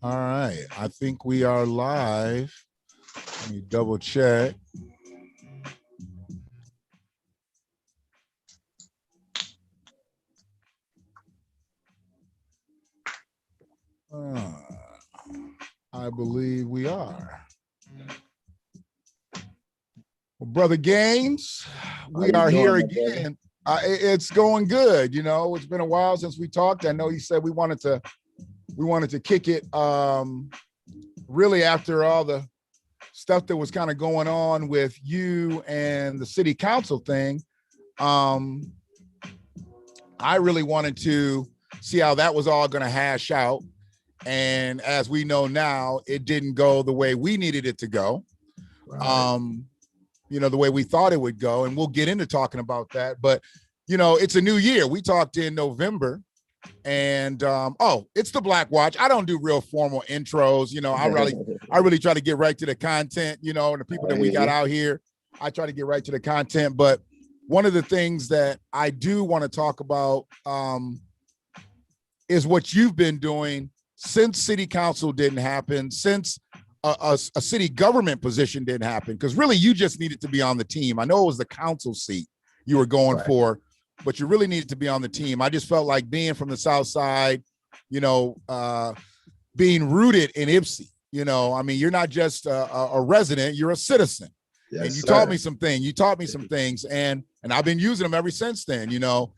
All right, I think we are live. Let me double check. I believe we are. Well, Brother Gaines, we are here again. It's going good. You know, it's been a while since we talked. I know you said we wanted to kick it really after all the stuff that was kind of going on with you and the city council thing. I really wanted to see how that was all going to hash out. And as we know now, it didn't go the way we needed it to go. Right. You know, the way we thought it would go. And we'll get into talking about that. But, you know, it's a new year. We talked in November. And it's the BlackWatch. I don't do real formal intros. You know, I really try to get right to the content, you know, and the people that we got out here. I try to get right to the content. But one of the things that I do want to talk about is what you've been doing since city council didn't happen, since a city government position didn't happen, because really you just needed to be on the team. I know it was the council seat you were going for, but you really needed to be on the team. I just felt like being from the South Side, you know, being rooted in Ypsi, you know, I mean, you're not just a resident, you're a citizen. Yes, and you taught me some things. You taught me some things, and I've been using them ever since then, you know.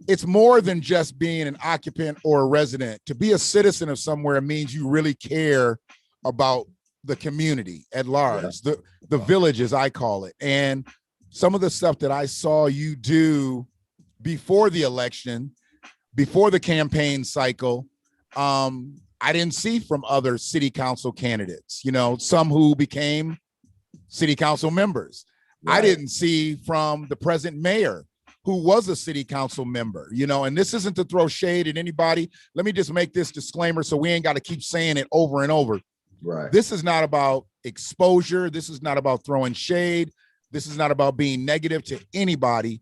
It's more than just being an occupant or a resident. To be a citizen of somewhere means you really care about the community at large, the village, as I call it. And some of the stuff that I saw you do before the election, before the campaign cycle, I didn't see from other city council candidates, you know, some who became city council members. Right. I didn't see from the present mayor, who was a city council member, you know, and this isn't to throw shade at anybody. Let me just make this disclaimer so we ain't got to keep saying it over and over. Right. This is not about exposure. This is not about throwing shade. This is not about being negative to anybody,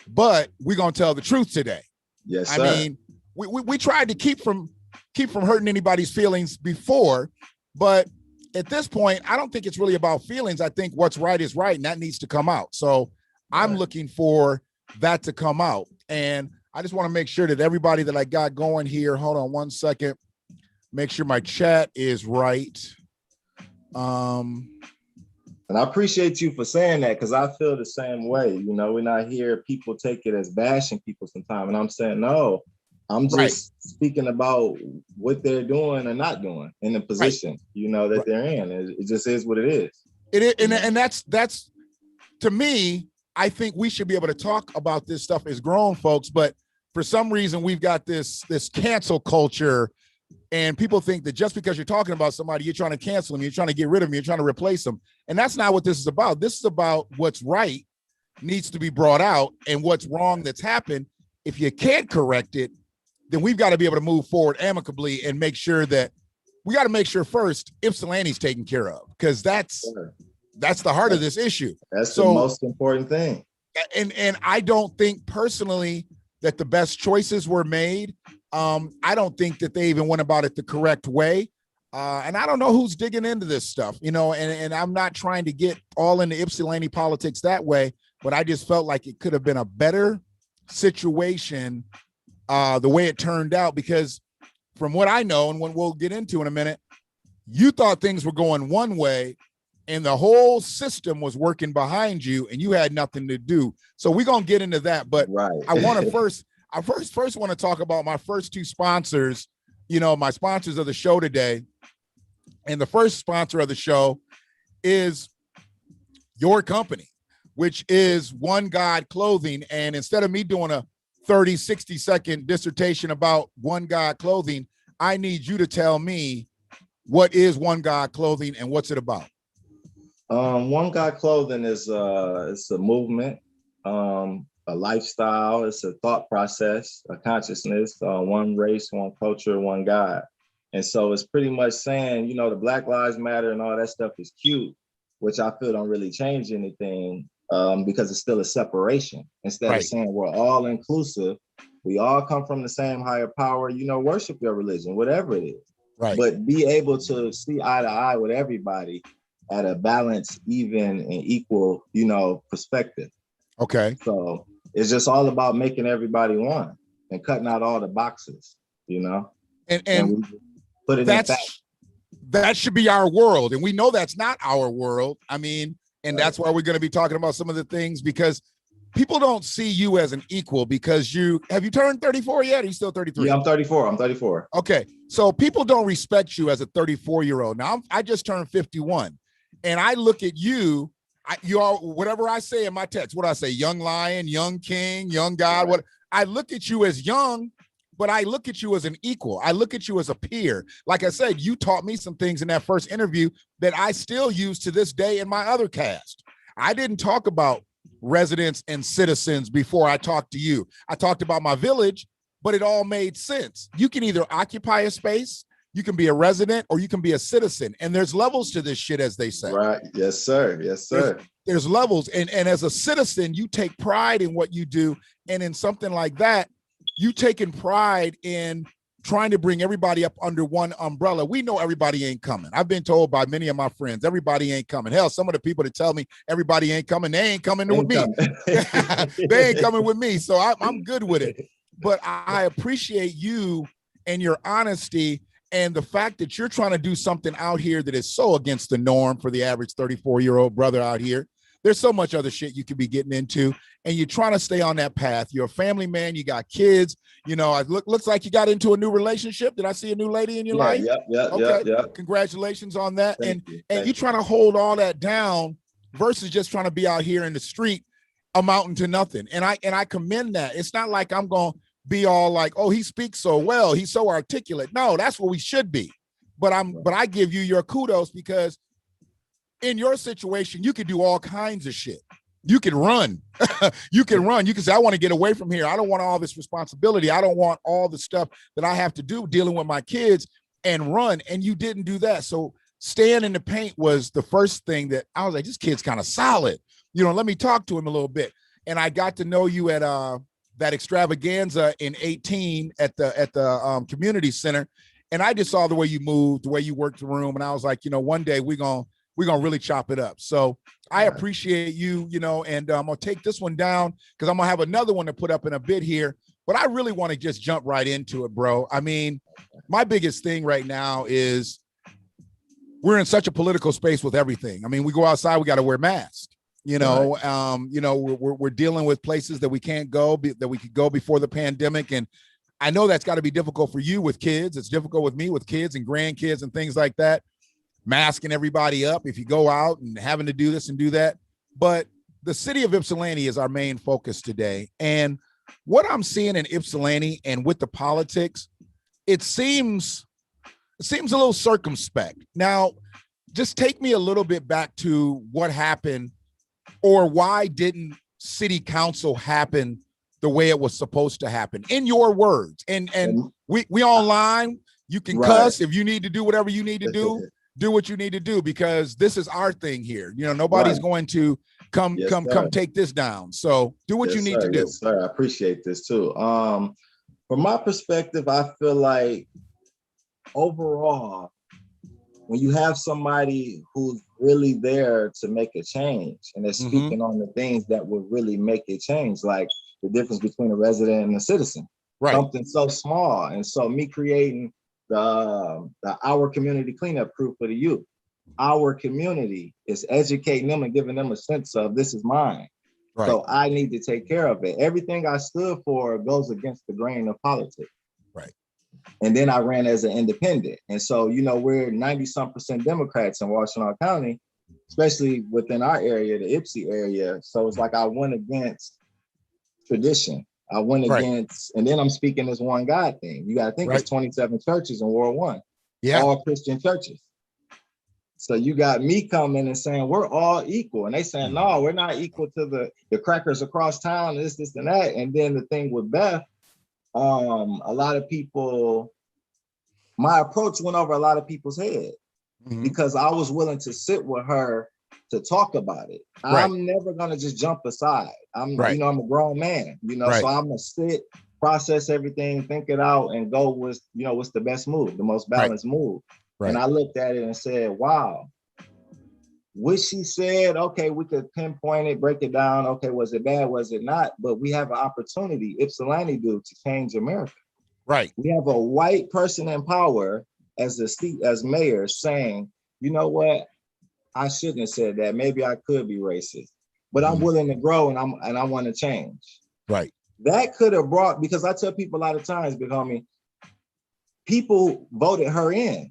but we're going to tell the truth today. Yes, sir. I mean, we tried to keep from hurting anybody's feelings before, but at this point, I don't think it's really about feelings. I think what's right is right, and that needs to come out. So I'm looking for that to come out. And I just want to make sure that everybody that I got going here, hold on one second, make sure my chat is right. And I appreciate you for saying that, because I feel the same way. You know, when I hear people take it as bashing people sometimes, and I'm saying, no, I'm just speaking about what they're doing and not doing in the position, you know, that they're in. It just is what it is. It is, and that's to me, I think we should be able to talk about this stuff as grown folks, but for some reason we've got this cancel culture, and people think that just because you're talking about somebody, you're trying to cancel them, you're trying to get rid of them, you're trying to replace them. And that's not what this is about. This is about what's right needs to be brought out, and what's wrong that's happened. If you can't correct it, then we've got to be able to move forward amicably and make sure that we got to make sure first Ypsilanti's taken care of, because that's the heart of this issue. That's the most important thing. And I don't think personally that the best choices were made. I don't think that they even went about it the correct way. And I don't know who's digging into this stuff, you know, and I'm not trying to get all into Ypsilanti politics that way, but I just felt like it could have been a better situation the way it turned out, because from what I know, and when we'll get into in a minute, you thought things were going one way and the whole system was working behind you and you had nothing to do. So we're going to get into that. But I want to first want to talk about my first two sponsors, you know, my sponsors of the show today. And the first sponsor of the show is your company, which is One God Clothing. And instead of me doing a 30, 60-second dissertation about One God Clothing, I need you to tell me, what is One God Clothing and what's it about? One God Clothing is it's a movement, a lifestyle, it's a thought process, a consciousness, one race, one culture, one God. And so it's pretty much saying, you know, the Black Lives Matter and all that stuff is cute, which I feel don't really change anything, because it's still a separation. Instead of saying we're all inclusive, We all come from the same higher power, you know, worship your religion, whatever it is. Right. But be able to see eye to eye with everybody at a balanced, even and equal, you know, perspective. Okay. So it's just all about making everybody one and cutting out all the boxes, you know, And we put it in fact. That should be our world. And we know that's not our world. I mean, and that's why we're going to be talking about some of the things, because people don't see you as an equal, because have you turned 34 yet? Or are you still 33? Yeah, I'm 34. Okay. So people don't respect you as a 34-year-old. Now I just turned 51, and I look at you. You are, whatever I say in my text, what I say, young lion, young king, young God. Right. What I look at you as young, but I look at you as an equal. I look at you as a peer. Like I said, you taught me some things in that first interview that I still use to this day in my other cast. I didn't talk about residents and citizens before I talked to you. I talked about my village, but it all made sense. You can either occupy a space, you can be a resident, or you can be a citizen. And there's levels to this shit, as they say. Right. Yes, sir. Yes, sir. There's levels. And as a citizen, you take pride in what you do. And in something like that, you taking pride in trying to bring everybody up under one umbrella. We know everybody ain't coming. I've been told by many of my friends, everybody ain't coming. Hell, some of the people that tell me everybody ain't coming, they ain't coming with me. They ain't coming with me. So I'm good with it. But I appreciate you and your honesty and the fact that you're trying to do something out here that is so against the norm for the average 34-year-old brother out here. There's so much other shit you could be getting into, and you're trying to stay on that path. You're a family man. You got kids. You know, it looks like you got into a new relationship. Did I see a new lady in your life? Yeah. Congratulations on that. Thank and you're trying to hold all that down versus just trying to be out here in the street amounting to nothing. And I commend that. It's not like I'm going to be all like, oh, he speaks so well, he's so articulate. No, that's what we should be. But I give you your kudos, because in your situation, you could do all kinds of shit. You can run. You can run. You can say, I want to get away from here. I don't want all this responsibility. I don't want all the stuff that I have to do dealing with my kids, and run. And you didn't do that. So staying in the paint was the first thing that I was like, this kid's kind of solid. You know, let me talk to him a little bit. And I got to know you at that extravaganza in 18 at the community center. And I just saw the way you moved, the way you worked the room. And I was like, you know, one day we're going to really chop it up. So I appreciate you, you know, and I'm going to take this one down because I'm going to have another one to put up in a bit here. But I really want to just jump right into it, bro. I mean, my biggest thing right now is we're in such a political space with everything. I mean, we go outside, we got to wear masks. You know, we're dealing with places that we can't go, that we could go before the pandemic. And I know that's got to be difficult for you with kids. It's difficult with me with kids and grandkids and things like that. Masking everybody up if you go out and having to do this and do that. But the city of Ypsilanti is our main focus today. And what I'm seeing in Ypsilanti and with the politics, it seems a little circumspect. Now, just take me a little bit back to what happened, or why didn't city council happen the way it was supposed to happen, in your words? And we online, you can cuss if you need to do whatever you need to do what you need to do, because this is our thing here. You know, nobody's going to come take this down. So do what you need to do. Yes, sir. I appreciate this too. From my perspective, I feel like overall, when you have somebody who's really there to make a change and they're speaking on the things that would really make a change, like the difference between a resident and a citizen, something so small. And so me creating the Our Community Cleanup Crew for the youth, our community is educating them and giving them a sense of this is mine. So I need to take care of it. Everything I stood for goes against the grain of politics. And then I ran as an independent. And so, you know, we're 90-some% Democrats in Washtenaw County, especially within our area, the Ypsi area. So it's like I went against tradition. I went against, and then I'm speaking this one God thing. You got to think it's 27 churches in World War I, all Christian churches. So you got me coming and saying, we're all equal. And they saying, no, we're not equal to the crackers across town, this, and that. And then the thing with Beth, a lot of people, my approach went over a lot of people's head because I was willing to sit with her to talk about it. I'm never going to just jump aside. You know, I'm a grown man, you know, so I'm going to sit process everything, think it out, and go with, what's the best move, the most balanced move. Right. And I looked at it and said, wow, what she said, okay, we could pinpoint it, break it down. Okay, was it bad? Was it not? But we have an opportunity, Ypsilanti do, to change America. Right. We have a white person in power as mayor saying, you know what? I shouldn't have said that. Maybe I could be racist, but I'm willing to grow and I want to change. Right. That could have brought, because I tell people a lot of times, big homie, people voted her in.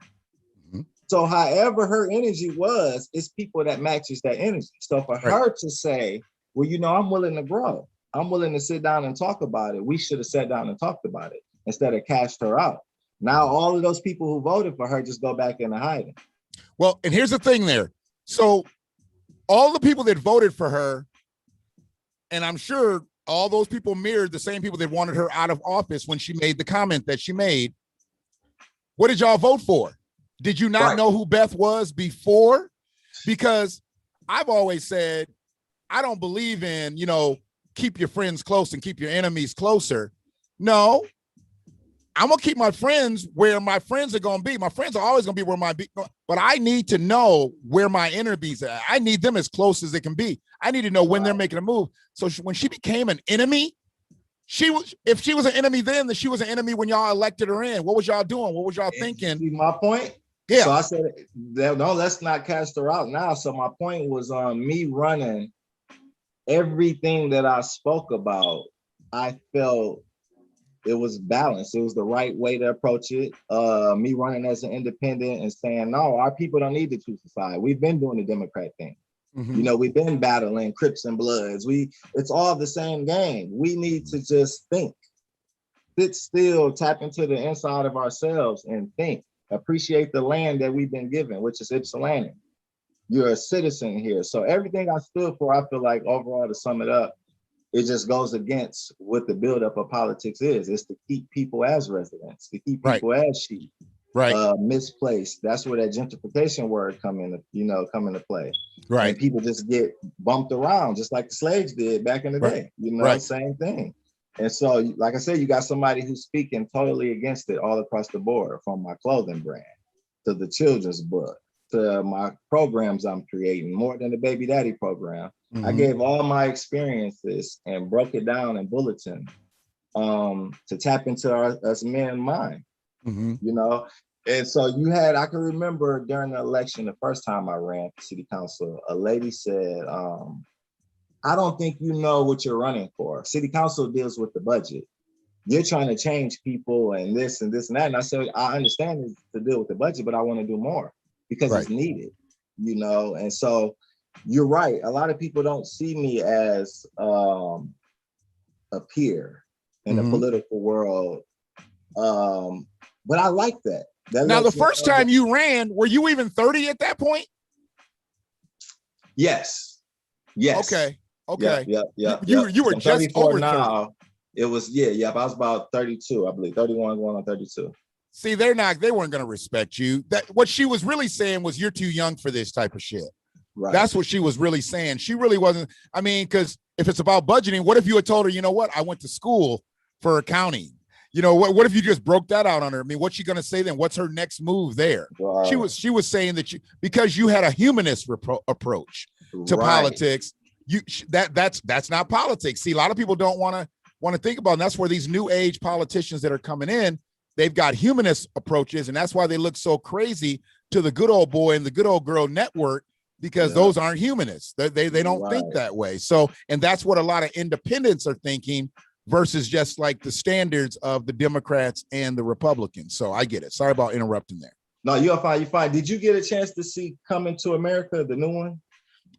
So however her energy was, it's people that matches that energy. So for her to say, well, I'm willing to grow. I'm willing to sit down and talk about it. We should have sat down and talked about it instead of cashed her out. Now all of those people who voted for her just go back into hiding. Well, and here's the thing there. So all the people that voted for her, and I'm sure all those people mirrored the same people that wanted her out of office when she made the comment that she made. What did y'all vote for? Did you not know who Beth was before? Because I've always said, I don't believe in, keep your friends close and keep your enemies closer. No, I'm going to keep my friends where my friends are going to be. My friends are always going to be where but I need to know where my enemies are. I need them as close as they can be. I need to know when they're making a move. So when she became an enemy, if she was an enemy then she was an enemy when y'all elected her in. What was y'all doing? What was y'all thinking? See my point? Yeah. So I said, no, let's not cast her out now. So my point was on me running everything that I spoke about. I felt it was balanced. It was the right way to approach it. Me running as an independent and saying, no, our people don't need to choose a side. We've been doing the Democrat thing. We've been battling Crips and Bloods. It's all the same game. We need to just think, sit still, tap into the inside of ourselves and think. Appreciate the land that we've been given, which is Ypsilanti. You're a citizen here. So everything I stood for, I feel like overall, to sum it up, it just goes against what the buildup of politics is. It's to keep people as residents, to keep people as sheep. Misplaced. That's where that gentrification word come into play. Right. And people just get bumped around, just like the slaves did back in the day. Same thing. And so, like I said, you got somebody who's speaking totally against it all across the board, from my clothing brand to the children's book to my programs I'm creating, more than the baby daddy program. I gave all my experiences and broke it down in bulletin to tap into us men mind, And so I can remember during the election, the first time I ran for city council, a lady said, I don't think you know what you're running for. City council deals with the budget. You're trying to change people and this and this and that. And I said, I understand it's to deal with the budget, but I want to do more because it's needed, And so you're right. A lot of people don't see me as a peer in the political world. But I like that. Now, the first time you ran, were you even 30 at that point? Yes. Okay. Yeah. You were just over now. 30. It was, I was about 32, I believe, 31 going on 32. See, they weren't going to respect you. What she was really saying was, you're too young for this type of shit. Right. That's what she was really saying. She really wasn't. I mean, because if it's about budgeting, what if you had told her, you know what, I went to school for accounting? What if you just broke that out on her? I mean, what's she going to say then? What's her next move there? Wow. She was saying that because you had a humanist approach to politics, that's not politics. See, a lot of people don't want to think about it. And that's where these new age politicians that are coming in, they've got humanist approaches, and that's why they look so crazy to the good old boy and the good old girl network, because those aren't humanists. They don't think that way. So, and that's what a lot of independents are thinking versus just like the standards of the Democrats and the Republicans. So I get it. Sorry about interrupting there. No, you're fine. You're fine. Did you get a chance to see Coming to America, the new one?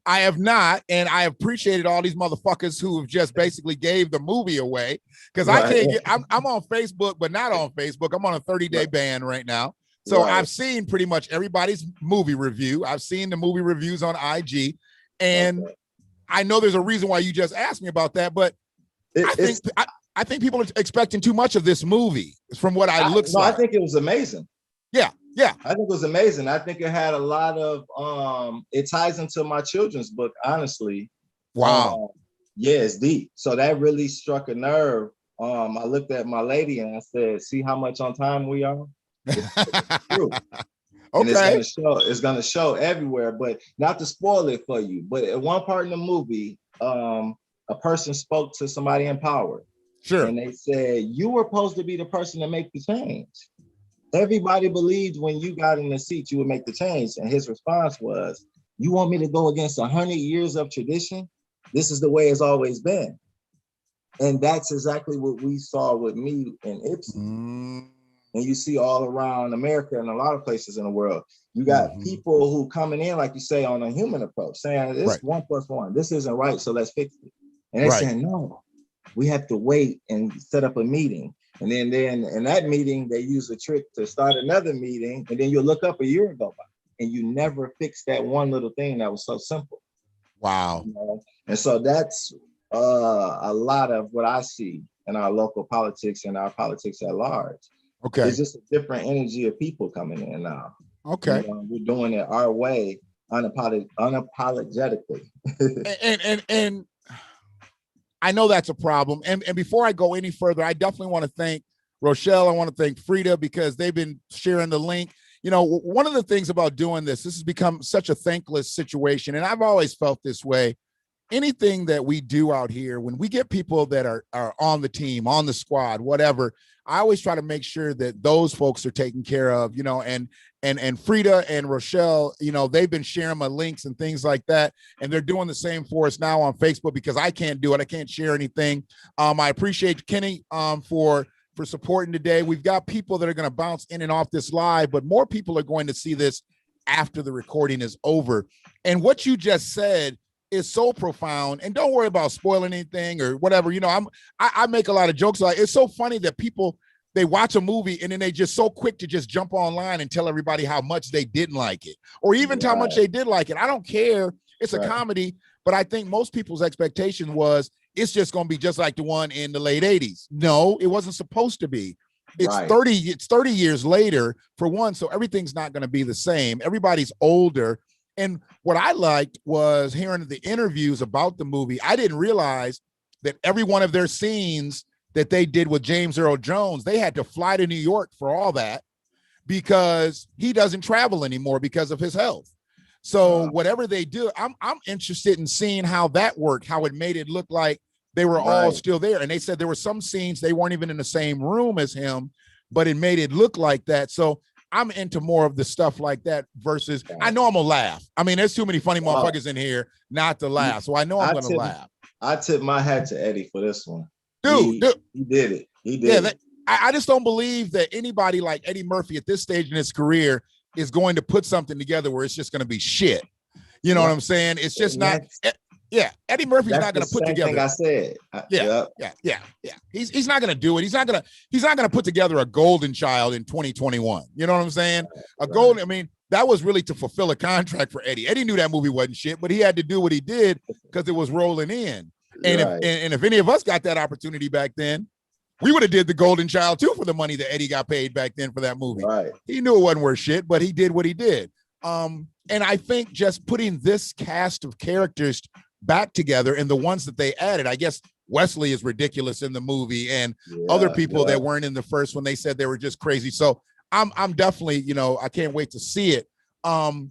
I have not, and I appreciated all these motherfuckers who have just basically gave the movie away, because I can't get. I'm on Facebook, but not on Facebook. I'm on a 30-day ban right now. So I've seen pretty much everybody's movie review. I've seen the movie reviews on IG, and I know there's a reason why you just asked me about that, but I think people are expecting too much of this movie from what I looked like. I think it was amazing. Yeah. I think it was amazing. I think it had a lot of, it ties into my children's book, honestly. Wow. It's deep. So that really struck a nerve I looked at my lady and I said, see how much on time we are? It's true. And Okay. it's gonna show everywhere, but not to spoil it for you. But at one part in the movie, a person spoke to somebody in power. Sure. And they said, you were supposed to be the person to make the change. Everybody believed when you got in the seat, you would make the change. And his response was, you want me to go against 100 years of tradition? This is the way it's always been. And that's exactly what we saw with me and Ipsy. And you see all around America and a lot of places in the world, you got people who coming in, like you say, on a human approach, saying this 1 + 1, this isn't right, so let's fix it. And they're saying, no, we have to wait and set up a meeting. And then in that meeting, they use a trick to start another meeting. And then you'll look up a year ago and you never fixed that one little thing that was so simple. Wow. You know? And so that's a lot of what I see in our local politics and our politics at large. Okay. It's just a different energy of people coming in now. Okay. You know, we're doing it our way, unapologetically. and I know that's a problem. And before I go any further, I definitely want to thank Rochelle. I want to thank Frida because they've been sharing the link. You know, one of the things about doing this has become such a thankless situation. And I've always felt this way. Anything that we do out here, when we get people that are on the team, on the squad, whatever, I always try to make sure that those folks are taken care of, you know, and Frida and Rochelle, you know, they've been sharing my links and things like that. And they're doing the same for us now on Facebook because I can't do it. I can't share anything. I appreciate Kenny for supporting today. We've got people that are going to bounce in and off this live, but more people are going to see this after the recording is over. And what you just said is so profound, and don't worry about spoiling anything or whatever. You know, I make a lot of jokes. Like, it's so funny that people, they watch a movie and then they just so quick to just jump online and tell everybody how much they didn't like it, or even how much they did like it. I don't care. It's a comedy, but I think most people's expectation was it's just going to be just like the one in the late 80s. No, it wasn't supposed to be. It's 30 years later for one. So everything's not going to be the same. Everybody's older. And what I liked was hearing the interviews about the movie. I didn't realize that every one of their scenes that they did with James Earl Jones, they had to fly to New York for all that because he doesn't travel anymore because of his health. So whatever they do, I'm interested in seeing how that worked, how it made it look like they were all still there. And they said there were some scenes they weren't even in the same room as him, but it made it look like that. So I'm into more of the stuff like that versus, I know I'm gonna laugh. I mean, there's too many funny motherfuckers in here not to laugh. So I know I'm gonna laugh. I tip my hat to Eddie for this one. Dude, he did it. He did it. I just don't believe that anybody like Eddie Murphy at this stage in his career is going to put something together where it's just going to be shit. You know what I'm saying? It's just not. Eddie Murphy's not going to put together. Thing I said. Yeah. He's not going to do it. He's not going to put together a golden child in 2021. You know what I'm saying? Golden. I mean, that was really to fulfill a contract for Eddie. Eddie knew that movie wasn't shit, but he had to do what he did because it was rolling in. And if any of us got that opportunity back then, we would have did the golden child too for the money that Eddie got paid back then for that movie. He knew it wasn't worth shit, but he did what he did. And I think just putting this cast of characters back together and the ones that they added, I guess Wesley is ridiculous in the movie, and other people that weren't in the first one, they said they were just crazy. So I'm definitely, you know, I can't wait to see it. And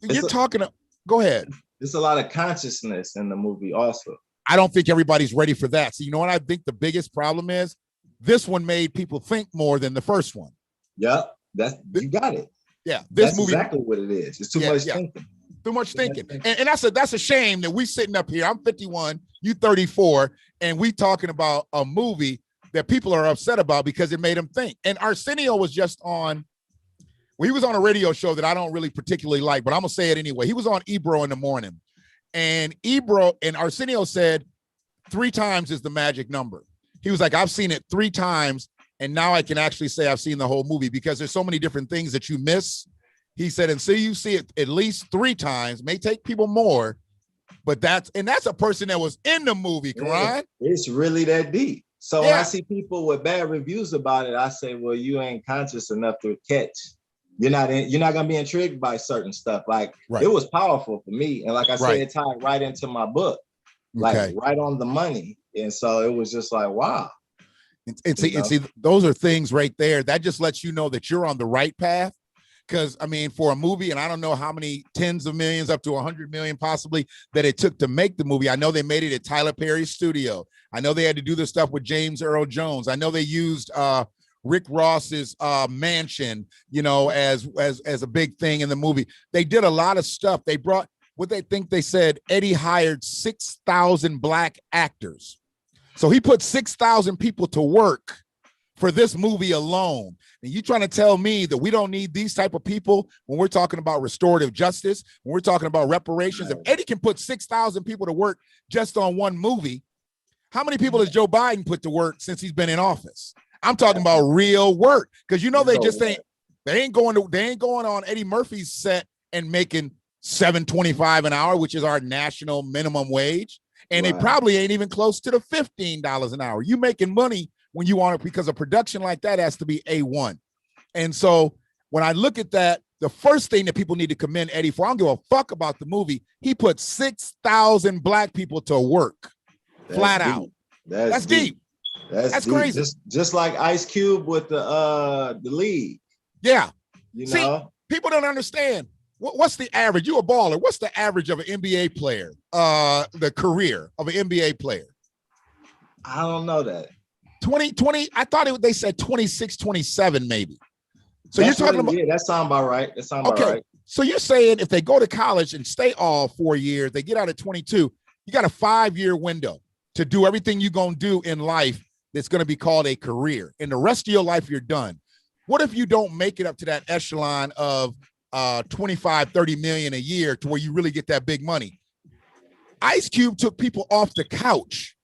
you're talking, go ahead. There's a lot of consciousness in the movie also. I don't think everybody's ready for that. So you know what I think the biggest problem is? This one made people think more than the first one. Yep, you got it. Yeah, that's movie, exactly what it is. It's too much thinking. Too much thinking. And that's a shame that we sitting up here. I'm 51, you 34, and we talking about a movie that people are upset about because it made them think. And Arsenio was just on, well, he was on a radio show that I don't really particularly like, but I'm gonna say it anyway. He was on Ebro in the morning. And Arsenio said 3 times is the magic number. He was like, I've seen it 3 times, and now I can actually say I've seen the whole movie because there's so many different things that you miss. He said, and so you see it at least 3 times, may take people more, but that's a person that was in the movie, Karan. It's really that deep. So when I see people with bad reviews about it, I say, well, you ain't conscious enough to catch. You're not gonna be intrigued by certain stuff. Like it was powerful for me. And like I said, it tied right into my book, like right on the money. And so it was just like, wow. And see, those are things right there that just lets you know that you're on the right path. Because I mean, for a movie, and I don't know how many tens of millions, up to 100 million possibly, that it took to make the movie. I know they made it at Tyler Perry's studio. I know they had to do this stuff with James Earl Jones. I know they used Rick Ross's mansion, you know, as a big thing in the movie. They did a lot of stuff. They brought what they said Eddie hired 6,000 black actors. So he put 6,000 people to work for this movie alone. And you trying to tell me that we don't need these type of people when we're talking about restorative justice, when we're talking about reparations? If Eddie can put 6,000 people to work just on one movie, how many people has Joe Biden put to work since he's been in office? I'm talking about real work, because you know they ain't going on Eddie Murphy's set and making $7.25 an hour, which is our national minimum wage. And they probably ain't even close to the $15 an hour. You making money when you want it, because a production like that has to be A1. And so when I look at that, the first thing that people need to commend Eddie for, I don't give a fuck about the movie. He put 6,000 black people to work flat out. That's deep. That's deep. Crazy. Just like Ice Cube with the league. Yeah. You See, know, people don't understand. What's the average? You a baller. What's the average of an NBA player? The career of an NBA player? I don't know that. 20. I thought they said 26, 27 maybe. So you're talking about, that sounds about right. That sounds about right. So you're saying if they go to college and stay all 4 years, they get out at 22, you got a 5-year window to do everything you're going to do in life that's going to be called a career. And the rest of your life, you're done. What if you don't make it up to that echelon of 25, 30 million a year to where you really get that big money? Ice Cube took people off the couch.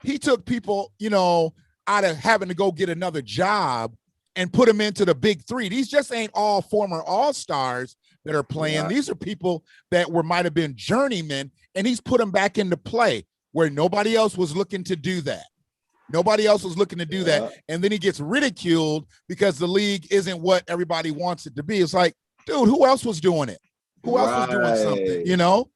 He took people, you know, out of having to go get another job and put them into the big three. These just ain't all former all-stars that are playing. Yeah. These are people that might have been journeymen, and he's put them back into play where nobody else was looking to do that. Nobody else was looking to do that. And then he gets ridiculed because the league isn't what everybody wants it to be. It's like, dude, who else was doing it? Who else was doing something, you know?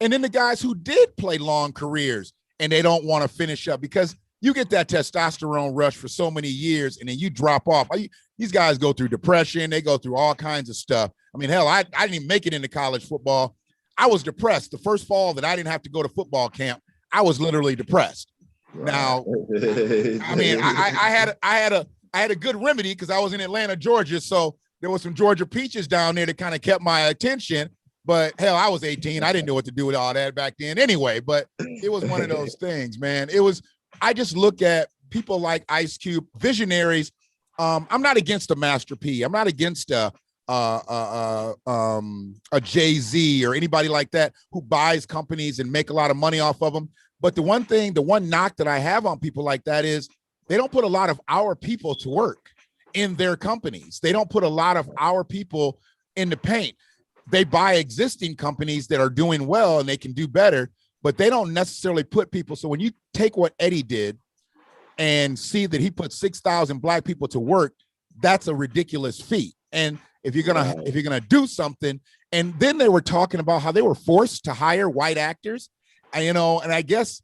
And then the guys who did play long careers and they don't want to finish up because you get that testosterone rush for so many years and then you drop off. These guys go through depression. They go through all kinds of stuff. I mean, hell, I didn't even make it into college football. I was depressed. The first fall that I didn't have to go to football camp, I was literally depressed. Right. Now, I mean, I had a good remedy because I was in Atlanta, Georgia. So there was some Georgia peaches down there that kind of kept my attention. But hell, I was 18. I didn't know what to do with all that back then anyway. But it was one of those things, man. I just look at people like Ice Cube, visionaries. I'm not against a Master P. I'm not against a Jay-Z or anybody like that who buys companies and make a lot of money off of them. But the one knock that I have on people like that is they don't put a lot of our people to work in their companies. They don't put a lot of our people in the paint. They buy existing companies that are doing well and they can do better, but they don't necessarily put people. So when you take what Eddie did and see that he put 6,000 black people to work, that's a ridiculous feat. And if you're gonna do something, and then they were talking about how they were forced to hire white actors, and I guess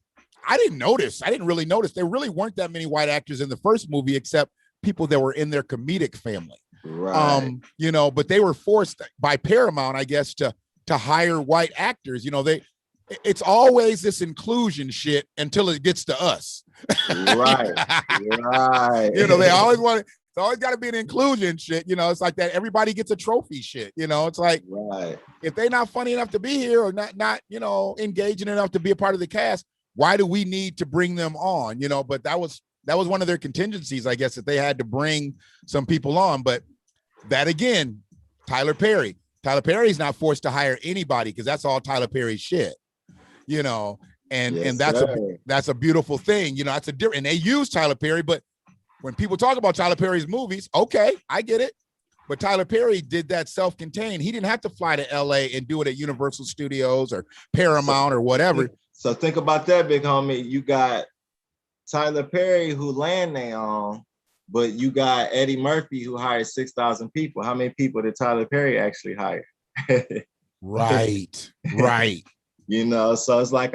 I didn't really notice there really weren't that many white actors in the first movie except people that were in their comedic family. Right. But they were forced by Paramount, I guess, to hire white actors. It's always this inclusion shit until it gets to us. Right. Right. They always want it's always got to be an inclusion shit. It's like that everybody gets a trophy shit. It's like, right, if they're not funny enough to be here or not engaging enough to be a part of the cast, why do we need to bring them on? But that was one of their contingencies, I guess, that they had to bring some people on. But that again, Tyler Perry's not forced to hire anybody because that's all Tyler Perry's shit, and that's a beautiful thing. That's a different, and they use Tyler Perry, but when people talk about Tyler Perry's movies, okay, I get it. But Tyler Perry did that self-contained. He didn't have to fly to LA and do it at Universal Studios or Paramount or whatever. So think about that, big homie. You got Tyler Perry who land they on, but you got Eddie Murphy who hired 6,000 people. How many people did Tyler Perry actually hire? Right. So it's like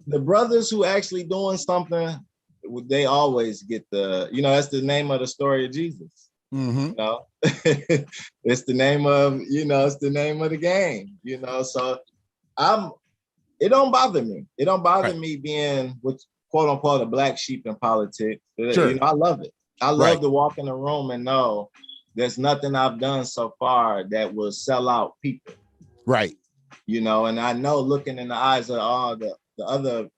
the brothers who actually doing something they always get that's the name of the story of Jesus. Mm-hmm. It's the name of, it's the name of the game, so it don't bother me. It don't bother me being with quote unquote a black sheep in politics. Sure. I love it. I love to walk in a room and know there's nothing I've done so far that will sell out people. Right. And I know looking in the eyes of all the other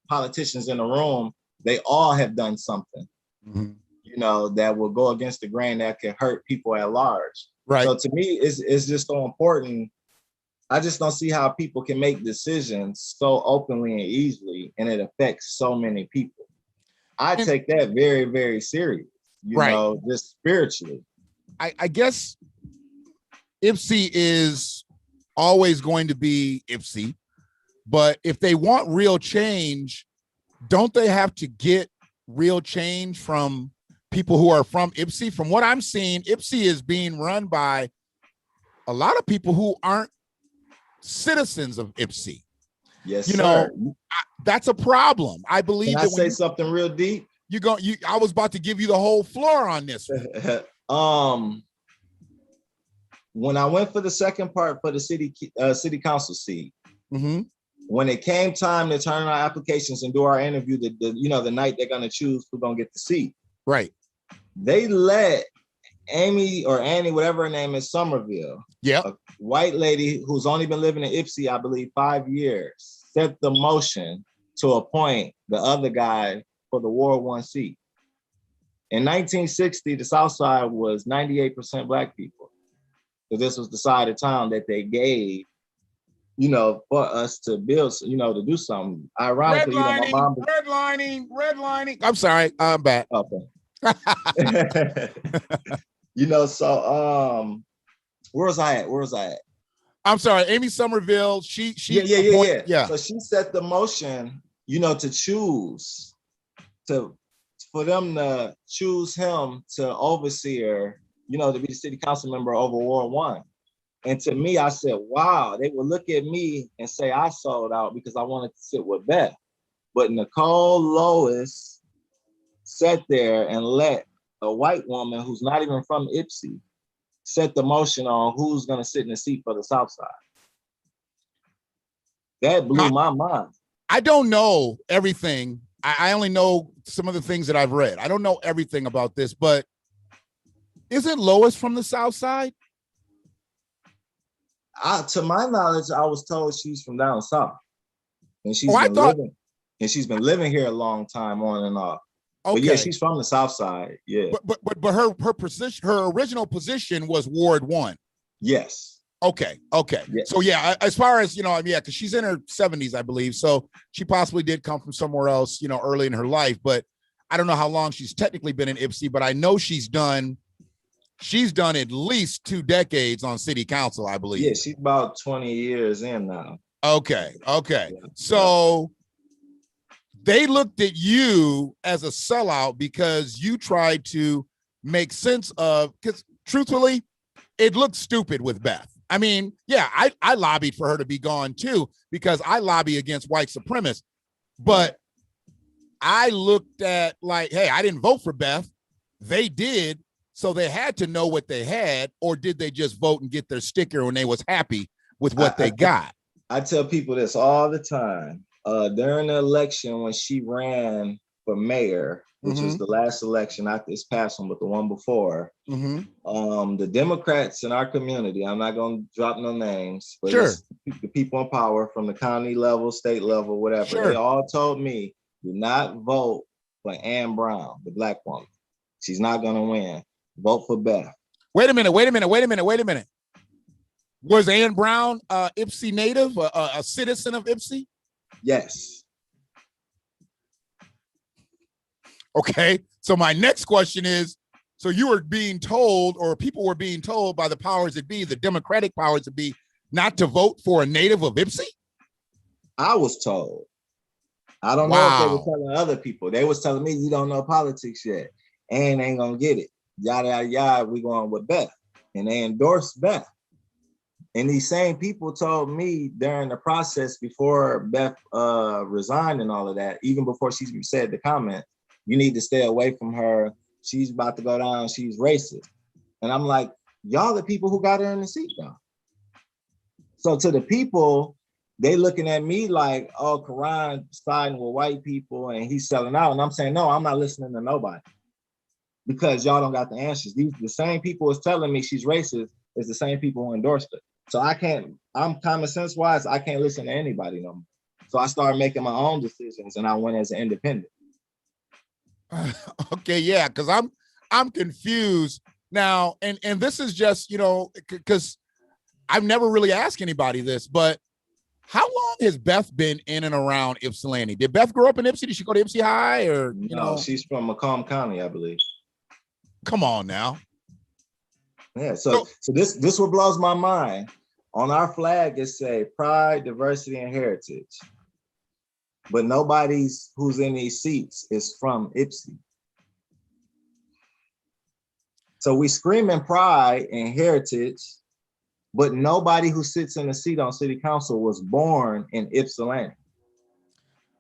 politicians in the room, they all have done something, that will go against the grain that can hurt people at large. Right. So to me, it's just so important. I just don't see how people can make decisions so openly and easily, and it affects so many people. I take that very, very serious, just spiritually. I guess IPSI is always going to be IPSI, but if they want real change, don't they have to get real change from people who are from IPSI? From what I'm seeing, IPSI is being run by a lot of people who aren't citizens of IPSI. Yes, sir. That's a problem. I believe. Can I say something real deep? I was about to give you the whole floor on this one. When I went for the second part for the city council seat, when it came time to turn in our applications and do our interview, the night they're gonna choose who's gonna get the seat. Right. They let Amy or Annie, whatever her name is, Somerville, a white lady who's only been living in IPSI, I believe, 5 years, set the motion to appoint the other guy for the Ward 1 seat. In 1960, the South Side was 98% Black people. So this was the side of town that they gave, for us to build, to do something. Ironically, my mom. Redlining. I'm sorry, I'm back. Okay. So where was I at? I'm sorry, Amy Somerville. She yeah. So she set the motion, to choose for them to choose him to overseer, to be the city council member over Ward 1. And to me, I said, wow, they would look at me and say I sold out because I wanted to sit with Beth. But Nicole Lois sat there and let a white woman who's not even from IPSI set the motion on who's going to sit in the seat for the South Side. That blew my mind. I don't know everything. I only know some of the things that I've read. I don't know everything about this, but isn't Lois from the South Side? To my knowledge, I was told she's from down south, and she's been living here a long time on and off. Okay. But yeah, she's from the South Side. Yeah. But her position, her original position was Ward 1. Yes. Okay. Yeah. So yeah, as far as because she's in her 70s, I believe. So she possibly did come from somewhere else, early in her life. But I don't know how long she's technically been in IPSI, but I know she's done at least 2 decades on city council, I believe. Yeah, she's about 20 years in now. Okay. Yeah. So they looked at you as a sellout because you tried to make sense of, because truthfully, it looked stupid with Beth. I mean, yeah, I lobbied for her to be gone too, because I lobby against white supremacists. But I looked at like, hey, I didn't vote for Beth. They did. So they had to know what they had, or did they just vote and get their sticker when they was happy with what they got? I tell people this all the time. During the election, when she ran for mayor, which was the last election, not this past one, but the one before, the Democrats in our community, I'm not going to drop no names, but the people in power from the county level, state level, whatever, they all told me, do not vote for Ann Brown, the Black woman. She's not going to win. Vote for Beth. Wait a minute. Was Ann Brown IPSI native, a citizen of IPSI? Yes. Okay. So my next question is, so you were being told, or people were being told by the powers that be, the Democratic powers that be, not to vote for a native of IPSI? I was told. I don't know if they were telling other people. They was telling me, you don't know politics yet. Ann ain't going to get it. Yada, yada, yada, we going with Beth. And they endorsed Beth. And these same people told me during the process before Beth resigned and all of that, even before she said the comment, you need to stay away from her. She's about to go down. She's racist. And I'm like, y'all the people who got her in the seat though. So to the people, they looking at me like, oh, Quran siding with white people and he's selling out. And I'm saying, no, I'm not listening to nobody because y'all don't got the answers. The same people is telling me she's racist is the same people who endorsed her. So I'm common sense wise, I can't listen to anybody no more. So I started making my own decisions and I went as an independent. Okay, yeah, because I'm confused now, and this is just, you know, because I've never really asked anybody this, but how long has Beth been in and around Ypsilanti? Did Beth grow up in Ypsi? Did she go to Ypsi High, or you know? She's from Macomb County, I believe. Come on now. Yeah, so this what blows my mind. On our flag, it say pride, diversity, and heritage. But nobody's who's in these seats is from Ypsi. So we screaming pride and heritage, but nobody who sits in the seat on city council was born in Ypsilanti.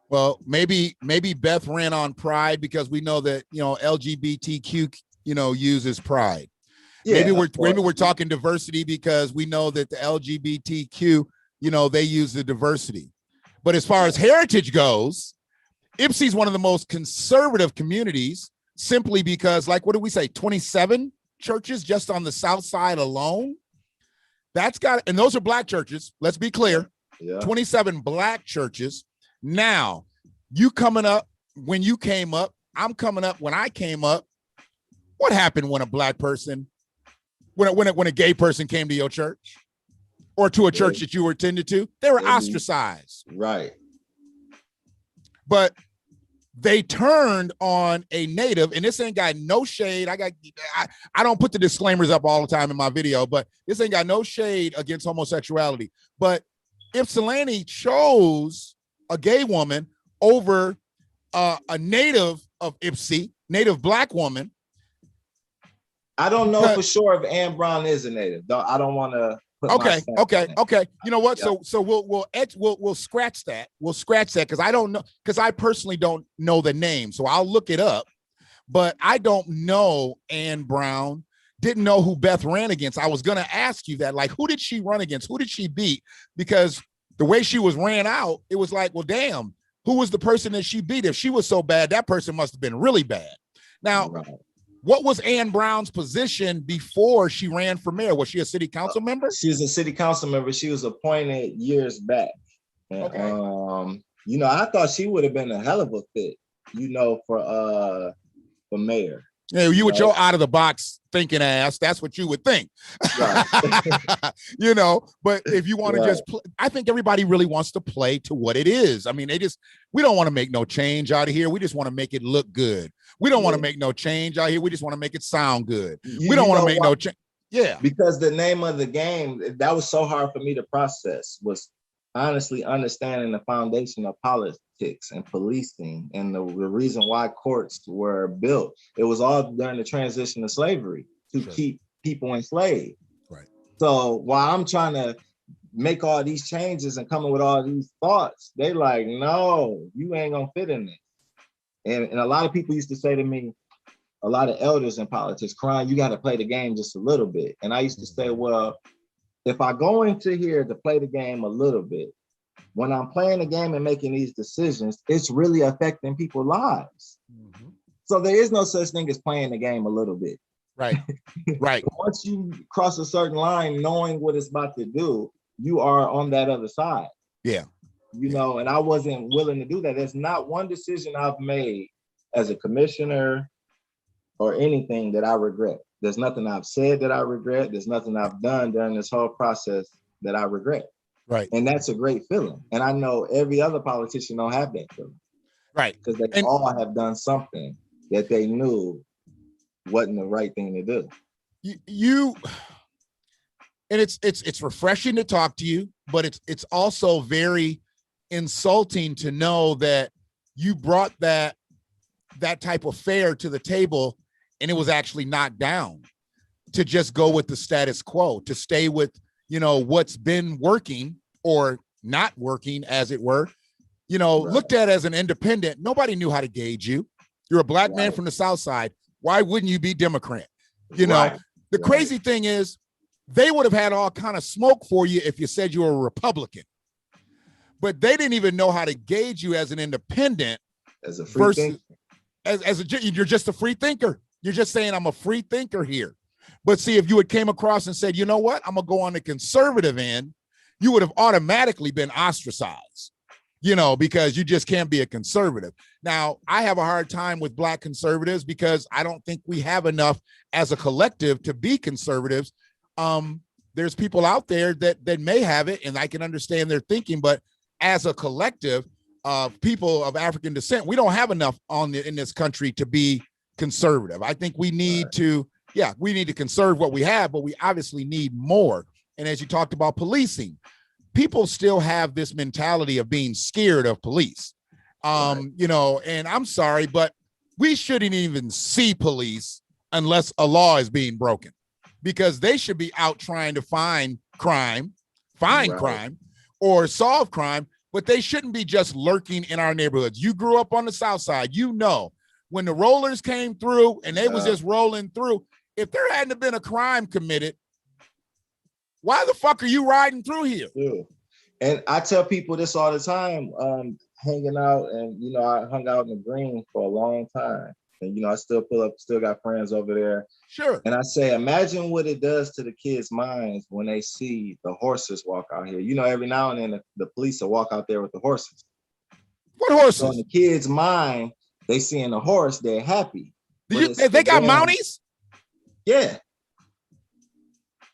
Well, maybe Beth ran on pride because we know that, you know, LGBTQ, you know, uses pride. Yeah, maybe we're talking diversity because we know that the LGBTQ, you know, they use the diversity. But as far as heritage goes, Ypsi's one of the most conservative communities simply because, like, what did we say? 27 churches just on the south side alone. That's got, and those are black churches. Let's be clear. Yeah. 27 black churches. Now, you coming up when you came up, I'm coming up when I came up. What happened when a black person, when a gay person came to your church or to a church that you were attended to? They were ostracized. Right. But they turned on a native, and this ain't got no shade. I don't put the disclaimers up all the time in my video, but this ain't got no shade against homosexuality. But Ypsilanti chose a gay woman over a native of Ypsi, native black woman. I don't know for sure if Ann Brown is a native. I don't want to. Okay. You know what? Yeah. So we'll scratch that. We'll scratch that because I don't know, because I personally don't know the name. So I'll look it up, but I don't know Ann Brown. Didn't know who Beth ran against. I was gonna ask you that, like, who did she run against? Who did she beat? Because the way she was ran out, it was like, well, damn, who was the person that she beat? If she was so bad, that person must have been really bad. Now, what was Ann Brown's position before she ran for mayor? Was she a city council member? She was a city council member. She was appointed years back. And, okay. You know, I thought she would have been a hell of a fit, you know, for mayor. Yeah, you with your out of the box thinking ass, that's what you would think. Right. You know, but if you want to just play, I think everybody really wants to play to what it is. I mean, we don't want to make no change out of here. We just want to make it look good. We don't want to make no change out here. We just want to make it sound good. We don't want to make no change. Yeah. Because the name of the game, that was so hard for me to process, was honestly understanding the foundation of politics and policing and the reason why courts were built. It was all during the transition of slavery to keep people enslaved. Right. So while I'm trying to make all these changes and coming with all these thoughts, they like, no, you ain't gonna fit in this. And a lot of people used to say to me, a lot of elders in politics, Karan, you got to play the game just a little bit. And I used to say, well, if I go into here to play the game a little bit, when I'm playing the game and making these decisions, it's really affecting people's lives. Mm-hmm. So there is no such thing as playing the game a little bit. Right, right. Once you cross a certain line, knowing what it's about to do, you are on that other side. Yeah. You know, and I wasn't willing to do that. There's not one decision I've made as a commissioner or anything that I regret. There's nothing I've said that I regret. There's nothing I've done during this whole process that I regret. Right. And that's a great feeling. And I know every other politician don't have that feeling. Right. Because they all have done something that they knew wasn't the right thing to do. And it's refreshing to talk to you, but it's also very insulting to know that you brought that type of fare to the table and it was actually knocked down, to just go with the status quo, to stay with, you know, what's been working or not working, as it were. You know, looked at as an independent, nobody knew how to gauge you. You're a black man from the South Side. Why wouldn't you be Democrat? You know, the crazy thing is they would have had all kind of smoke for you if you said you were a Republican, but they didn't even know how to gauge you as an independent. As a free thinker. You're just a free thinker. You're just saying, I'm a free thinker here. But see, if you had came across and said, you know what, I'm gonna go on the conservative end, you would have automatically been ostracized, you know, because you just can't be a conservative. Now, I have a hard time with black conservatives because I don't think we have enough as a collective to be conservatives. There's people out there that may have it, and I can understand their thinking, but as a collective of people of African descent, we don't have enough in this country to be conservative. I think we need to, we need to conserve what we have, but we obviously need more. And as you talked about policing, people still have this mentality of being scared of police. You know, and I'm sorry, but we shouldn't even see police unless a law is being broken, because they should be out trying to find crime or solve crime, but they shouldn't be just lurking in our neighborhoods. You grew up on the South Side, you know, when the rollers came through and they was just rolling through, if there hadn't been a crime committed, why the fuck are you riding through here? Yeah. And I tell people this all the time, hanging out, and, you know, I hung out in the Green for a long time. And, you know, I still pull up, still got friends over there. Sure. And I say, imagine what it does to the kids' minds when they see the horses walk out here. You know, every now and then the police will walk out there with the horses. What horses? So in the kids' mind, they seeing the horse, they're happy. They got Mounties? Yeah.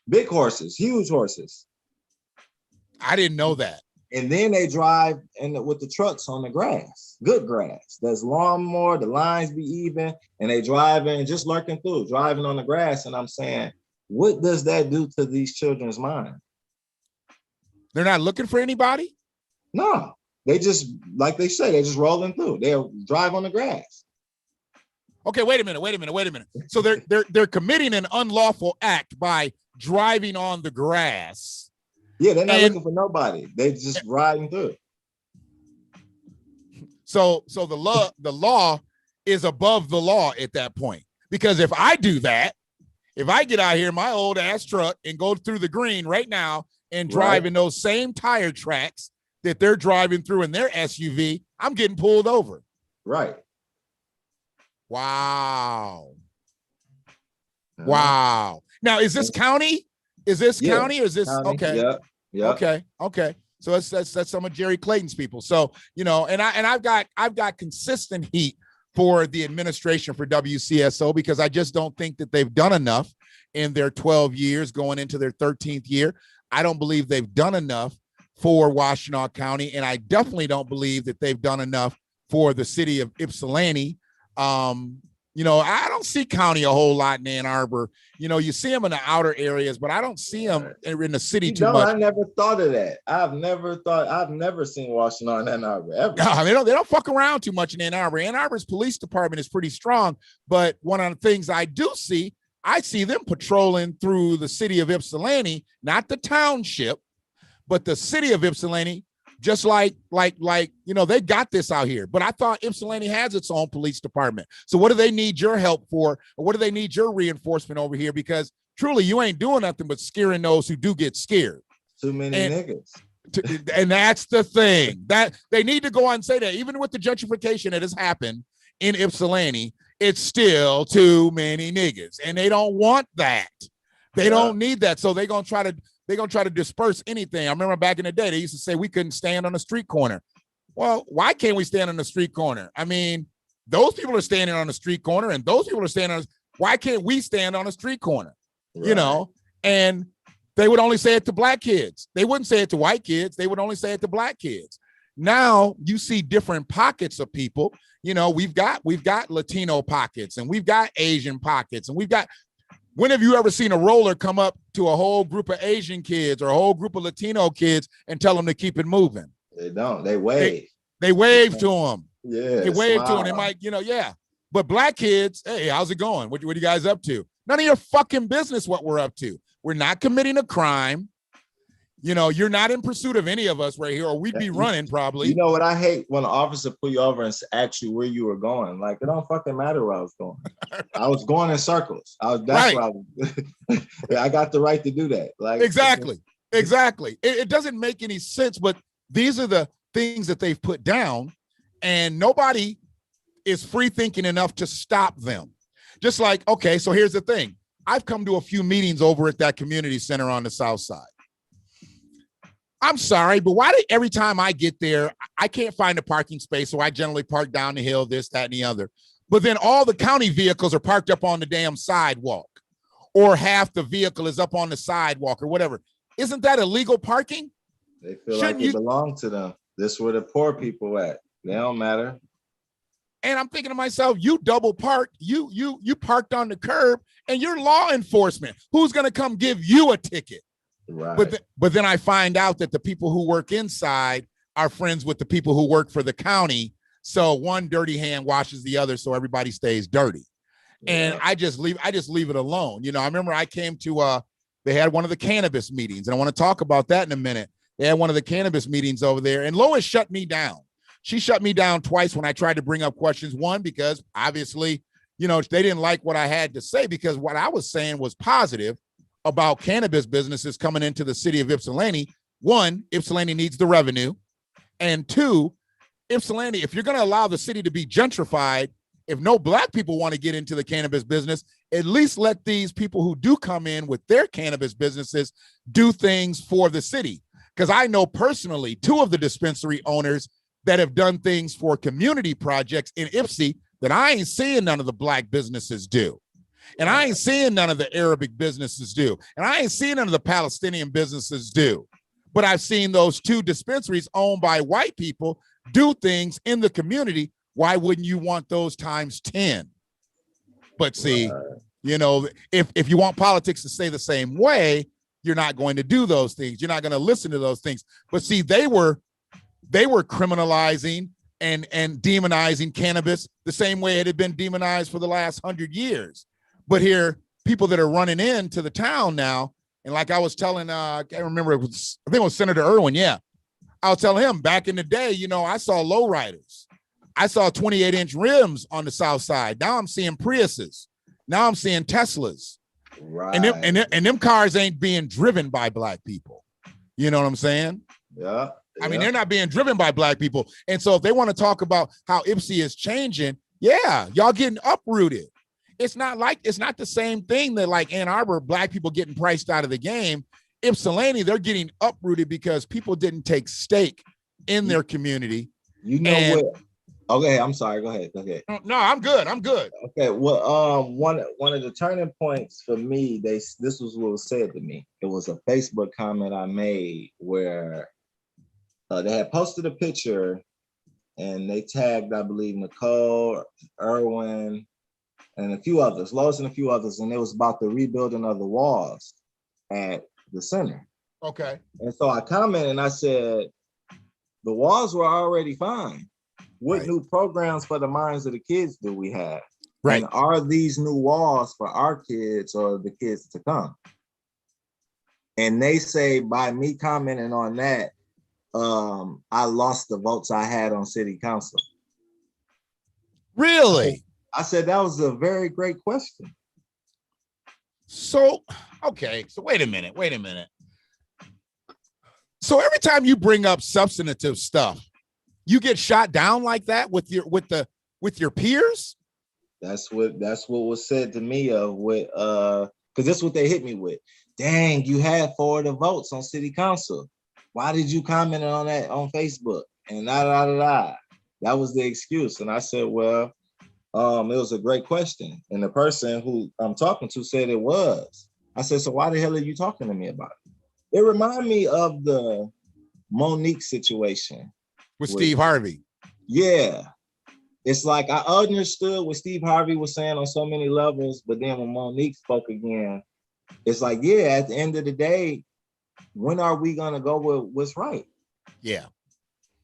Big horses, huge horses. I didn't know that. And then they drive with the trucks on the grass, good grass. There's lawnmower, the lines be even, and they driving, just lurking through, driving on the grass. And I'm saying, what does that do to these children's mind? They're not looking for anybody? No, they just, like they say, they're just rolling through. They'll drive on the grass. Okay, wait a minute. So they're committing an unlawful act by driving on the grass. Yeah, they're not looking for nobody. They just riding through. So the law is above the law at that point. Because if I do that, if I get out here in my old ass truck and go through the Green right now and drive in those same tire tracks that they're driving through in their SUV, I'm getting pulled over. Right. Wow. Wow. Now, is this county? Is this county or is this county? Okay? Yeah. Okay. So that's some of Jerry Clayton's people. So, you know, and I've got consistent heat for the administration for WCSO because I just don't think that they've done enough in their 12 years going into their 13th year. I don't believe they've done enough for Washtenaw County, and I definitely don't believe that they've done enough for the city of Ypsilanti. You know, I don't see county a whole lot in Ann Arbor. You know, you see them in the outer areas, but I don't see them in the city too much. I never thought of that. I've never seen Washtenaw in Ann Arbor ever. No, they don't fuck around too much in Ann Arbor. Ann Arbor's police department is pretty strong, but one of the things I do see, I see them patrolling through the city of Ypsilanti, not the township, but the city of Ypsilanti. Just like, you know, they got this out here, but I thought Ypsilanti has its own police department. So what do they need your help for? Or what do they need your reinforcement over here? Because truly you ain't doing nothing but scaring those who do get scared. Too many niggas. And that's the thing that they need to go on and say that even with the gentrification that has happened in Ypsilanti, it's still too many niggas and they don't want that. They don't need that. So they're going to try to disperse anything. I remember back in the day, they used to say we couldn't stand on a street corner. Well, why can't we stand on the street corner? I mean, those people are standing on the street corner and those people are standing on, why can't we stand on a street corner? Right. You know, and they would only say it to black kids. They wouldn't say it to white kids. They would only say it to black kids. Now you see different pockets of people. You know, we've got Latino pockets and we've got Asian pockets and we've got, when have you ever seen a roller come up to a whole group of Asian kids or a whole group of Latino kids and tell them to keep it moving? They don't. They wave. They wave to them. Yeah. They wave to them. They might, you know, But black kids, hey, how's it going? What are you guys up to? None of your fucking business what we're up to. We're not committing a crime. You know, you're not in pursuit of any of us right here, or we'd be running probably. You know what I hate? When an officer pull you over and ask you where you were going. Like, it don't fucking matter where I was going. I was going in circles. That's right. where I was. I got the right to do that. Like, exactly. It doesn't make any sense, but these are the things that they've put down, and nobody is free thinking enough to stop them. Just like, okay, so here's the thing. I've come to a few meetings over at that community center on the South Side. I'm sorry, but why do every time I get there, I can't find a parking space, so I generally park down the hill, this, that, and the other. But then all the county vehicles are parked up on the damn sidewalk, or half the vehicle is up on the sidewalk or whatever. Isn't that illegal parking? They feel like it belongs to them. This is where the poor people at. They don't matter. And I'm thinking to myself, you double parked, you parked on the curb, and you're law enforcement. Who's going to come give you a ticket? Right. But then I find out that the people who work inside are friends with the people who work for the county. So one dirty hand washes the other, so everybody stays dirty. Yeah. And I just leave it alone. You know, I remember I came to they had one of the cannabis meetings, and I want to talk about that in a minute. They had one of the cannabis meetings over there, and Lois shut me down. She shut me down twice when I tried to bring up questions. One, because obviously, you know, they didn't like what I had to say, because what I was saying was positive about cannabis businesses coming into the city of Ypsilanti. One, Ypsilanti needs the revenue. And two, Ypsilanti, if you're going to allow the city to be gentrified, if no Black people want to get into the cannabis business, at least let these people who do come in with their cannabis businesses do things for the city. Because I know personally 2 of the dispensary owners that have done things for community projects in Ypsi that I ain't seeing none of the Black businesses do. And I ain't seeing none of the Arabic businesses do. And I ain't seeing none of the Palestinian businesses do. But I've seen those 2 dispensaries owned by white people do things in the community. Why wouldn't you want those times 10? But see, you know, if you want politics to stay the same way, you're not going to do those things. You're not going to listen to those things. But see, they were criminalizing and demonizing cannabis the same way it had been demonized for the last 100 years. But here, people that are running into the town now, and like I was telling, I can't remember, I think it was Senator Irwin, yeah. I was telling him back in the day, you know, I saw lowriders. I saw 28-inch rims on the South Side. Now I'm seeing Priuses. Now I'm seeing Teslas. Right. And them cars ain't being driven by Black people. You know what I'm saying? Yeah. I mean, they're not being driven by Black people. And so if they want to talk about how Ypsi is changing, yeah, y'all getting uprooted. It's not the same thing that like Ann Arbor, Black people getting priced out of the game. Ypsilanti, they're getting uprooted because people didn't take stake in their community. You know what? Okay, I'm sorry. Go ahead. No, I'm good. Okay, well, one of the turning points for me, this was what was said to me. It was a Facebook comment I made where they had posted a picture and they tagged, I believe, Nicole, Irwin, and a few others, Lois and a few others, and it was about the rebuilding of the walls at the center. Okay. And so I commented and I said, the walls were already fine. What new programs for the minds of the kids do we have? Right. And are these new walls for our kids or the kids to come? And they say by me commenting on that, I lost the votes I had on city council. Really? I said that was a very great question. So, okay. So wait a minute. So every time you bring up substantive stuff, you get shot down like that with your peers? That's what was said to me because that's what they hit me with. Dang, you had 4 of the votes on city council. Why did you comment on that on Facebook? And That was the excuse. And I said, well, it was a great question. And the person who I'm talking to said it was. I said, so why the hell are you talking to me about it? It reminded me of the Monique situation. With Steve Harvey. Yeah. It's like I understood what Steve Harvey was saying on so many levels, but then when Monique spoke again, it's like, yeah, at the end of the day, when are we gonna go with what's right? Yeah.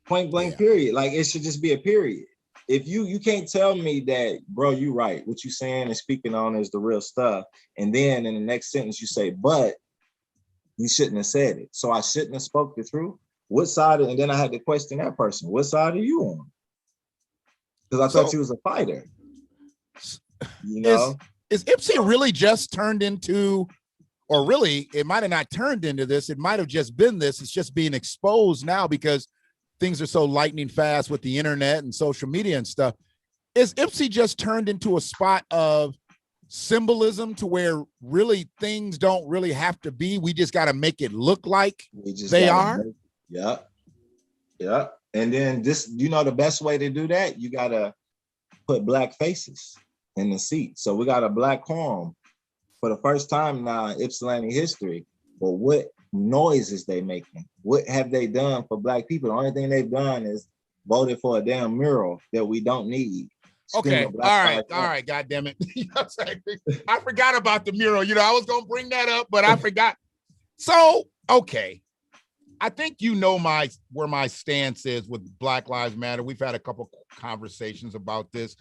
Point blank, period. Like it should just be a period. If you can't tell me that, bro, you right. What you saying and speaking on is the real stuff. And then in the next sentence you say, but you shouldn't have said it. So I shouldn't have spoke the truth. What side? And then I had to question that person. What side are you on? Because I thought you was a fighter. You know, is Ipsy really just turned into, or really, it might have not turned into this. It might have just been this. It's just being exposed now because things are so lightning fast with the internet and social media and stuff. Is Ipsy just turned into a spot of symbolism to where really things don't really have to be? We just got to make it look like they are. Yeah. Yeah. And then this, you know, the best way to do that, you got to put black faces in the seat. So we got a black quorum for the first time now in Ypsilanti history. But what noises they making? What have they done for black people? The only thing they've done is voted for a damn mural that we don't need. Okay. All right. God damn it. You know what I'm saying? I forgot about the mural. You know, I was going to bring that up, but I forgot. So, okay. I think you know where my stance is with Black Lives Matter. We've had a couple conversations about this.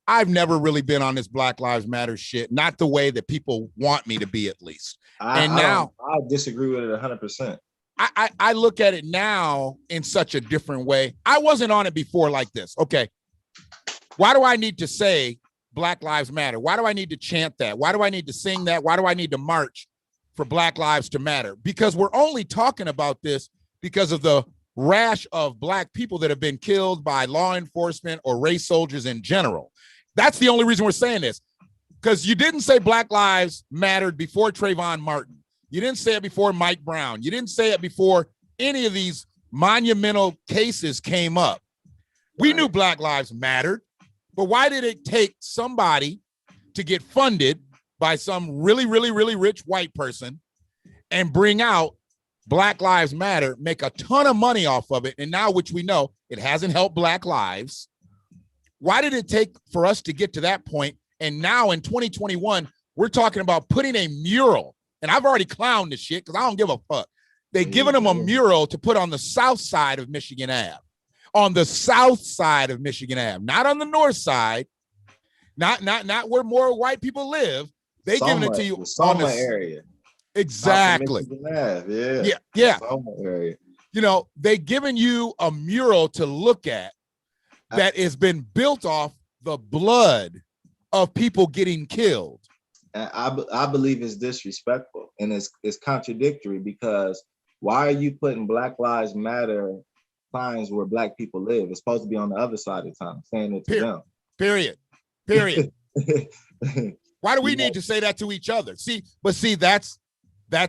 I've never really been on this Black Lives Matter shit, not the way that people want me to be, at least. I disagree with it 100%. I look at it now in such a different way. I wasn't on it before like this. Okay. Why do I need to say Black Lives Matter? Why do I need to chant that? Why do I need to sing that? Why do I need to march for Black Lives to matter? Because we're only talking about this because of the rash of Black people that have been killed by law enforcement or race soldiers in general. That's the only reason we're saying this. Because you didn't say Black Lives mattered before Trayvon Martin. You didn't say it before Mike Brown. You didn't say it before any of these monumental cases came up. We knew Black Lives mattered. But why did it take somebody to get funded by some really, really, really rich white person and bring out Black Lives Matter, make a ton of money off of it, and now, which we know, it hasn't helped Black lives? Why did it take for us to get to that point? And now in 2021, we're talking about putting a mural, and I've already clowned this shit because I don't give a fuck. They're giving them a mural to put on the south side of Michigan Ave. On the south side of Michigan Ave, not on the north side, not where more white people live. They giving it to you on the area. Exactly. Yeah. Area. You know, they giving you a mural to look at that has been built off the blood of people getting killed. And I believe it's disrespectful and it's contradictory, because why are you putting Black Lives Matter signs where Black people live? It's supposed to be on the other side of town, saying it to them. Period. Why do we need to say that to each other? See, that's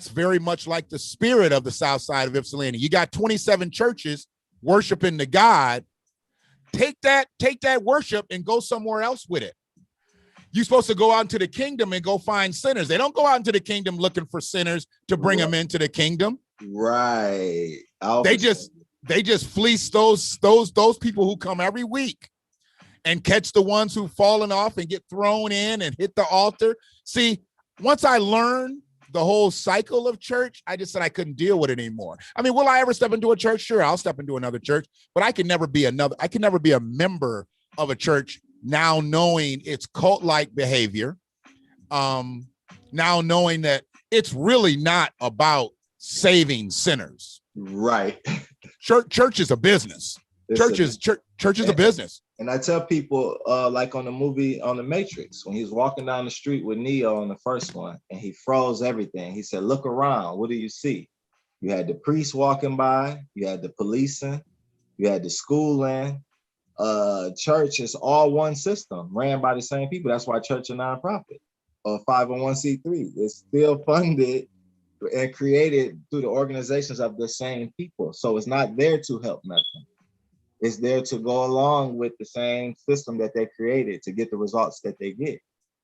very much like the spirit of the south side of Ypsilanti. You got 27 churches worshiping the God. Take that worship and go somewhere else with it. You're supposed to go out into the kingdom and go find sinners. They don't go out into the kingdom looking for sinners to bring them into the kingdom. Right. They just fleece those people who come every week and catch the ones who've fallen off and get thrown in and hit the altar. See, once I learned the whole cycle of church, I just said I couldn't deal with it anymore. I mean, will I ever step into a church? Sure, I'll step into another church, but I can never be a member of a church now knowing its cult-like behavior, now knowing that it's really not about saving sinners. Right. Church is a business. Church is a business. And I tell people, like on the movie on The Matrix, when he was walking down the street with Neo on the first one, and he froze everything. He said, "Look around. What do you see?" You had the priests walking by. You had the policing. You had the schooling. Church is all one system, ran by the same people. That's why church is a nonprofit or 501c3. It's still funded and created through the organizations of the same people. So it's not there to help nothing. It's there to go along with the same system that they created to get the results that they get.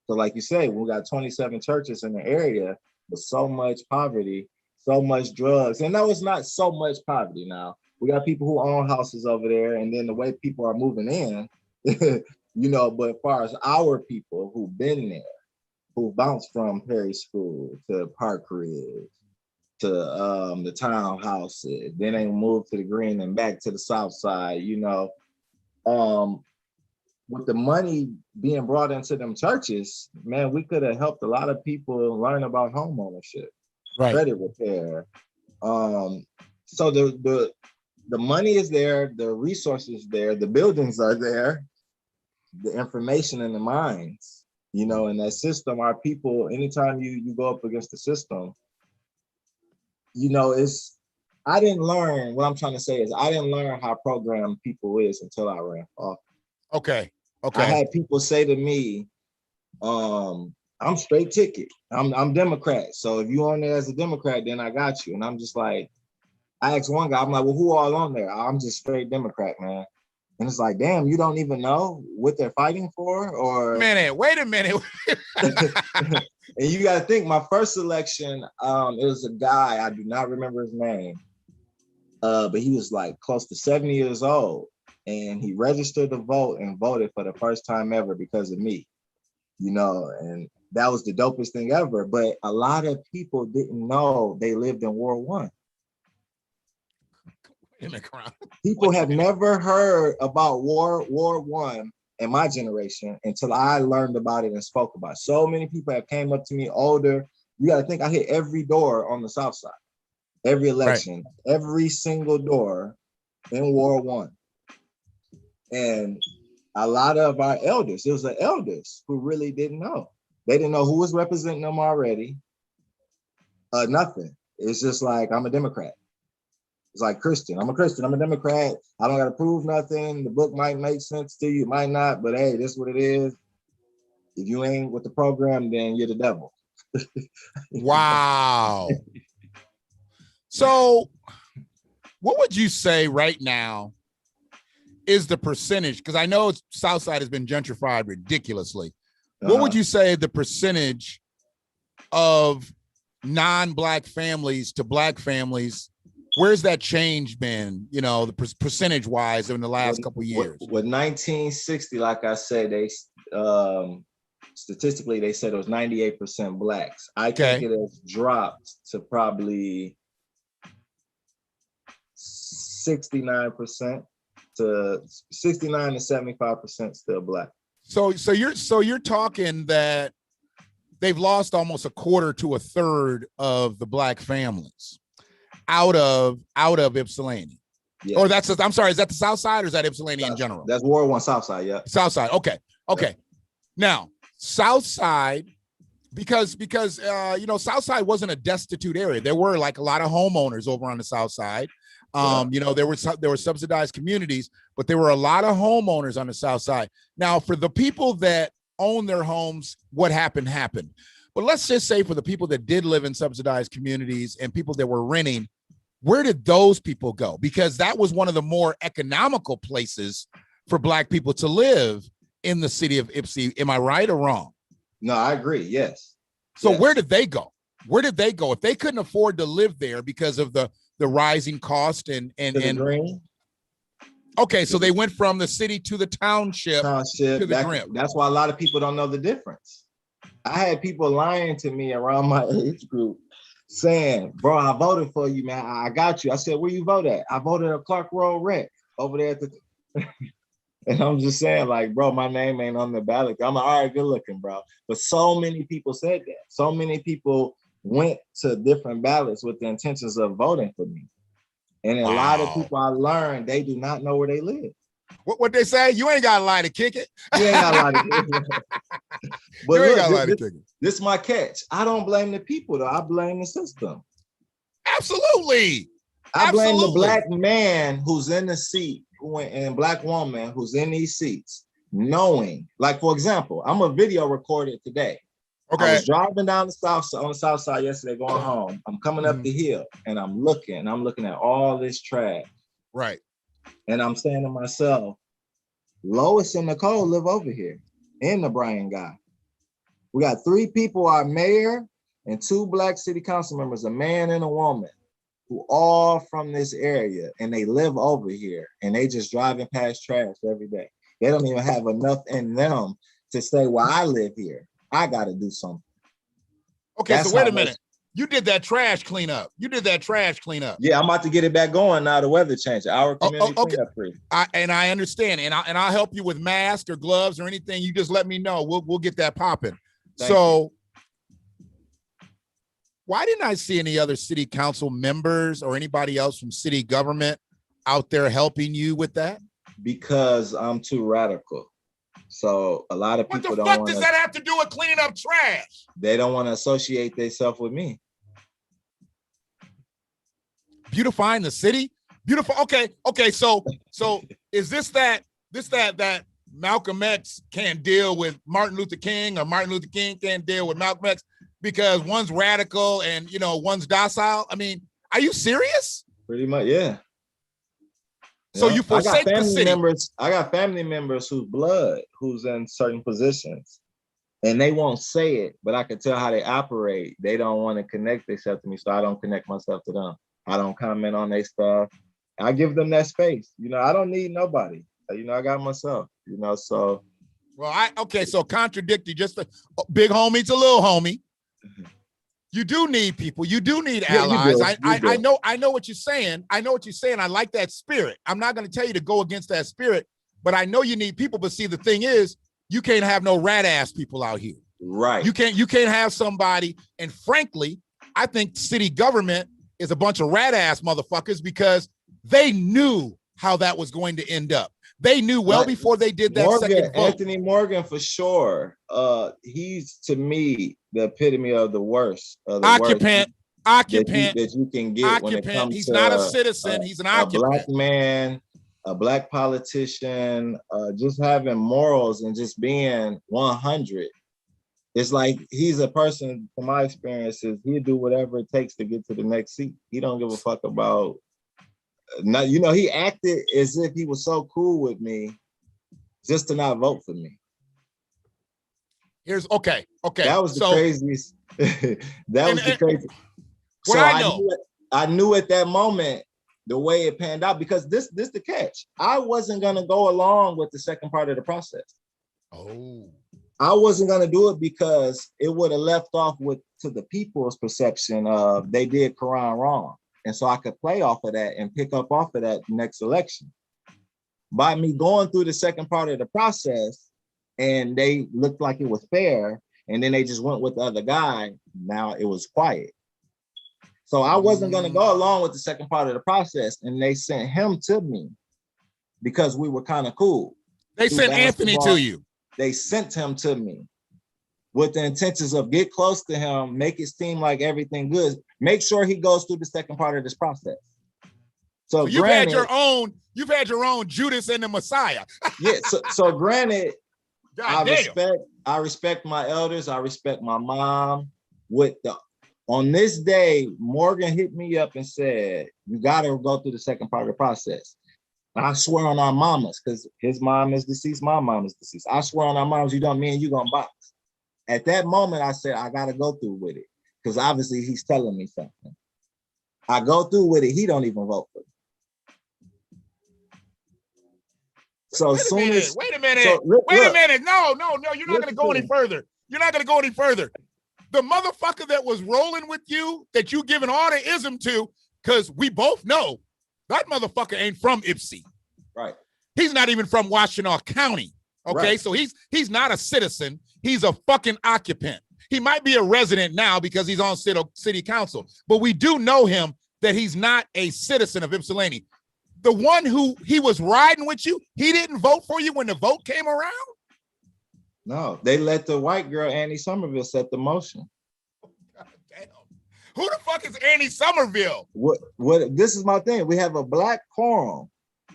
So like you say, we got 27 churches in the area with so much poverty, so much drugs. And no, it's not so much poverty now. We got people who own houses over there, and then the way people are moving in, you know, but as far as our people who've been there, who bounced from Perry School to Park Ridge to the townhouses, then they moved to the Green and back to the South Side, you know. With the money being brought into them churches, man, we could have helped a lot of people learn about home ownership. Right. credit repair. So the money is there, the resources there, the buildings are there, the information in the minds, you know, and that system, our people, anytime you go up against the system, you know, I didn't learn, what I'm trying to say is I didn't learn how programmed people is until I ran off. Okay. I had people say to me, I'm straight ticket. I'm Democrat. So if you on there as a Democrat, then I got you. And I'm just like, I asked one guy, I'm like, well, who all on there? I'm just straight Democrat, man. And it's like, damn, you don't even know what they're fighting for? Or wait a minute. And you got to think, my first election, it was a guy, I do not remember his name, but he was like close to 70 years old. And he registered to vote and voted for the first time ever because of me, you know, and that was the dopest thing ever. But a lot of people didn't know they lived in World War I. People have never heard about World War I in my generation until I learned about it and spoke about it. So many people have came up to me older. You got to think, I hit every door on the South Side, every election, every single door in World War I. And a lot of our elders, it was the elders who really didn't know. They didn't know who was representing them already. Nothing. It's just like, I'm a Democrat. It's like Christian. I'm a Christian. I'm a Democrat. I don't got to prove nothing. The book might make sense to you. It might not. But hey, this is what it is. If you ain't with the program, then you're the devil. Wow. So what would you say right now is the percentage? Because I know Southside has been gentrified ridiculously. What would you say the percentage of non-Black families to Black families, where's that change been, you know, the percentage wise in the last couple of years? With 1960, like I said, they statistically, they said it was 98% Blacks. I think it has dropped to probably 69% to 69 to 75% still Black. So you're talking that they've lost almost a quarter to a third of the Black families out of Ypsilanti. Yeah. Or I'm sorry, is that the South Side or is that Ypsilanti in general? That's World War I South Side, yeah. South Side, okay. Yeah. Now, South Side, because you know, South Side wasn't a destitute area. There were like a lot of homeowners over on the South Side. You know, there were subsidized communities, but there were a lot of homeowners on the South Side. Now, for the people that own their homes, what happened. But let's just say for the people that did live in subsidized communities and people that were renting, where did those people go? Because that was one of the more economical places for Black people to live in the city of Ypsi. Am I right or wrong? No, I agree. Yes. So where did they go? If they couldn't afford to live there because of the rising cost and green? Okay, so they went from the city to the township to the Grim. That's why a lot of people don't know the difference. I had people lying to me around my age group saying, bro, I voted for you, man. I got you. I said, where you vote at? I voted at Clark Road Rec over there at the and I'm just saying, like, bro, my name ain't on the ballot. I'm like, all right, good looking, bro. But so many people said that. So many people went to different ballots with the intentions of voting for me. And a lot of people I learned, they do not know where they live. What they say? You ain't got a lie to kick it. You ain't got a lie to kick it. But you ain't got a lie to kick it. This is my catch. I don't blame the people, though. I blame the system. Absolutely. I blame the Black man who's in the seat and Black woman who's in these seats, knowing, like, for example, I'm a video recorded today. Okay. I was driving down the south side yesterday going home. I'm coming up the hill and I'm looking at all this trash. Right. And I'm saying to myself, Lois and Nicole live over here and the Brian guy. We got 3 people, our mayor and 2 Black city council members, a man and a woman, who all from this area, and they live over here and they just driving past trash every day. They don't even have enough in them to say, well, I live here. I got to do something. Okay, that's so wait a minute. You did that trash cleanup. Yeah, I'm about to get it back going now. The weather changed. Our community cleanup free. I understand, and I'll help you with masks or gloves or anything. You just let me know. We'll get that popping. So Why didn't I see any other city council members or anybody else from city government out there helping you with that? Because I'm too radical. So a lot of people don't want to. What the fuck does that have to do with cleaning up trash? They don't want to associate themselves with me. Beautifying the city? Beautiful. Okay. So is this that Malcolm X can't deal with Martin Luther King, or Martin Luther King can't deal with Malcolm X because one's radical and one's docile? I mean, are you serious? Pretty much, yeah. So you forsake the city. I got family members who's in certain positions, and they won't say it, but I can tell how they operate. They don't want to connect themselves to me, so I don't connect myself to them. I don't comment on their stuff. I give them that space. I don't need nobody. I got myself. So. Well, so contradictory. Just a big homie to little homie. You do need people. You do need allies. I know what you're saying. I know what you're saying. I like that spirit. I'm not going to tell you to go against that spirit, but I know you need people. But see, the thing is, you can't have no rat ass people out here. Right. You can't have somebody. And frankly, I think city government is a bunch of rat ass motherfuckers, because they knew how that was going to end up. They knew well before they did that second vote. Anthony Morgan, for sure. He's, to me, the epitome of the worst. Occupant. That you can get when it comes He's to not a citizen. He's an occupant. A black man, a black politician, just having morals and just being 100. It's like he's a person, from my experiences, he'll do whatever it takes to get to the next seat. He don't give a fuck about. He acted as if he was so cool with me just to not vote for me. Okay. That was the craziest. That was the craziest. What I know. I knew at that moment the way it panned out, because this the catch. I wasn't gonna go along with the second part of the process. Oh. I wasn't gonna do it because it would have left off to the people's perception of they did Quran wrong. And so I could play off of that and pick up off of that next election. By me going through the second part of the process, and they looked like it was fair, and then they just went with the other guy, now it was quiet. So I wasn't going to go along with the second part of the process, and they sent him to me because we were kind of cool. They sent Anthony to you. They sent him to me with the intentions of get close to him, make it seem like everything good, make sure he goes through the second part of this process. So you've had your own Judas and the Messiah. Yeah. So granted, God I respect my elders. I respect my mom. On this day, Morgan hit me up and said, "You got to go through the second part of the process." I swear on our mamas, because his mom is deceased, my mom is deceased. I swear on our moms, me and you gonna box. At that moment, I said, I gotta go through with it, because obviously he's telling me something. I go through with it, he don't even vote for me. So wait a minute. No, you're not gonna go any further. You're not gonna go any further. The motherfucker that was rolling with you, that you giving all the ism to, because we both know that motherfucker ain't from Ypsi. Right. He's not even from Washtenaw County. Okay, right. So he's not a citizen. He's a fucking occupant. He might be a resident now because he's on city council, but we do know him that he's not a citizen of Ypsilanti. The one who he was riding with you, he didn't vote for you when the vote came around? No, they let the white girl, Annie Somerville, set the motion. God damn. Who the fuck is Annie Somerville? What? This is my thing. We have a black quorum,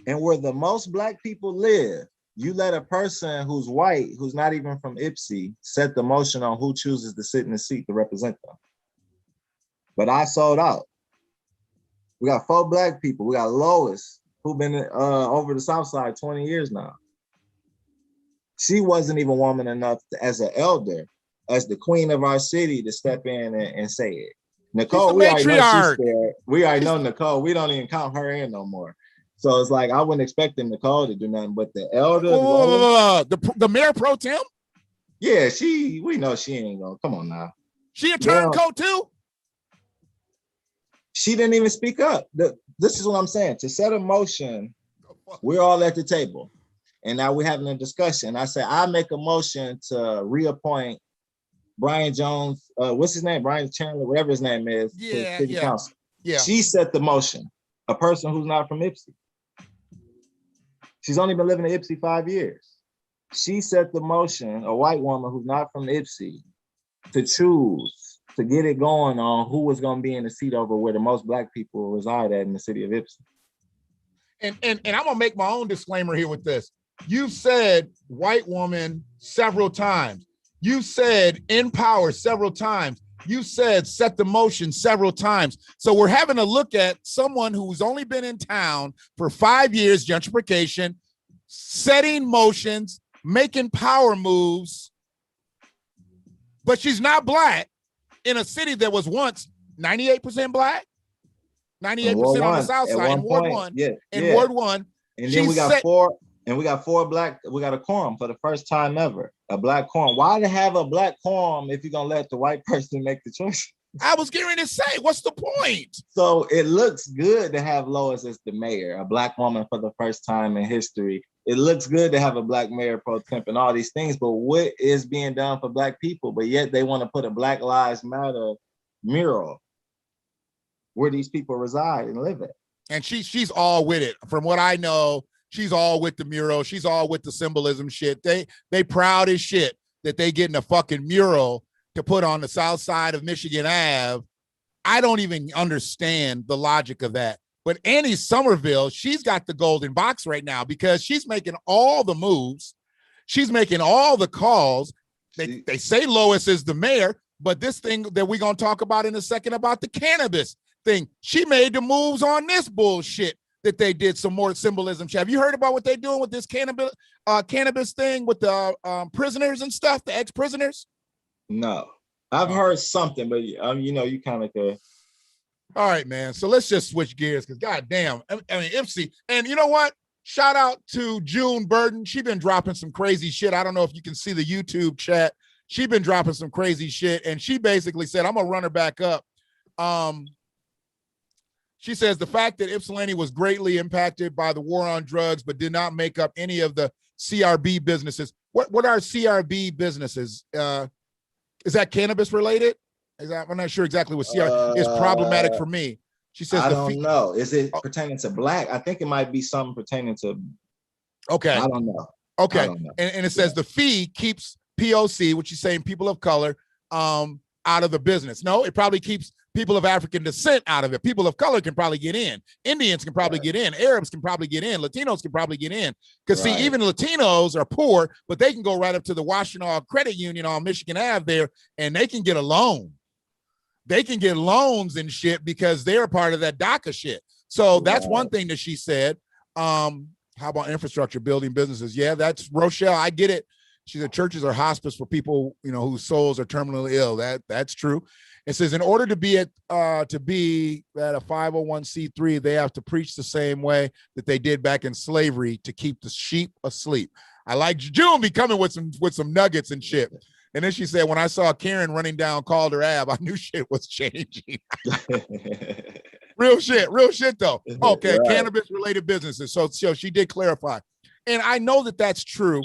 and where the most black people live, you let a person who's white, who's not even from Ypsi, set the motion on who chooses to sit in the seat to represent them. But I sold out. We got 4 black people. We got Lois, who's been over the South Side 20 years now. She wasn't even woman enough as an elder, as the queen of our city, to step in and say it. Nicole, we already know she's there. We already know Nicole. We don't even count her in no more. So it's like I wouldn't expect Nicole to do nothing, but the elder, the mayor pro tem. Yeah, we know she ain't gonna. Come on now. She a turncoat too. She didn't even speak up. This is what I'm saying. To set a motion, we're all at the table, and now we're having a discussion. I said I make a motion to reappoint Brian Jones, what's his name? Brian Chandler, whatever his name is, to Yeah, city yeah, council. yeah. She set the motion. A person who's not from Ipsy. She's only been living in Ipsy 5 years. She set the motion, a white woman who's not from Ipsy, to choose to get it going on who was going to be in the seat over where the most Black people reside at in the city of Ipsy. And I'm gonna make my own disclaimer here with this. You've said white woman several times. You said in power several times. You said set the motion several times. So we're having a look at someone who's only been in town for 5 years, gentrification, setting motions, making power moves, but she's not Black in a city that was once 98% Black, 98% on the South Side in Ward 1. Yeah, in Ward 1. And then we got four Black, we got a quorum for the first time ever, a Black quorum. Why to have a Black quorum if you're gonna let the white person make the choice? I was getting ready to say, what's the point? So it looks good to have Lois as the mayor, a Black woman for the first time in history. It looks good to have a Black mayor pro temp and all these things, but what is being done for Black people? But yet they want to put a Black Lives Matter mural where these people reside and live at. And she's all with it. From what I know, she's all with the mural. She's all with the symbolism shit. They proud as shit that they getting a fucking mural to put on the south side of Michigan Ave. I don't even understand the logic of that. But Annie Somerville, she's got the golden box right now because she's making all the moves. She's making all the calls. They say Lois is the mayor, but this thing that we're going to talk about in a second about the cannabis thing, she made the moves on this bullshit that they did some more symbolism. Have you heard about what they're doing with this cannabis thing with the prisoners and stuff, the ex-prisoners? No, I've heard something, but you kind of could. All right, man. So let's just switch gears because goddamn, I mean, Ipsy. And you know what? Shout out to June Burton. She's been dropping some crazy shit. I don't know if you can see the YouTube chat. She's been dropping some crazy shit. And she basically said, I'm going to run her back up. She says the fact that Ypsilanti was greatly impacted by the war on drugs, but did not make up any of the CRB businesses. What are CRB businesses? Is that cannabis related? I'm not sure exactly what CRB is. Problematic for me. She says, I don't know. Is it pertaining to Black? I think it might be something pertaining to. Okay. I don't know. Okay. Don't know. And it says the fee keeps POC, which is saying people of color, out of the business. No, it probably keeps people of African descent out of it. People of color can probably get in. Indians can probably get in. Arabs can probably get in. Latinos can probably get in. Because see, even Latinos are poor, but they can go right up to the Washtenaw Credit Union on Michigan Ave there, and they can get a loan. They can get loans and shit because they're a part of that DACA shit. So that's one thing that she said. How about infrastructure, building businesses? Yeah, that's Rochelle. I get it. She said churches are hospice for people, whose souls are terminally ill. That's true. It says in order to be at a 501c3, they have to preach the same way that they did back in slavery to keep the sheep asleep. I like June be coming with some nuggets and shit. And then she said, when I saw Karen running down Calder Ave, I knew shit was changing. Real shit though. Okay, cannabis related businesses. So she did clarify. And I know that that's true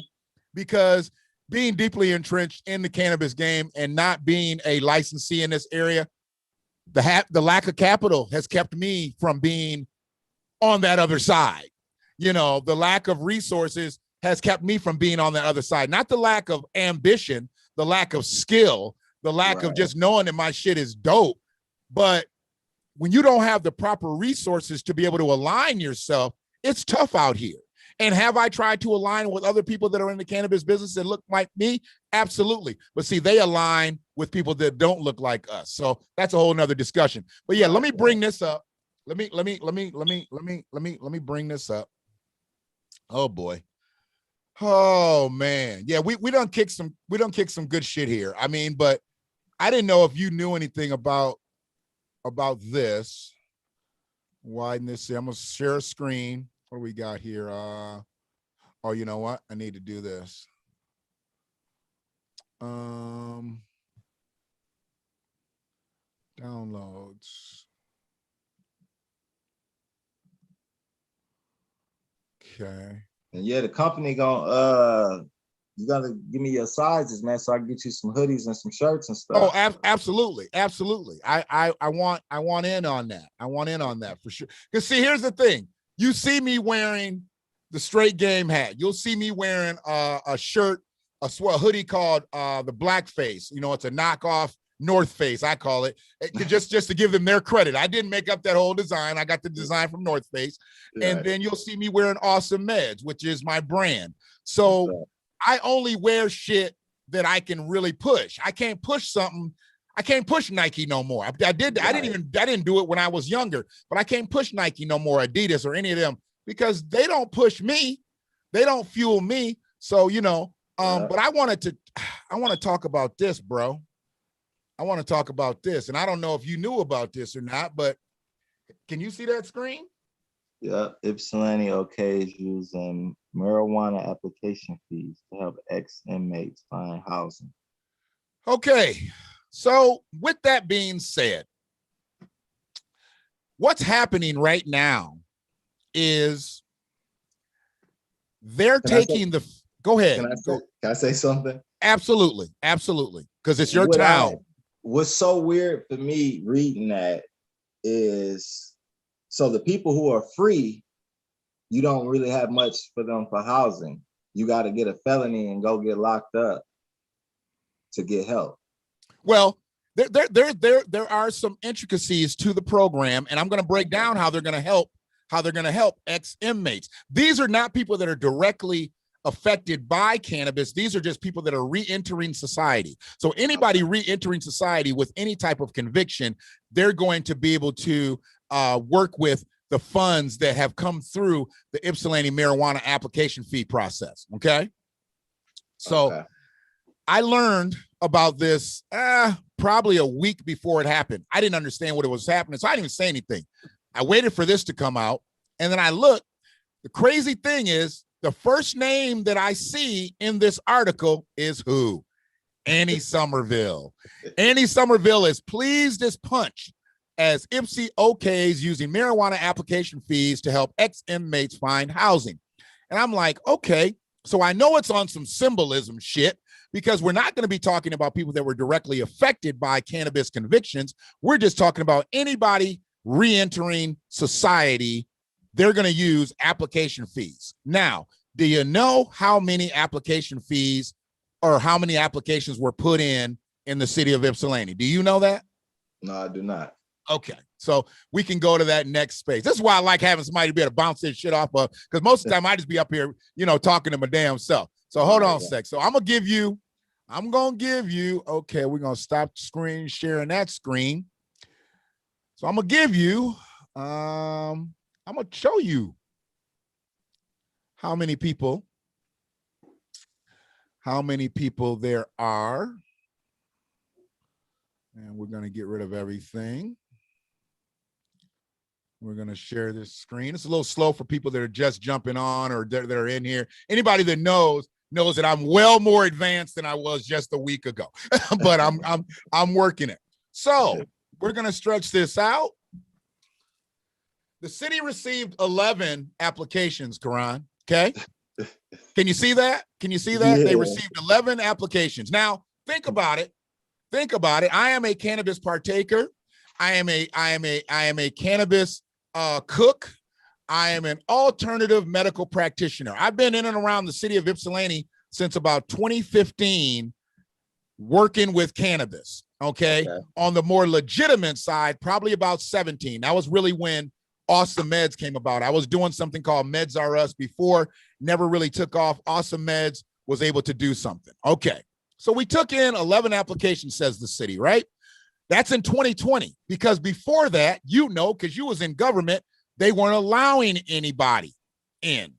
because being deeply entrenched in the cannabis game and not being a licensee in this area, the lack of capital has kept me from being on that other side. The lack of resources has kept me from being on that other side. Not the lack of ambition, the lack of skill, the lack of just knowing that my shit is dope. But when you don't have the proper resources to be able to align yourself, it's tough out here. And have I tried to align with other people that are in the cannabis business that look like me? Absolutely. But see, they align with people that don't look like us. So that's a whole nother discussion. But yeah, let me bring this up. Let me bring this up. Oh boy. Oh man. Yeah, we done kick some good shit here. I mean, but I didn't know if you knew anything about this. Widen this. I'm gonna share a screen. What do we got here? Oh, you know what? I need to do this. Downloads. Okay. And yeah, the company gonna you gotta give me your sizes, man, so I can get you some hoodies and some shirts and stuff. Oh, absolutely, absolutely. I want in on that. I want in on that for sure. Because see, here's the thing: you see me wearing the straight game hat. You'll see me wearing a shirt, a hoodie called the Blackface. You know, it's a knockoff North Face, I call it, just to give them their credit. I didn't make up that whole design. I got the design from North Face. Right. And then you'll see me wearing Awesome Meds, which is my brand. So I only wear shit that I can really push. I can't push something. I can't push Nike no more. I didn't do it when I was younger, but I can't push Nike no more, Adidas or any of them, because they don't push me. They don't fuel me. So, you know, but I want to talk about this, bro. I want to talk about this. And I don't know if you knew about this or not, but can you see that screen? Yeah, Ypsilanti OK is using marijuana application fees to help ex-inmates find housing. Okay, so with that being said, what's happening right now is they're taking the, go ahead. Can I say something? Absolutely, absolutely, because it's your town. What's so weird for me reading that is, so the people who are free, you don't really have much for them for housing. You got to get a felony and go get locked up to get help. Well, there are some intricacies to the program, and I'm going to break down how they're going to help ex-inmates. These are not people that are directly affected by cannabis. These are just people that are re-entering society. So anybody re-entering society with any type of conviction, they're going to be able to work with the funds that have come through the Ypsilanti marijuana application fee process. Okay. So I learned about this probably a week before it happened. I didn't understand what it was happening, so I didn't even say anything. I waited for this to come out, and then I looked. The crazy thing is, the first name that I see in this article is who? Annie Somerville. Annie Somerville is pleased as punch as Ypsi OKs using marijuana application fees to help ex-inmates find housing. And I'm like, okay, so I know it's on some symbolism shit, because we're not going to be talking about people that were directly affected by cannabis convictions. We're just talking about anybody re-entering society. They're going to use application fees. Now, do you know how many application fees or how many applications were put in the city of Ypsilanti? Do you know that? No, I do not. Okay, so we can go to that next space. This is why I like having somebody to be able to bounce this shit off of, because most of the time I just be up here, you know, talking to my damn self. So hold on a sec. So I'm going to give you, okay, we're going to stop screen sharing that screen. So I'm going to give you, I'm going to show you how many people there are. And we're going to get rid of everything. We're going to share this screen. It's a little slow for people that are just jumping on or that are in here. Anybody that knows that I'm well more advanced than I was just a week ago, but I'm working it. So we're going to stretch this out. The city received 11 applications, Karan. Okay. Can you see that? Can you see that? Yeah. They received 11 applications. Now think about it. Think about it. I am a cannabis partaker. I am a cannabis cook. I am an alternative medical practitioner. I've been in and around the city of Ypsilanti since about 2015, working with cannabis. Okay. On the more legitimate side, probably about 17. That was really when Awesome Meds came about. I was doing something called Meds R Us before, never really took off. Awesome Meds was able to do something. Okay. So we took in 11 applications, says the city, right? That's in 2020, because before that, you know, because you was in government, they weren't allowing anybody in.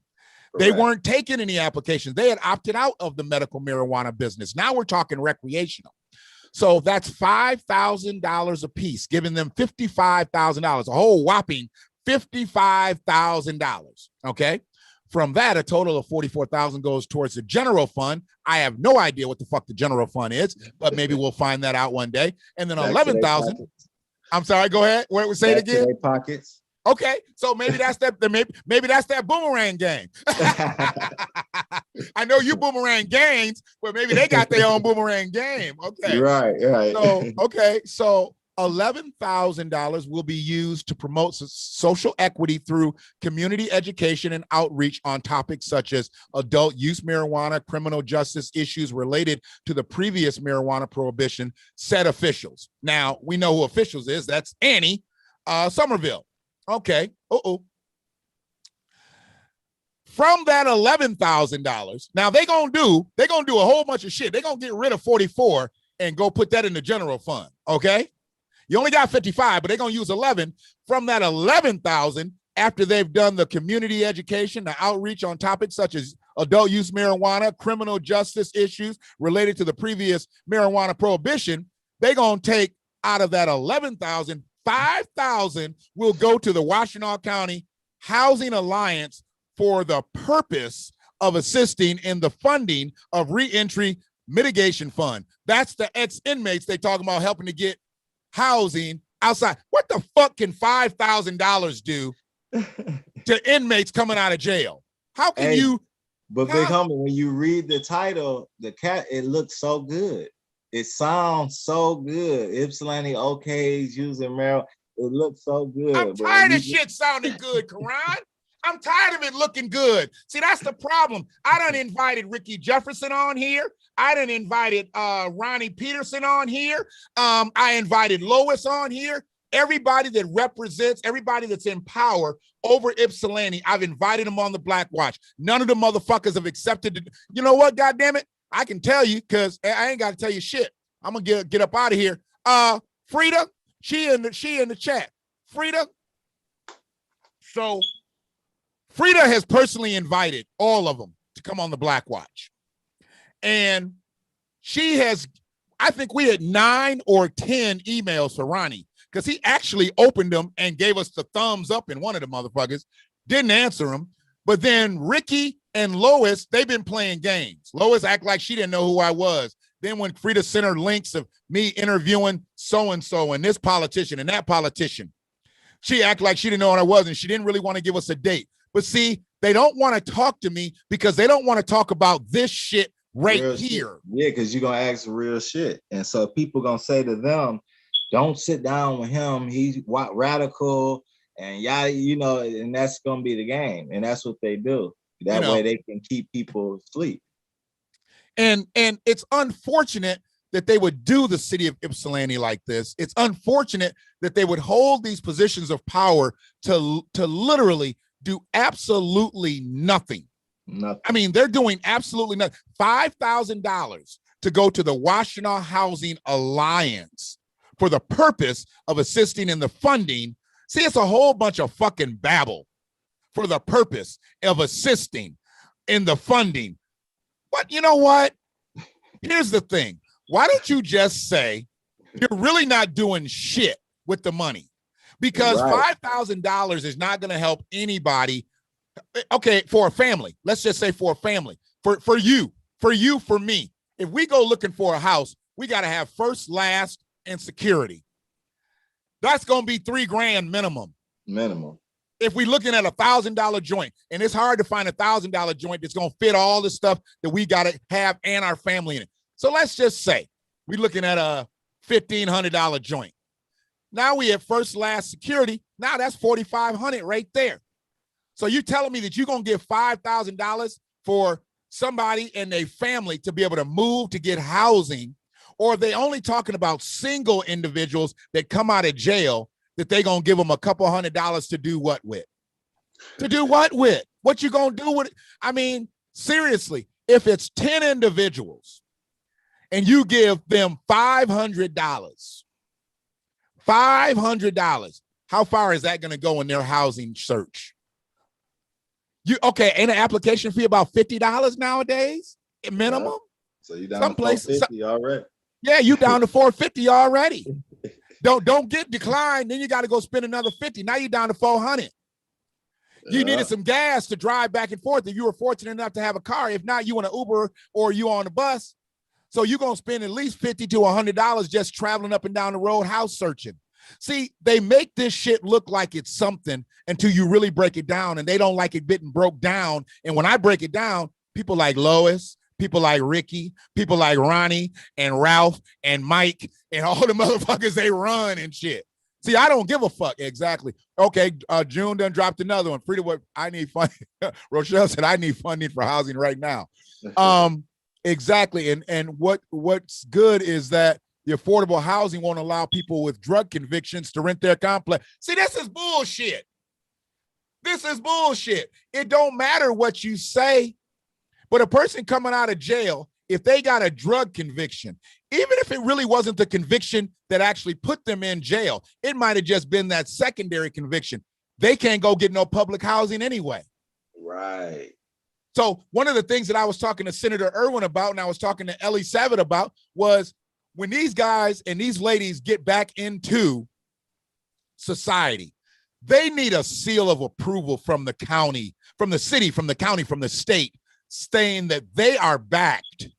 They weren't taking any applications. They had opted out of the medical marijuana business. Now we're talking recreational. So that's $5,000 a piece, giving them $55,000, a whole whopping $55,000. Okay. From that, a total of $44,000 goes towards the general fund. I have no idea what the fuck the general fund is, but maybe we'll find that out one day. And then 11,000. I'm sorry, go ahead. What say it again? Pockets. Okay, so maybe that's that. Maybe that's that boomerang game. I know you boomerang gains, but maybe they got their own boomerang game. Okay. Right. So $11,000 will be used to promote social equity through community education and outreach on topics such as adult use marijuana, criminal justice issues related to the previous marijuana prohibition, said officials. Now, we know who officials is. That's Annie Somerville. Okay. From that $11,000, now they're gonna do a whole bunch of shit. They're gonna get rid of 44 and go put that in the general fund. Okay. You only got 55, but they're going to use 11 from that 11,000 after they've done the community education, the outreach on topics such as adult use marijuana, criminal justice issues related to the previous marijuana prohibition. They're going to take out of that 11,000, 5,000 will go to the Washtenaw County Housing Alliance for the purpose of assisting in the funding of reentry mitigation fund. That's the ex-inmates they talking about helping to get housing outside. What the fuck can $5,000 do to inmates coming out of jail? How can you? But big homie, when you read the title, it looks so good. It sounds so good. Ypsilanti OKs using marijuana. It looks so good. I'm tired of shit sounding good, Karan. I'm tired of it looking good. See, that's the problem. I done invited Ricky Jefferson on here. I done invited Ronnie Peterson on here. I invited Lois on here. Everybody that represents, everybody that's in power over Ypsilanti, I've invited them on the BlackWatch. None of the motherfuckers have accepted. You know what, goddammit? I can tell you because I ain't got to tell you shit. I'm going to get up out of here. Frida, she in the chat. Frida. So Frida has personally invited all of them to come on the BlackWatch. And she has, I think we had 9 or 10 emails for Ronnie because he actually opened them and gave us the thumbs up in one of the motherfuckers, didn't answer him. But then Ricky and Lois, they've been playing games. Lois act like she didn't know who I was. Then when Frida sent her links of me interviewing so-and-so and this politician and that politician, she act like she didn't know what I was and she didn't really want to give us a date. But see, they don't want to talk to me because they don't want to talk about this shit right real here. Shit. Yeah, because you're going to ask real shit. And so people going to say to them, don't sit down with him. He's radical and yada, and that's going to be the game. And that's what they do. That way they can keep people asleep. And it's unfortunate that they would do the city of Ypsilanti like this. It's unfortunate that they would hold these positions of power to literally do absolutely nothing. I mean, they're doing absolutely nothing. $5,000 to go to the Washtenaw Housing Alliance for the purpose of assisting in the funding. See, it's a whole bunch of fucking babble for the purpose of assisting in the funding. But you know what? Here's the thing. Why don't you just say you're really not doing shit with the money? Because $5,000 is not going to help anybody. Okay, for a family. Let's just say for a family. For you, for me. If we go looking for a house, we got to have first, last, and security. That's going to be $3,000 minimum. If we're looking at $1,000 joint, and it's hard to find $1,000 joint that's going to fit all the stuff that we got to have and our family in it. So let's just say we're looking at a $1,500 joint. Now we have first, last, security. Now that's $4,500 right there. So you telling me that you're going to give $5,000 for somebody and their family to be able to move to get housing, or are they only talking about single individuals that come out of jail that they going to give them a couple $100 to do what with? To do what with? What you going to do with it? I mean, seriously, if it's 10 individuals and you give them $500, how far is that going to go in their housing search? Ain't an application fee about $50 nowadays minimum? So you down to $450 already? Yeah, you down to $450 already. Don't get declined, then you got to go spend another $50. Now you're down to $400. You needed some gas to drive back and forth if you were fortunate enough to have a car. If not, you on an Uber or you on a bus. So you're going to spend at least $50 to $100 just traveling up and down the road house searching. See, they make this shit look like it's something until you really break it down, and they don't like it getting broke down. And when I break it down, people like Lois, people like Ricky, people like Ronnie and Ralph and Mike and all the motherfuckers they run and shit. See, I don't give a fuck. Exactly. Okay, June done dropped another one. Frida, what I need funding. Rochelle said I need funding for housing right now. Exactly. And what's good is that the affordable housing won't allow people with drug convictions to rent their complex. See, this is bullshit. This is bullshit. It don't matter what you say, but a person coming out of jail, if they got a drug conviction, even if it really wasn't the conviction that actually put them in jail, it might have just been that secondary conviction. They can't go get no public housing anyway. Right. So one of the things that I was talking to Senator Irwin about, and I was talking to Ellie Savitt about, was when these guys and these ladies get back into society, they need a seal of approval from the county, from the city, from the county, from the state, saying that they are backed.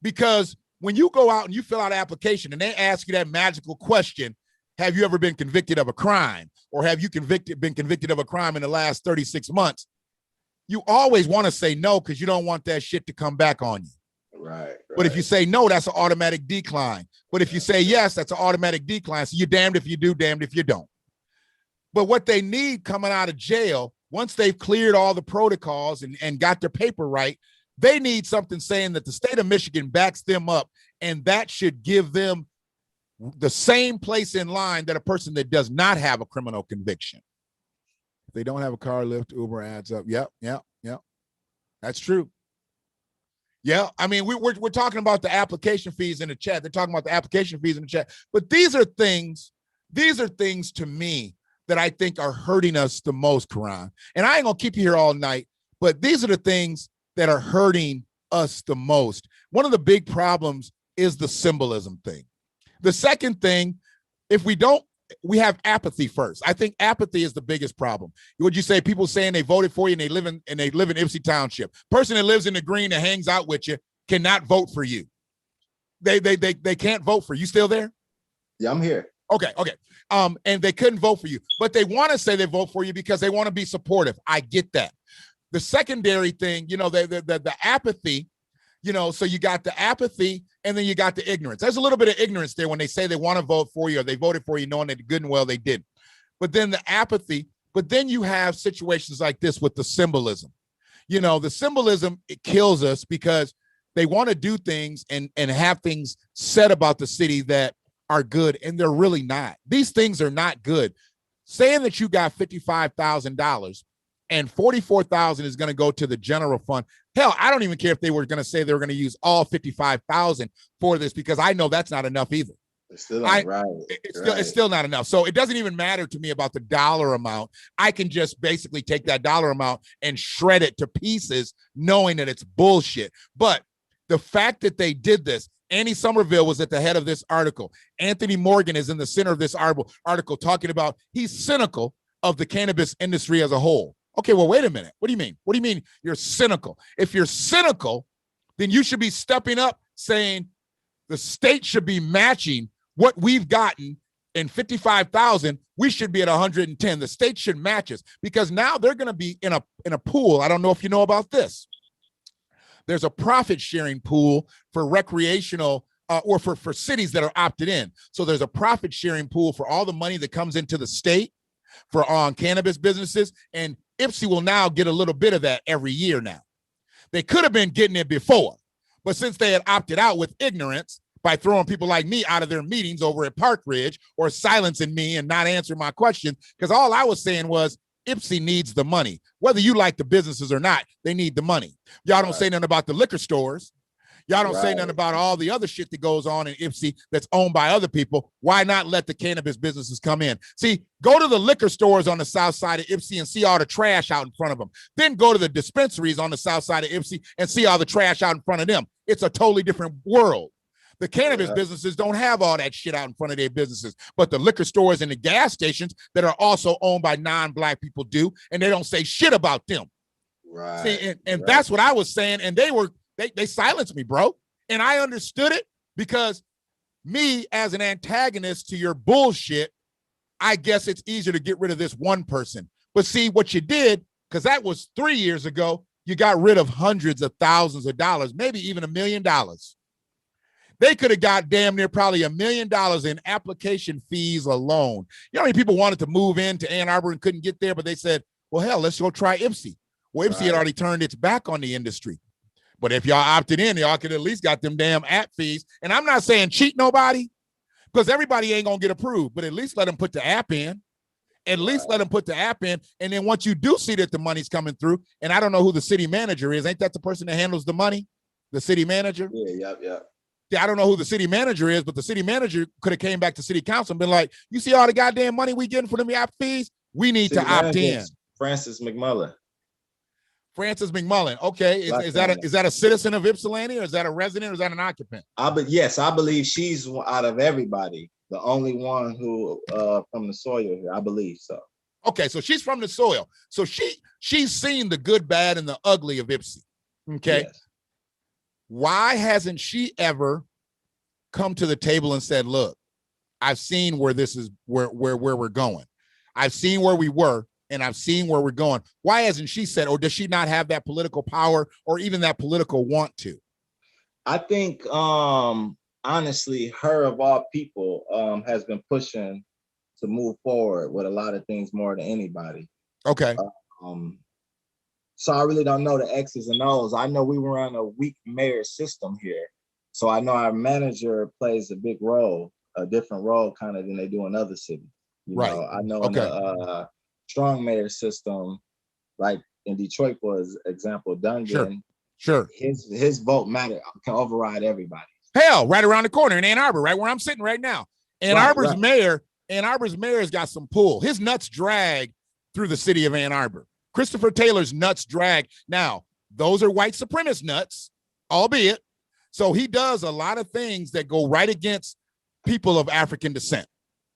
Because when you go out and you fill out an application and they ask you that magical question, have you ever been convicted of a crime? Or have you been convicted of a crime in the last 36 months? You always want to say no because you don't want that shit to come back on you. Right. But if you say no, that's an automatic decline. But if you say yes, that's an automatic decline. So you're damned if you do, damned if you don't. But what they need coming out of jail, once they've cleared all the protocols and got their paper right, they need something saying that the state of Michigan backs them up, and that should give them the same place in line that a person that does not have a criminal conviction. If they don't have a car, Lyft, Uber adds up. Yep. That's true. Yeah, I mean, we're talking about the application fees in the chat. They're talking about the application fees in the chat. But these are things to me that I think are hurting us the most, Karan. And I ain't gonna keep you here all night, but these are the things that are hurting us the most. One of the big problems is the symbolism thing. The second thing, we have apathy first. I think apathy is the biggest problem. Would you say people saying they voted for you and they live in Ypsi Township? Person that lives in the green that hangs out with you cannot vote for you. They can't vote for you. You still there? Yeah, I'm here. Okay. And they couldn't vote for you, but they want to say they vote for you because they want to be supportive. I get that. The secondary thing, the apathy, so you got the apathy and then you got the ignorance. There's a little bit of ignorance there when they say they want to vote for you or they voted for you knowing that good and well they didn't. But then the apathy, but then you have situations like this with the symbolism. The symbolism, it kills us because they want to do things and have things said about the city that are good, and they're really not. These things are not good. Saying that you got $55,000 and $44,000 is going to go to the general fund. Hell, I don't even care if they were going to say they were going to use all $55,000 for this, because I know that's not enough either. It's still not right. It's still not enough. So it doesn't even matter to me about the dollar amount. I can just basically take that dollar amount and shred it to pieces, knowing that it's bullshit. But the fact that they did this, Annie Somerville was at the head of this article. Anthony Morgan is in the center of this article talking about he's cynical of the cannabis industry as a whole. Okay, well, wait a minute. What do you mean? What do you mean you're cynical? If you're cynical, then you should be stepping up saying the state should be matching what we've gotten in 55,000. We should be at 110. The state should match us, because now they're going to be in a pool. I don't know if you know about this. There's a profit sharing pool for recreational or for cities that are opted in. So there's a profit sharing pool for all the money that comes into the state for cannabis businesses. And Ypsi will now get a little bit of that every year now. They could have been getting it before, but since they had opted out with ignorance by throwing people like me out of their meetings over at Park Ridge or silencing me and not answering my questions, because all I was saying was, Ypsi needs the money. Whether you like the businesses or not, they need the money. Y'all don't say nothing about the liquor stores. Y'all don't say nothing about all the other shit that goes on in Ypsi that's owned by other people. Why not let the cannabis businesses come in? See, go to the liquor stores on the south side of Ypsi and see all the trash out in front of them. Then go to the dispensaries on the south side of Ypsi and see all the trash out in front of them. It's a totally different world. The cannabis businesses don't have all that shit out in front of their businesses, but the liquor stores and the gas stations that are also owned by non-Black people do, and they don't say shit about them. Right. See, and that's what I was saying, and they silenced me, bro. And I understood it, because me as an antagonist to your bullshit, I guess it's easier to get rid of this one person. But see what you did, because that was 3 years ago. you got rid of hundreds of thousands of dollars, maybe even $1 million. They could have got damn near probably $1 million in application fees alone. You know how many people wanted to move into Ann Arbor and couldn't get there, but they said, well, hell, let's go try IPSI. Well, IPSI had already turned its back on the industry. But if y'all opted in, y'all could at least got them damn app fees. And I'm not saying cheat nobody, because everybody ain't going to get approved, but at least let them put the app in. At least let them put the app in. And then once you do see that the money's coming through, and I don't know who the city manager is. Ain't that the person that handles the money? The city manager? Yeah. Yeah, I don't know who the city manager is, but the city manager could have came back to city council and been like, you see all the goddamn money we getting for them app fees? We need to opt in. Francis McMullen. Francis McMullen. Okay. Is that a citizen of Ypsilanti, or is that a resident, or is that an occupant? Yes, I believe she's out of everybody the only one who from the soil here. I believe so. Okay, so she's from the soil. So she's seen the good, bad, and the ugly of IPSI. Okay. Yes. Why hasn't she ever come to the table and said, look, I've seen where this is, where we're going. I've seen where we were, and I've seen where we're going. Why hasn't she said, or does she not have that political power or even that political want to? I think, honestly, her of all people has been pushing to move forward with a lot of things more than anybody. Okay. So I really don't know the X's and O's. I know we were on a weak mayor system here. So I know our manager plays a big role, a different role kind of than they do in other cities. You know, I know in a strong mayor system, like in Detroit, for example, Duncan, sure. His vote matter can override everybody. Hell, right around the corner in Ann Arbor, right where I'm sitting right now. Ann Arbor's mayor's got some pull. His nuts drag through the city of Ann Arbor. Christopher Taylor's nuts drag. Now, those are white supremacist nuts, albeit. So he does a lot of things that go right against people of African descent.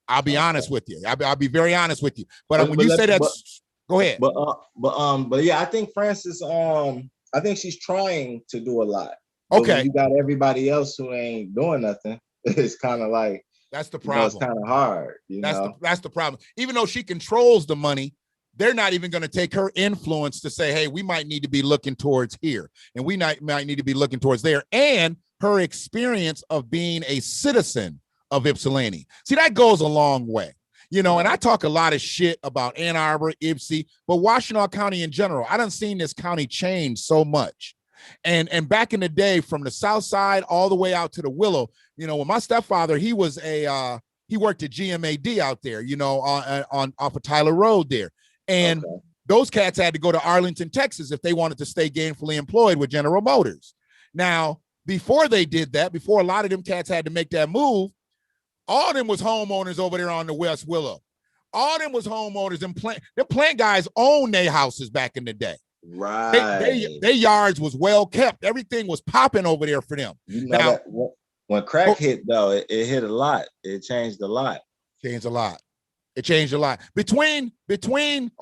I'll be honest with you. I'll be very honest with you. But when you say that, go ahead. But yeah, I think Francis, I think she's trying to do a lot. Okay. You got everybody else who ain't doing nothing. It's kind of like, that's the problem. It's kind of hard. That's the problem. Even though she controls the money, they're not even going to take her influence to say, hey, we might need to be looking towards here, and we might need to be looking towards there. And her experience of being a citizen of Ypsilanti. See, that goes a long way. You know, and I talk a lot of shit about Ann Arbor, Ypsi, but Washtenaw County in general. I done seen this county change so much. And back in the day, from the south side all the way out to the Willow, you know, when my stepfather, he worked at GMAD out there, you know, on off of Tyler Road there. And those cats had to go to Arlington, Texas, if they wanted to stay gainfully employed with General Motors. Now, before they did that, before a lot of them cats had to make that move, all of them was homeowners over there on the West Willow. All of them was homeowners, and the plant guys owned their houses back in the day. Right. Their yards was well kept. Everything was popping over there for them. You know, now, when crack hit, though, it hit a lot. It changed a lot. It changed a lot. Between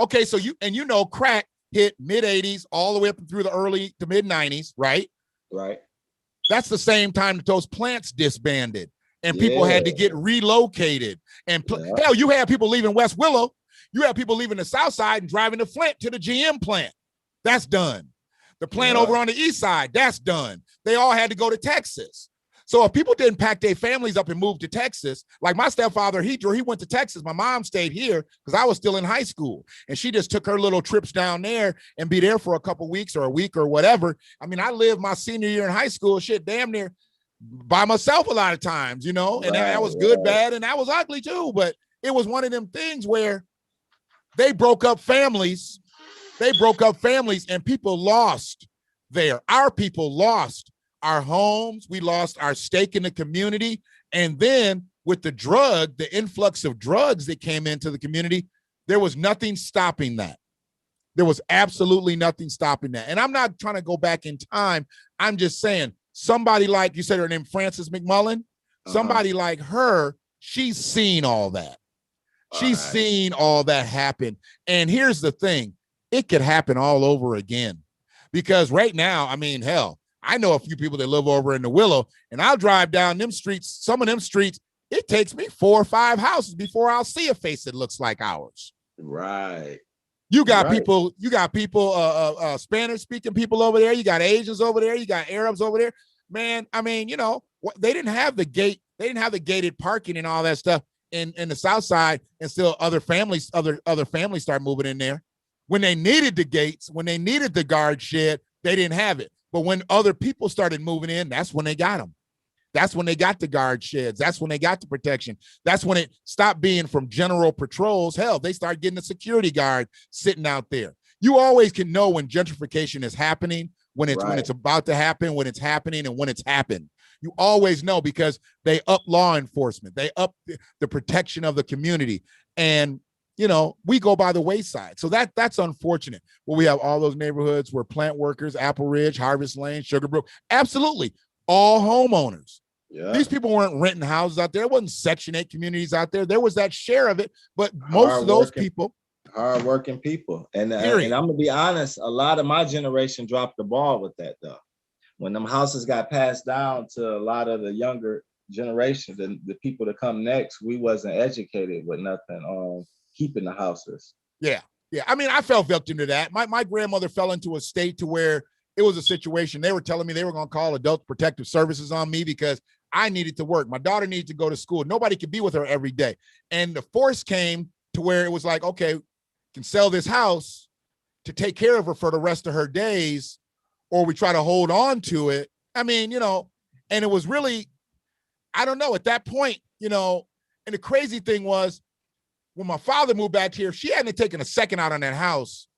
okay, so you know crack hit mid-'80s all the way up through the early to mid-'90s, right? Right. That's the same time that those plants disbanded and people had to get relocated. And hell, you had people leaving West Willow. You had people leaving the south side and driving to Flint to the GM plant. That's done. The plant over on the east side, that's done. They all had to go to Texas. So if people didn't pack their families up and move to Texas, like my stepfather, he went to Texas. My mom stayed here because I was still in high school. And she just took her little trips down there and be there for a couple weeks or a week or whatever. I mean, I lived my senior year in high school, shit, damn near by myself a lot of times, you know, and that was good, bad, and that was ugly too. But it was one of them things where they broke up families. And people lost there. Our people lost our homes. We lost our stake in the community. And then with the influx of drugs that came into the community, there was nothing stopping that. There was absolutely nothing stopping that. And I'm not trying to go back in time. I'm just saying, somebody like, you said her name, Francis McMullen, somebody like her, she's seen all that. She's seen all that happen. And here's the thing. It could happen all over again. Because right now, I mean, hell, I know a few people that live over in the Willow, and I'll drive down them streets, some of them streets, it takes me 4 or 5 houses before I'll see a face that looks like ours. Right. You got people, Spanish speaking people over there. You got Asians over there. You got Arabs over there. Man, I mean, they didn't have the gate. They didn't have the gated parking and all that stuff in the South Side, and still other families start moving in there. When they needed the gates, when they needed the guard shed, they didn't have it. But when other people started moving in, that's when they got them. That's when they got the guard sheds. That's when they got the protection. That's when it stopped being from general patrols. Hell, they start getting a security guard sitting out there. You always can know when gentrification is happening, when it's about to happen, when it's happening, and when it's happened. You always know because they up law enforcement. They up the protection of the community. And, we go by the wayside. So that's unfortunate. Well, we have all those neighborhoods where plant workers, Apple Ridge, Harvest Lane, Sugarbrook, absolutely, all homeowners. Yeah. These people weren't renting houses out there. There wasn't Section 8 communities out there. There was that share of it. But most of those people. Hardworking people. And I'm going to be honest, a lot of my generation dropped the ball with that, though. When them houses got passed down to a lot of the younger generations and the people to come next, we wasn't educated with nothing on keeping the houses. Yeah. I mean, I fell victim to that. My grandmother fell into a state to where it was a situation. They were telling me they were going to call Adult Protective Services on me because I needed to work. My daughter needed to go to school. Nobody could be with her every day. And the force came to where it was like, okay, can sell this house to take care of her for the rest of her days, or we try to hold on to it. I mean, and it was really, I don't know, at that point, and the crazy thing was when my father moved back here, if she hadn't taken a second out on that house,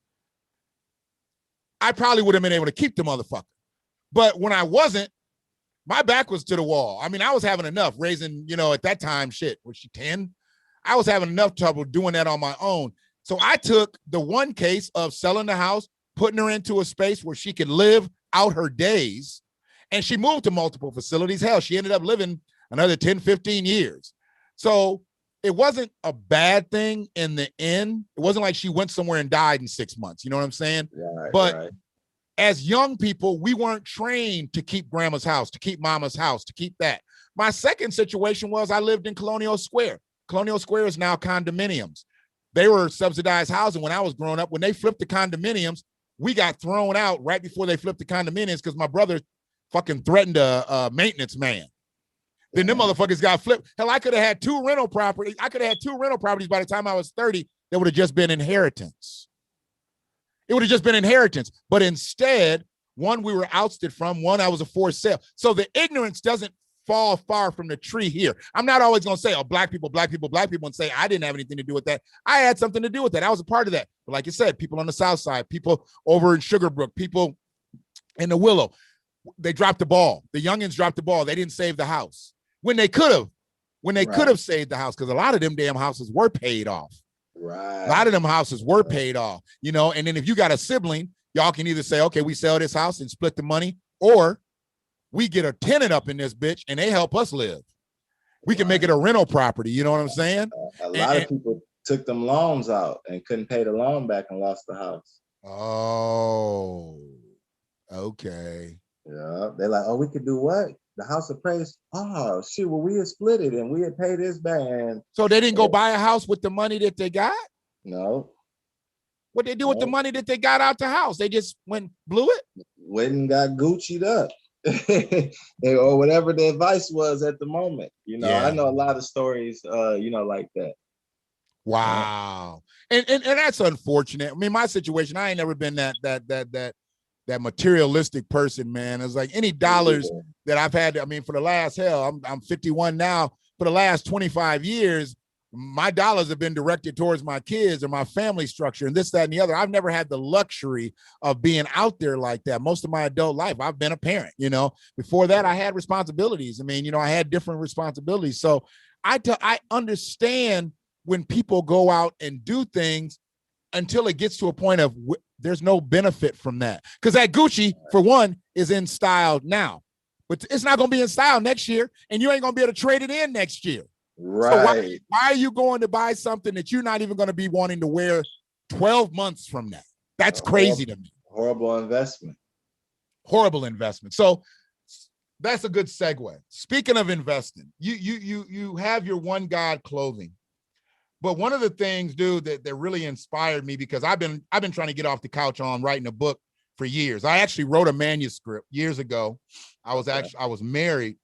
I probably would have been able to keep the motherfucker. But when I wasn't, my back was to the wall. I mean, I was having enough raising, at that time, was she 10? I was having enough trouble doing that on my own. So I took the one case of selling the house, putting her into a space where she could live out her days. And she moved to multiple facilities. Hell, she ended up living another 10, 15 years. So it wasn't a bad thing in the end. It wasn't like she went somewhere and died in 6 months. You know what I'm saying? But as young people, we weren't trained to keep grandma's house, to keep mama's house, to keep that. My second situation was I lived in Colonial Square. Colonial Square is now condominiums. They were subsidized housing when I was growing up. When they flipped the condominiums, we got thrown out right before they flipped the condominiums because my brother fucking threatened a maintenance man. Then them motherfuckers got flipped. Hell, I could have had two rental properties. I could have had two rental properties by the time I was 30 that would have just been inheritance. It would have just been inheritance. But instead, one we were ousted from, one I was a forced sale. So the ignorance doesn't fall far from the tree here. I'm not always going to say, oh, black people, and say I didn't have anything to do with that. I had something to do with that. I was a part of that. But like you said, people on the South Side, people over in Sugarbrook, people in the Willow, they dropped the ball. The youngins dropped the ball. They didn't save the house when they could have. Could have saved the house, because a lot of them damn houses were paid off. Right. A lot of them houses were paid off, and then if you got a sibling, y'all can either say, okay, we sell this house and split the money, or we get a tenant up in this bitch and they help us live. We can make it a rental property. You know what I'm saying? A lot of people took them loans out and couldn't pay the loan back and lost the house. Oh, okay. Yeah. They're like, oh, we could do what? The house appraised. Oh, shit. Well, we had split it and we had paid this back. And so they didn't go buy a house with the money that they got? No. What they do with the money that they got out the house? They just blew it? Went and got Gucci'd up. Or whatever the advice was at the moment. I know a lot of stories, like that. Wow. And that's unfortunate. I mean, my situation, I ain't never been that materialistic person, man. It's like any dollars that I've had. I mean, for the last, I'm 51 now. For the last 25 years, my dollars have been directed towards my kids or my family structure and this, that, and the other. I've never had the luxury of being out there like that. Most of my adult life, I've been a parent, Before that, I had responsibilities. I mean, I had different responsibilities. So I understand when people go out and do things until it gets to a point of there's no benefit from that. Because that Gucci, for one, is in style now, but it's not going to be in style next year, and you ain't going to be able to trade it in next year. Right. So why are you going to buy something that you're not even going to be wanting to wear 12 months from now? That's crazy to me. Horrible investment. Horrible investment. So that's a good segue. Speaking of investing, you have your One God clothing. But one of the things, dude, that really inspired me, because I've been trying to get off the couch on writing a book for years. I actually wrote a manuscript years ago. I was married.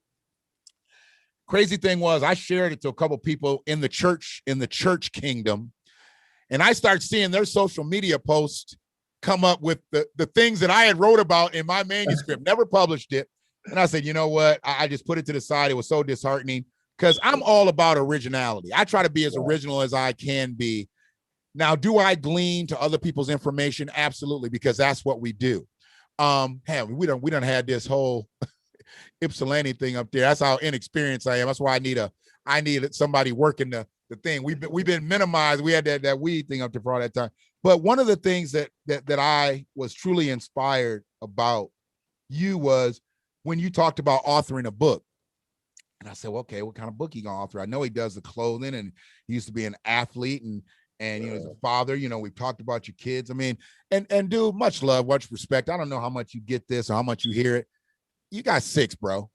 Crazy thing was, I shared it to a couple people in the church kingdom, and I started seeing their social media posts come up with the things that I had wrote about in my manuscript, never published it. And I said, you know what? I just put it to the side. It was so disheartening, because I'm all about originality. I try to be as original as I can be. Now, do I glean to other people's information? Absolutely, because that's what we do. We done had this whole Ypsilanti thing up there. That's how inexperienced I am. That's why I needed somebody working the thing. We've been minimized. We had that weed thing up there for all that time. But one of the things that I was truly inspired about you was when you talked about authoring a book. And I said, well, okay, what kind of book he gonna author? I know he does the clothing, and he used to be an athlete, and you know, as a father, you know, we've talked about your kids. I mean, and dude, much love, much respect. I don't know how much you get this or how much you hear it. You got 6, bro.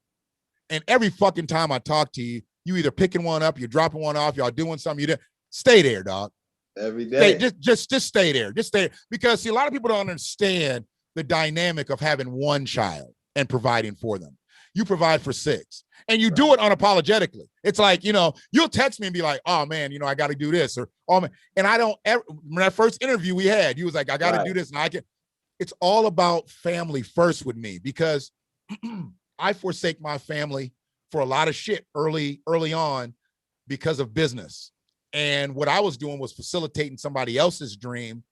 And every fucking time I talk to you, you either picking one up, you're dropping one off, y'all doing something. You stay there, dog. Every day. Just stay there. Just stay there. Because see, a lot of people don't understand the dynamic of having one child and providing for them. You provide for 6, and you do it unapologetically. It's like, you know, you'll text me and be like, oh man, you know, I got to do this, or oh man. And I don't ever, when that first interview we had, you was like, I got to do this, and I can. It's all about family first with me, because I forsake my family for a lot of shit early on because of business. And what I was doing was facilitating somebody else's dream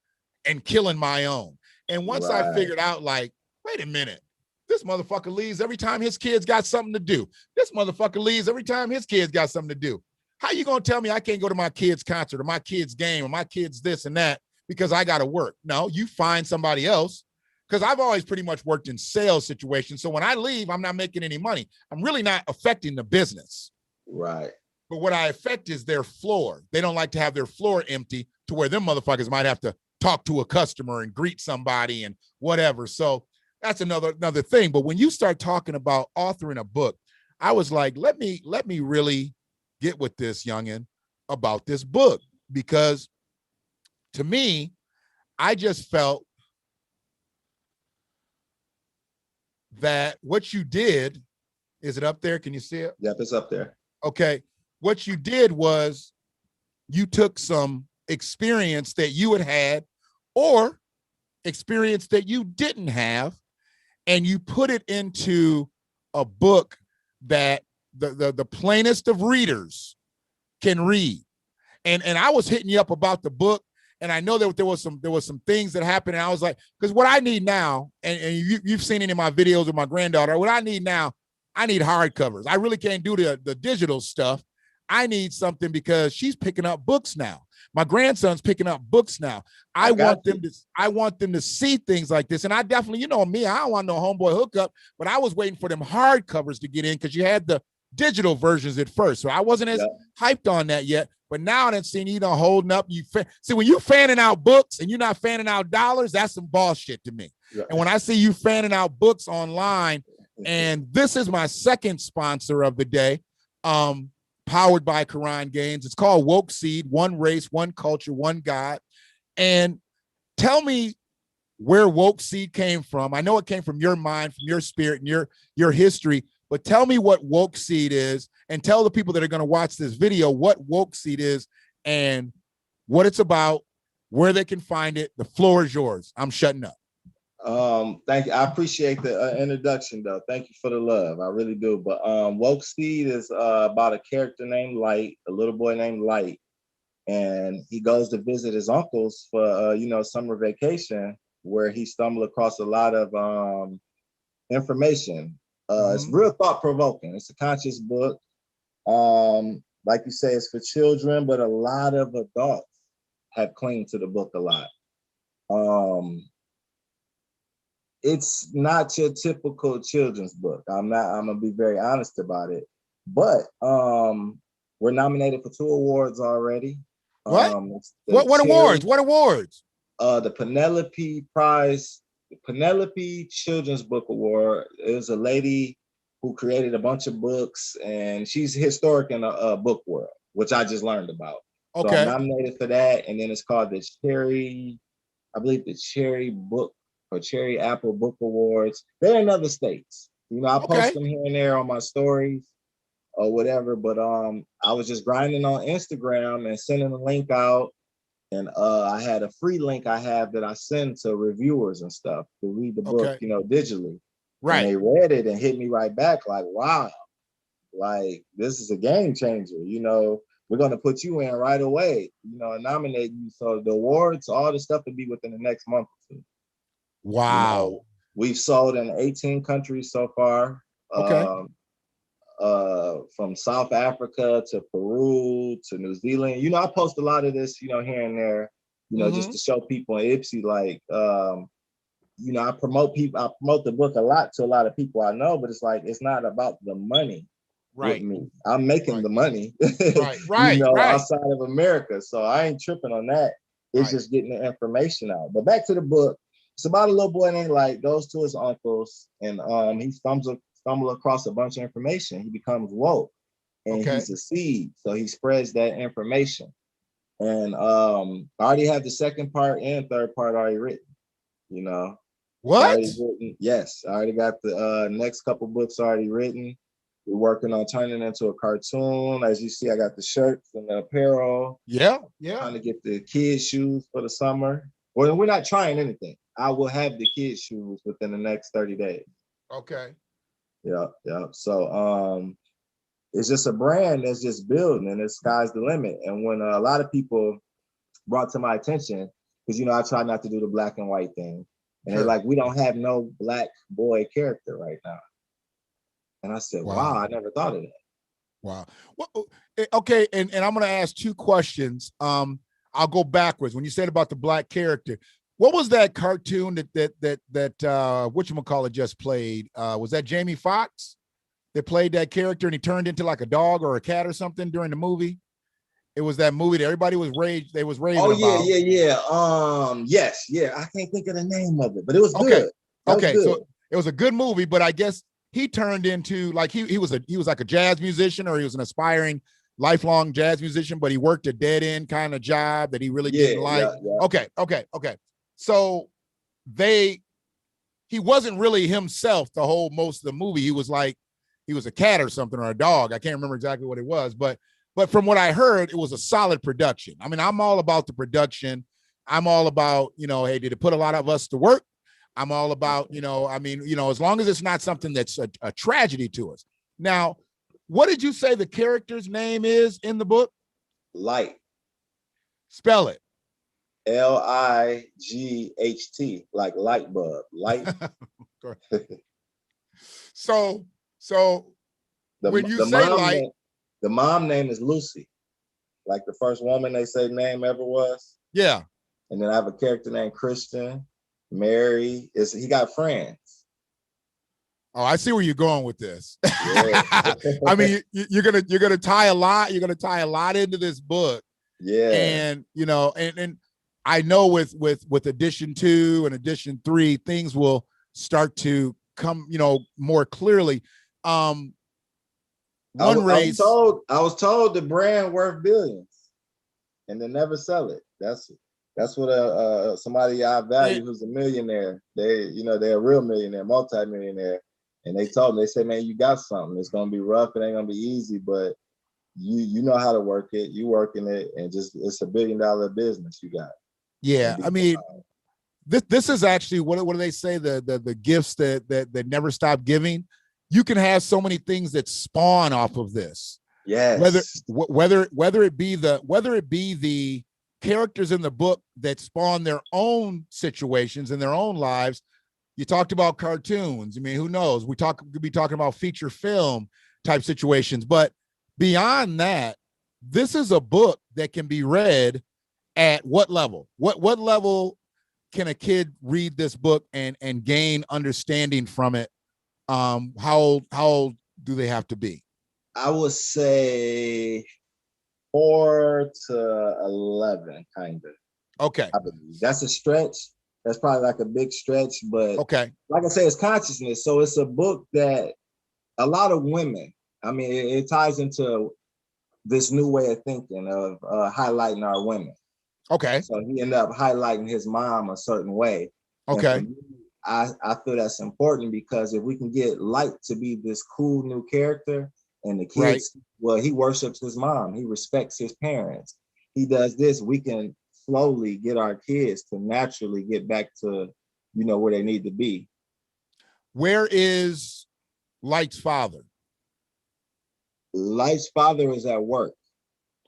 and killing my own. And once I figured out, like, wait a minute, this motherfucker leaves every time his kids got something to do. This motherfucker leaves every time his kids got something to do. How you gonna tell me I can't go to my kid's concert or my kid's game or my kid's this and that because I gotta work? No, you find somebody else. Because I've always pretty much worked in sales situations. So when I leave, I'm not making any money. I'm really not affecting the business. Right. But what I affect is their floor. They don't like to have their floor empty to where them motherfuckers might have to talk to a customer and greet somebody and whatever. So that's another thing. But when you start talking about authoring a book, I was like, let me really get with this youngin' about this book. Because to me, I just felt that what you did, is it up there? Can you see it? Yep, it's up there. Okay. What you did was you took some experience that you had or experience that you didn't have, and you put it into a book that the plainest of readers can read. And I was hitting you up about the book, and I know that there was some things that happened, and I was like, because what I need now, and you've seen it in my videos with my granddaughter, what I need now, I need hardcovers. I really can't do the digital stuff. I need something, because she's picking up books now. My grandson's picking up books now. I want them to see things like this. And I definitely, you know me, I don't want no homeboy hookup, but I was waiting for them hardcovers to get in, because you had the digital versions at first. So I wasn't as hyped on that yet. But now I've seen you know holding up. See, when you fanning out books and you're not fanning out dollars, that's some bullshit to me. Yeah. And when I see you fanning out books online, and this is my second sponsor of the day, powered by Quran Gains. It's called Woke Seed: One Race, One Culture, One God. And tell me where Woke Seed came from. I know it came from your mind, from your spirit, and your history. But tell me what Woke Seed is, and tell the people that are going to watch this video what Woke Seed is and what it's about, where they can find it. The floor is yours. I'm shutting up. Thank you. I appreciate the introduction, though. Thank you for the love. I really do. But Woke Seed is about a character named Light, a little boy named Light, and he goes to visit his uncles for summer vacation, where he stumbled across a lot of information. It's real thought-provoking. It's a conscious book. Like you say, it's for children, but a lot of adults have clinged to the book a lot. It's not your typical children's book. I'm gonna be very honest about it. But we're nominated for 2 awards already. What? What awards? What awards? The Penelope Prize, the Penelope Children's Book Award. Is a lady who created a bunch of books, and she's historic in a book world, which I just learned about. So I'm Okay. nominated for that. And then it's called the I believe the Cherry Book or Cherry Apple Book Awards. They're in other states. I post Okay. them here and there on my stories or whatever. But I was just grinding on Instagram and sending a link out. And I had a free link I have that I send to reviewers and stuff to read the book, Okay. digitally. And Right. they read it and hit me right back like, wow, like this is a game changer. We're going to put you in right away, and nominate you. So the awards, all the stuff will be within the next month or two. Wow. We've sold in 18 countries so far. Okay. From South Africa to Peru to New Zealand. I post a lot of this, here and there, just to show people in Ipsy, like, I promote the book a lot to a lot of people I know, but it's like, it's not about the money with me. I'm making the money, Right. outside of America. So I ain't tripping on that. It's just getting the information out. But back to the book, it's about a little boy named Light, goes to his uncle's, and he stumble across a bunch of information. He becomes woke, and he's a seed. So he spreads that information. And I already have the second part and third part already written, What? Yes, I already got the next couple books already written. We're working on turning it into a cartoon. As you see, I got the shirts and the apparel. Yeah. Trying to get the kids' shoes for the summer. Well, we're not trying anything. I will have the kids' shoes within the next 30 days. Okay. Yeah. So it's just a brand that's just building, and the sky's the limit. And when a lot of people brought to my attention, because I try not to do the black and white thing, and they're like, we don't have no black boy character right now. And I said, wow, I never thought of that. Wow. Well, okay, and I'm gonna ask two questions. I'll go backwards. When you said about the black character, what was that cartoon that whatchamacallit just played? Was that Jamie Foxx that played that character and he turned into like a dog or a cat or something during the movie? It was that movie that everybody was raving about. Yeah. Yes. Yeah. I can't think of the name of it, but it was good. Okay. So it was a good movie, but I guess he turned into like he was like a jazz musician, or he was an aspiring lifelong jazz musician, but he worked a dead end kind of job that he really didn't like. Yeah. Okay. So he wasn't really himself the whole most of the movie. He was a cat or something, or a dog. I can't remember exactly what it was, but from what I heard, it was a solid production. I mean, I'm all about the production. I'm all about, hey, did it put a lot of us to work? I'm all about, as long as it's not something that's a tragedy to us. Now, what did you say the character's name is in the book? Light. Spell it. Light, like light bulb. Light. So when you say light, the mom name is Lucy, like the first woman they say name ever was. Yeah. And then I have a character named Christian. Mary he got friends. Oh, I see where you're going with this. Yeah. I mean, you're gonna tie a lot. You're gonna tie a lot into this book. Yeah. And and I know with edition 2 and edition 3, things will start to come, more clearly. I was told the brand worth billions, and they never sell it. That's what somebody I value who's a millionaire. They're a real millionaire, multi-millionaire, and they told me, they said, man, you got something. It's gonna be rough. It ain't gonna be easy, but you know how to work it. You working it, and just it's $1 billion business you got. Yeah, I mean, this is actually what do they say? The gifts that never stop giving. You can have so many things that spawn off of this. Yes. Whether it be the characters in the book that spawn their own situations in their own lives. You talked about cartoons. I mean, who knows? We could be talking about feature film type situations, but beyond that, this is a book that can be read at what level? What level can a kid read this book and gain understanding from it? How old do they have to be? I would say 4 to 11, kind of. Okay. That's a stretch. That's probably like a big stretch, but okay. Like I say, it's consciousness. So it's a book that a lot of women, I mean, it ties into this new way of thinking of highlighting our women. Okay. So he ended up highlighting his mom a certain way. Okay. And for me, I feel that's important because if we can get Light to be this cool new character and the kids, right. Well, he worships his mom. He respects his parents. He does this. We can slowly get our kids to naturally get back to, you know, where they need to be. Where is Light's father? Light's father is at work.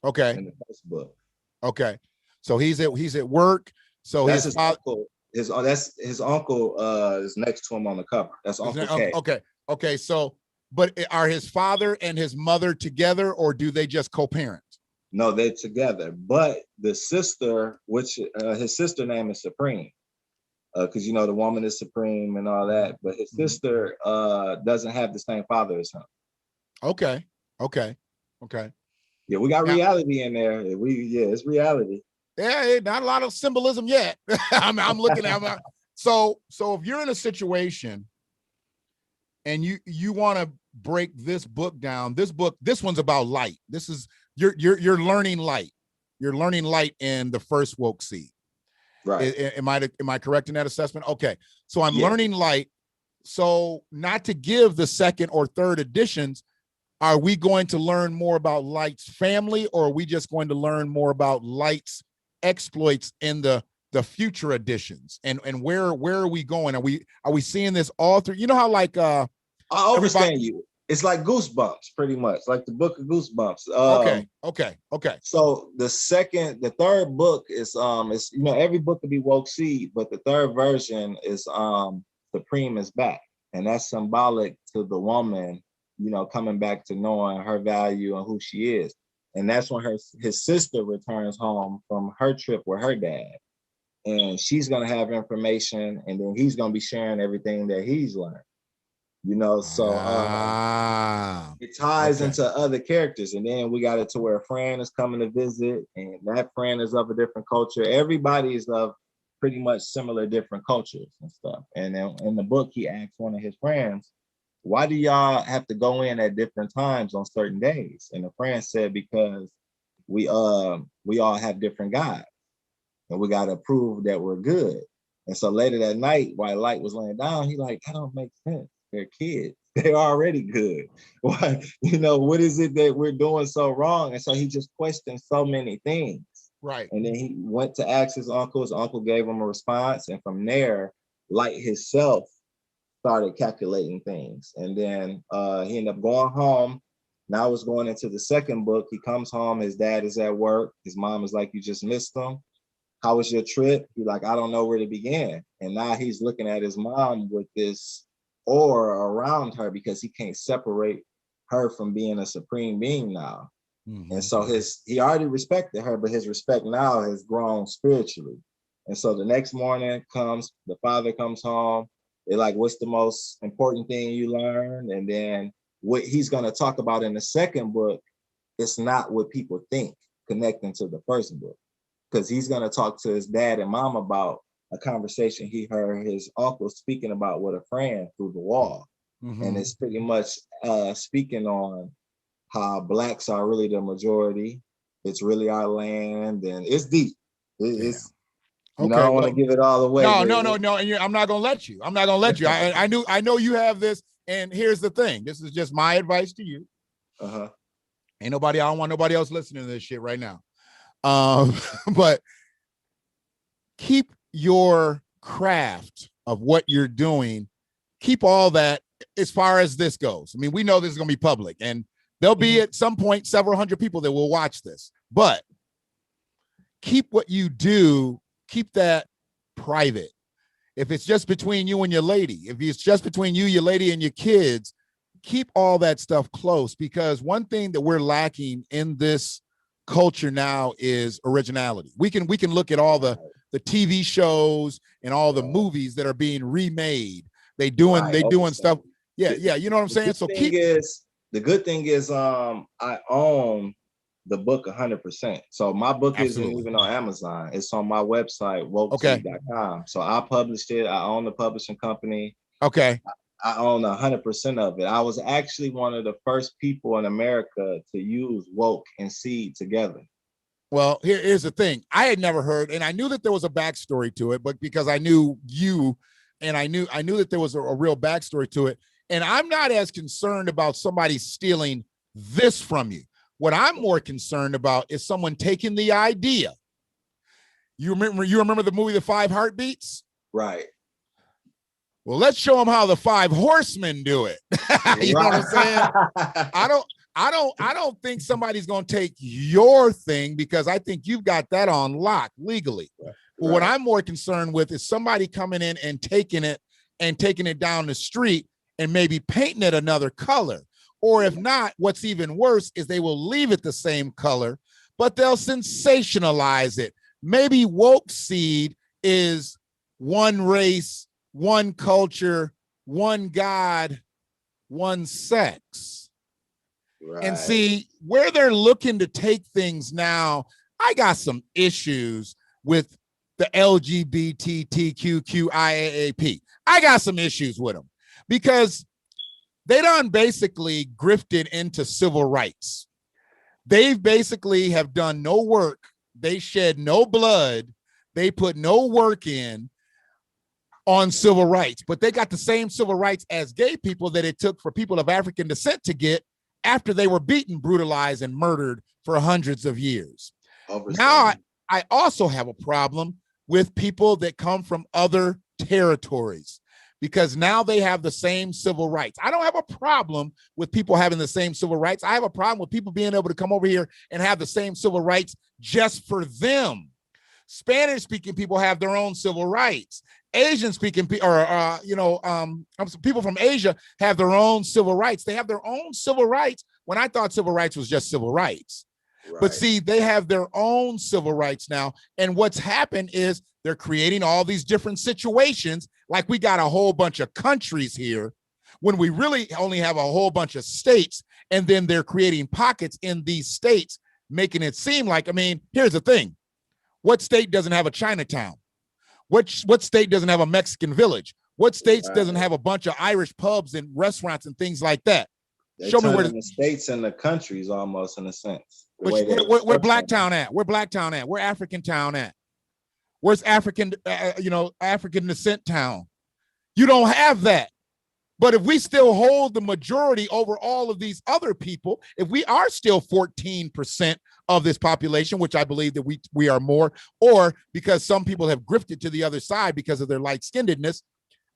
Okay. In the first book. Okay. So he's at work. So that's his uncle. That's his uncle is next to him on the cover. That's Uncle K. Okay. Okay. So, but are his father and his mother together, or do they just co-parent? No, they're together. But the sister, which his sister name is Supreme, because you know the woman is supreme and all that. But his sister doesn't have the same father as him. Okay. Okay. Okay. Yeah, we got reality in there. It's reality. Yeah, not a lot of symbolism yet. I'm looking at so if you're in a situation and you want to break this book down, this one's about light. This is you're learning light. You're learning light in the first woke seed. Right. Am I correct in that assessment? Okay. So I'm learning light. So not to give the second or third editions, are we going to learn more about Light's family, or are we just going to learn more about Light's exploits in the future editions? And where are we going? Are we seeing this all through? You know how like I understand you. It's like Goosebumps, pretty much, like the book of Goosebumps. Okay. So the third book is you know, every book could be woke seed, but the third version is Supreme is back, and that's symbolic to the woman, you know, coming back to knowing her value and who she is. And that's when his sister returns home from her trip with her dad. And she's going to have information, and then he's going to be sharing everything that he's learned. You know, so it ties into other characters. And then we got it to where a friend is coming to visit, and that friend is of a different culture. Everybody is of pretty much similar different cultures and stuff. And then in the book, he asked one of his friends, why do y'all have to go in at different times on certain days? And the friend said, because we all have different gods, and we got to prove that we're good. And so later that night, while Light was laying down, he like, that don't make sense. They're kids. They're already good. Why, you know, what is it that we're doing so wrong? And so he just questioned so many things. Right. And then he went to ask his uncle. His uncle gave him a response. And from there, Light himself started calculating things. And then he ended up going home. Now it's going into the second book. He comes home. His dad is at work. His mom is like, you just missed him. How was your trip? He's like, I don't know where to begin. And now he's looking at his mom with this aura around her because he can't separate her from being a supreme being now. And so he already respected her, but his respect now has grown spiritually. And so the next morning comes, the father comes home. They're like, what's the most important thing you learned? And then what he's going to talk about in the second book, it's not what people think connecting to the first book. Because he's going to talk to his dad and mom about a conversation he heard his uncle speaking about with a friend through the wall. And it's pretty much speaking on how Blacks are really the majority. It's really our land, and it's deep. It's you know, I don't want to give it all away. No. And I'm not going to let you. I know you have this. And here's the thing. This is just my advice to you. I don't want nobody else listening to this shit right now. But keep your craft of what you're doing. Keep all that as far as this goes. I mean, we know this is going to be public, and there'll be at some point several hundred people that will watch this, but keep what you do, keep that private. If it's just between you and your lady, if it's just between you, your lady, and your kids, keep all that stuff close, because one thing that we're lacking in this culture now is originality. We can look at all the TV shows and all the movies that are being remade. They doing stuff. Yeah, you know what I'm saying? So the good thing is I own the book 100%. So my book isn't even on Amazon. It's on my website, wokeseed.com. So I published it. I own the publishing company. Okay. I own 100% of it. I was actually one of the first people in America to use woke and seed together. Well, here's the thing. I had never heard, and I knew that there was a backstory to it, but because I knew you, and I knew that there was a real backstory to it. And I'm not as concerned about somebody stealing this from you. What I'm more concerned about is someone taking the idea. You remember the movie The Five Heartbeats? Right. Well, let's show them how the Five Horsemen do it. You know what I'm saying? I don't think somebody's going to take your thing, because I think you've got that on lock legally. Right. But what I'm more concerned with is somebody coming in and taking it down the street and maybe painting it another color. Or if not, what's even worse is they will leave it the same color, but they'll sensationalize it. Maybe woke seed is one race, one culture, one God, one sex. Right. And see, where they're looking to take things now, I got some issues with the LGBTQIAAP. I got some issues with them because they done basically grifted into civil rights. They've basically have done no work. They shed no blood. They put no work in on civil rights, but they got the same civil rights as gay people that it took for people of African descent to get after they were beaten, brutalized, and murdered for hundreds of years. Now, I also have a problem with people that come from other territories, because now they have the same civil rights. I don't have a problem with people having the same civil rights. I have a problem with people being able to come over here and have the same civil rights just for them. Spanish-speaking people have their own civil rights. Asian-speaking people, or people from Asia have their own civil rights. They have their own civil rights when I thought civil rights was just civil rights. Right. But see, they have their own civil rights now. And what's happened is they're creating all these different situations. Like we got a whole bunch of countries here when we really only have a whole bunch of states. And then they're creating pockets in these states, making it seem like, I mean, here's the thing. What state doesn't have a Chinatown? What state doesn't have a Mexican village? What states doesn't have a bunch of Irish pubs and restaurants and things like that? Show me where the states and the countries almost in a sense. Where Blacktown at? Where Blacktown at? Where African Town at? Where's African descent town? You don't have that. But if we still hold the majority over all of these other people, if we are still 14% of this population, which I believe that we are more, or because some people have grifted to the other side because of their light-skinnedness,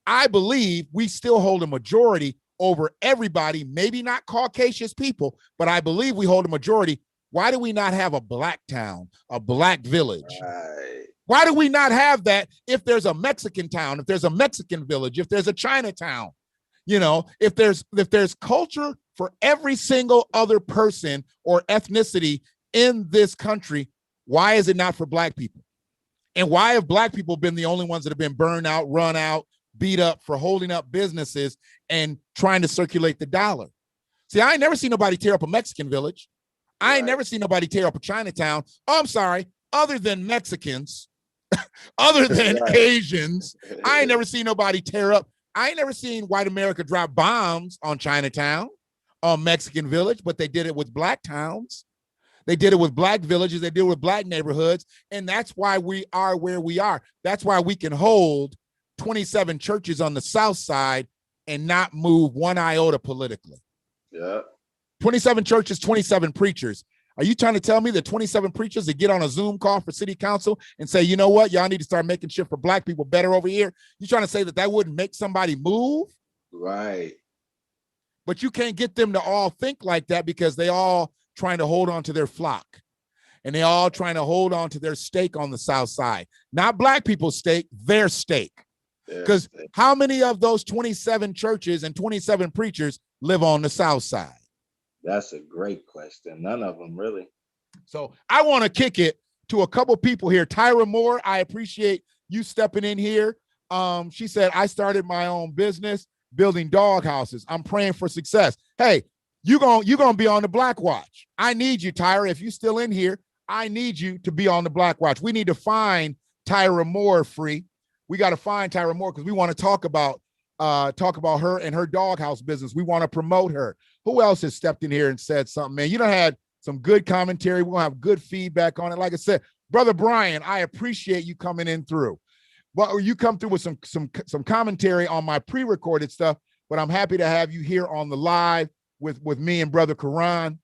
I believe we still hold a majority over everybody, maybe not Caucasian people, but I believe we hold a majority. Why do we not have a black town, a black village? Right. Why do we not have that if there's a Mexican town, if there's a Mexican village, if there's a Chinatown? You know, if there's culture for every single other person or ethnicity in this country, why is it not for black people? And why have black people been the only ones that have been burned out, run out, beat up for holding up businesses and trying to circulate the dollar? See, I ain't never seen nobody tear up a Mexican village. I ain't never seen nobody tear up a Chinatown. Oh, I'm sorry, other than Mexicans, other than Asians, I ain't never seen nobody tear up. I ain't never seen white America drop bombs on Chinatown, on Mexican village, but they did it with black towns. They did it with black villages. They did it with black neighborhoods. And that's why we are where we are. That's why we can hold 27 churches on the South Side and not move one iota politically. Yeah. 27 churches, 27 preachers. Are you trying to tell me that 27 preachers that get on a Zoom call for city council and say, you know what, y'all need to start making shit for black people better over here? You trying to say that wouldn't make somebody move? Right. But you can't get them to all think like that because they all trying to hold on to their flock. And they all trying to hold on to their stake on the South Side. Not black people's stake, their stake. Because how many of those 27 churches and 27 preachers live on the South Side? That's a great question. None of them, really. So I want to kick it to a couple people here. Tyra Moore, I appreciate you stepping in here. She said, I started my own business building dog houses. I'm praying for success. Hey, you're gonna be on the BlackWatch. I need you, Tyra. If you're still in here, I need you to be on the BlackWatch. We need to find Tyra Moore free. We got to find Tyra Moore because we want to talk about talk about her and her doghouse business. We want to promote her. Who else has stepped in here and said something, man? You done had some good commentary. We're gonna have good feedback on it. Like I said, Brother Brian, I appreciate you coming in through. Well, you come through with some commentary on my pre-recorded stuff, but I'm happy to have you here on the live with me and Brother Karan.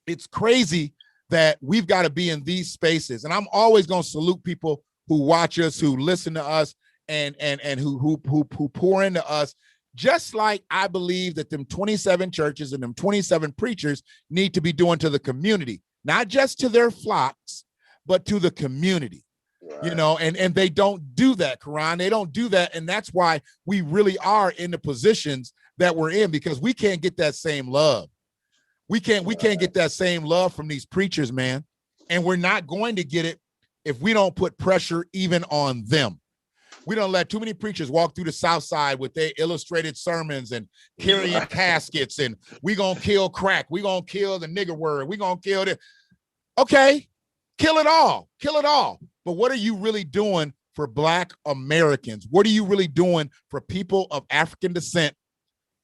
It's crazy that we've got to be in these spaces, and I'm always going to salute people who watch us, who listen to us, and who pour into us. Just like I believe that them 27 churches and them 27 preachers need to be doing to the community, not just to their flocks, but to the community. Right. You know, and they don't do that, Karan. They don't do that, and that's why we really are in the positions that we're in, because we can't get that same love. We can't get that same love from these preachers, man. And we're not going to get it if we don't put pressure even on them. We don't let too many preachers walk through the South Side with their illustrated sermons and carrying caskets, and we gonna kill crack. We gonna kill the nigger word. We gonna kill it. Okay, kill it all. Kill it all. But what are you really doing for Black Americans? What are you really doing for people of African descent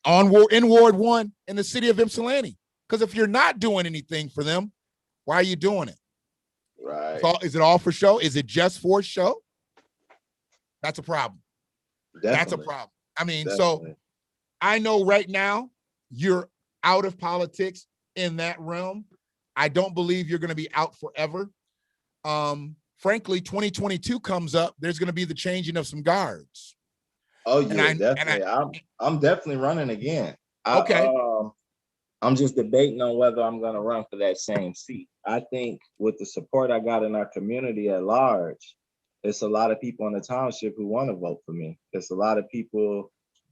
in Ward 1 in the city of Ypsilanti? Because if you're not doing anything for them, why are you doing it? Right. Is it all for show? Is it just for show? That's a problem. Definitely. That's a problem. I mean, Definitely. So I know right now you're out of politics in that realm. I don't believe you're going to be out forever. Frankly, 2022 comes up. There's going to be the changing of some guards. Oh yeah, definitely. I'm definitely running again. Okay. I'm just debating on whether I'm going to run for that same seat. I think with the support I got in our community at large, it's a lot of people in the township who want to vote for me. It's a lot of people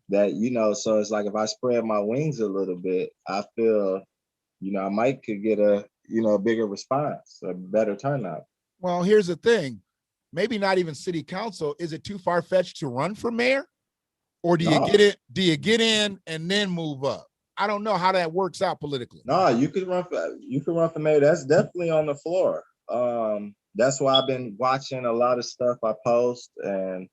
that, you know, so it's like if I spread my wings a little bit, I feel, you know, I could get a bigger response, a better turnout. Well, here's the thing. Maybe not even city council. Is it too far-fetched to run for mayor? Or do you get it? Do you get in and then move up? I don't know how that works out politically. No, you could run for mayor. That's definitely on the floor. That's why I've been watching a lot of stuff I post, and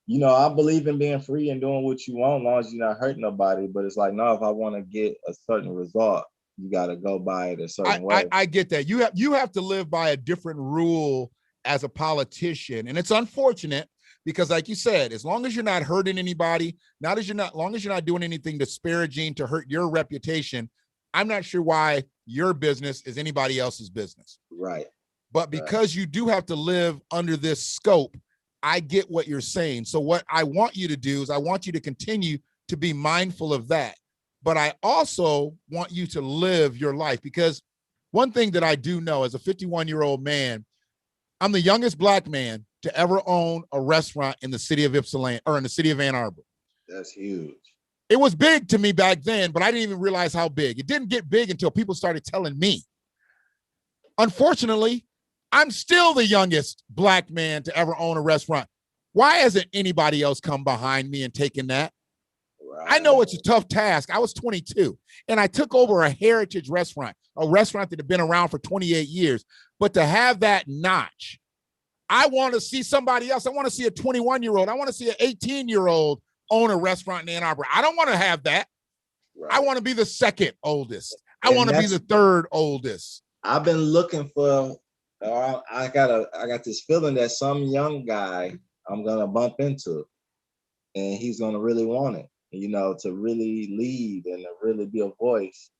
you know, I believe in being free and doing what you want, as long as you're not hurting nobody. But it's like, no, if I want to get a certain result, you got to go by it a certain way. I get that. You have to live by a different rule as a politician, and it's unfortunate because, like you said, as long as you're not hurting anybody, long as you're not doing anything disparaging to hurt your reputation, I'm not sure why your business is anybody else's business. Right. But because you do have to live under this scope, I get what you're saying. So what I want you to do is I want you to continue to be mindful of that. But I also want you to live your life, because one thing that I do know as a 51-year-old man, I'm the youngest Black man to ever own a restaurant in the city of Ypsilanti, or in the city of Ann Arbor. That's huge. It was big to me back then, but I didn't even realize how big. It didn't get big until people started telling me. Unfortunately, I'm still the youngest Black man to ever own a restaurant. Why hasn't anybody else come behind me and taken that? Right. I know it's a tough task. I was 22 and I took over a heritage restaurant, a restaurant that had been around for 28 years. But to have that notch, I want to see somebody else. I want to see a 21-year-old. I want to see an 18-year-old own a restaurant in Ann Arbor. I don't want to have that. Right. I want to be the second oldest. I want to be the third oldest. I've been looking for, I got this feeling that some young guy I'm going to bump into, and he's going to really want it, you know, to really lead and to really be a voice.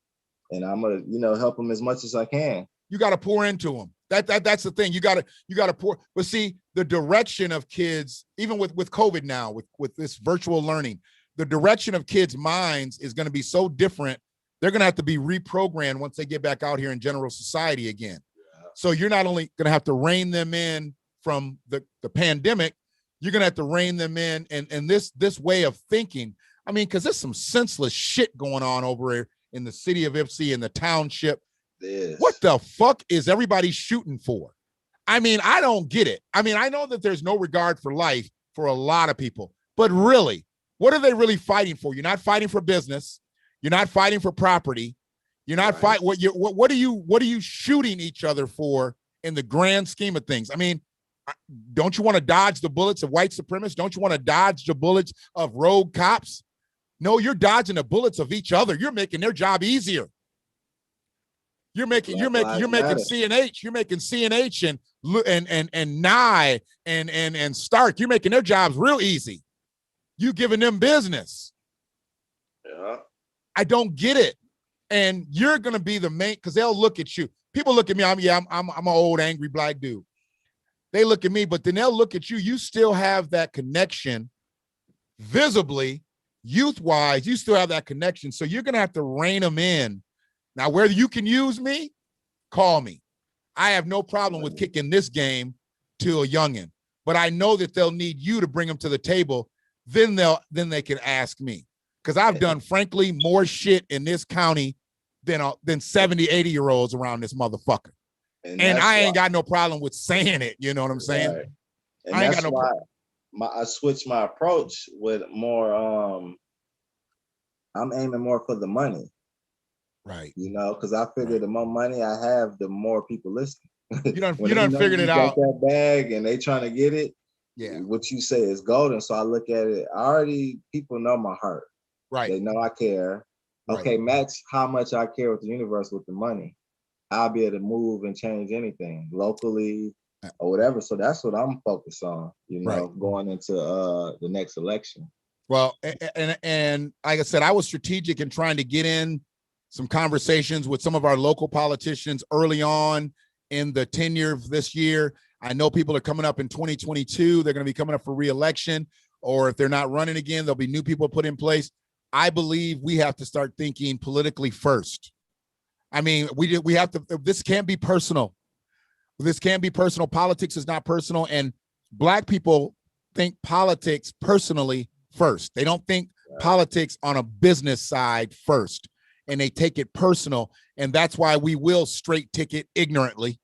And I'm going to, you know, help him as much as I can. You got to pour into him. That's the thing. You got to pour. But see, the direction of kids, even with COVID now, with this virtual learning, the direction of kids' minds is going to be so different. They're going to have to be reprogrammed once they get back out here in general society again. Yeah. So you're not only going to have to rein them in from the pandemic, you're going to have to rein them in and this way of thinking. I mean, because there's some senseless shit going on over here in the city of Ypsi, in the township. What the fuck is everybody shooting for? I mean, I don't get it. I mean, I know that there's no regard for life for a lot of people, but really, what are they really fighting for? You're not fighting for business. You're not fighting for property. You're not fighting. What are you shooting each other for in the grand scheme of things? I mean, Don't you want to dodge the bullets of white supremacists? Don't you want to dodge the bullets of rogue cops? No, you're dodging the bullets of each other. You're making their job easier. You're making CNH. You're making CNH and Nye and Stark. You're making their jobs real easy. You giving them business. Yeah. I don't get it. And you're gonna be the main, because they'll look at you. People look at me. I'm an old angry black dude. They look at me, but then they'll look at you. You still have that connection visibly, youth-wise. You still have that connection. So you're gonna have to rein them in. Now, whether you can use me, call me. I have no problem with kicking this game to a youngin, but I know that they'll need you to bring them to the table. Then they can ask me, because I've done, frankly, more shit in this county than 70, 80-year-olds around this motherfucker. And I ain't got no problem with saying it. You know what I'm saying? Right. And I ain't got no problem. I switched my approach with more. I'm aiming more for the money. Right. You know, because I figure the more money I have, the more people listen. You done figured it out. That bag and they trying to get it. Yeah. What you say is golden. So I look at it. People know my heart. Right. They know I care. Right. Okay, match how much I care with the universe with the money. I'll be able to move and change anything locally or whatever. So that's what I'm focused on, you know, going into the next election. Well, and like I said, I was strategic in trying to get in some conversations with some of our local politicians early on in the tenure of this year. I know people are coming up in 2022. They're going to be coming up for re-election, or if they're not running again, there'll be new people put in place. I believe we have to start thinking politically first. I mean, we have to, this can't be personal. This can't be personal. Politics is not personal. And Black people think politics personally first. They don't think politics on a business side first, and they take it personal. And that's why we will straight ticket ignorantly.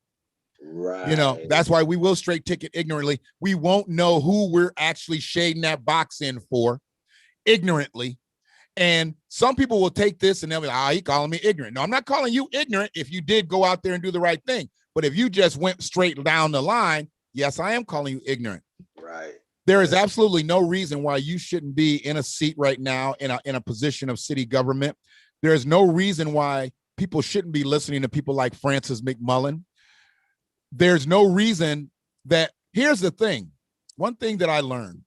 Right. You know, that's why we will straight ticket ignorantly. We won't know who we're actually shading that box in for ignorantly. And some people will take this and they'll be like, he calling me ignorant. No, I'm not calling you ignorant if you did go out there and do the right thing. But if you just went straight down the line, yes, I am calling you ignorant. Right. There is absolutely no reason why you shouldn't be in a seat right now in a position of city government. There is no reason why people shouldn't be listening to people like Francis McMullen. There's no reason that, here's the thing. One thing that I learned,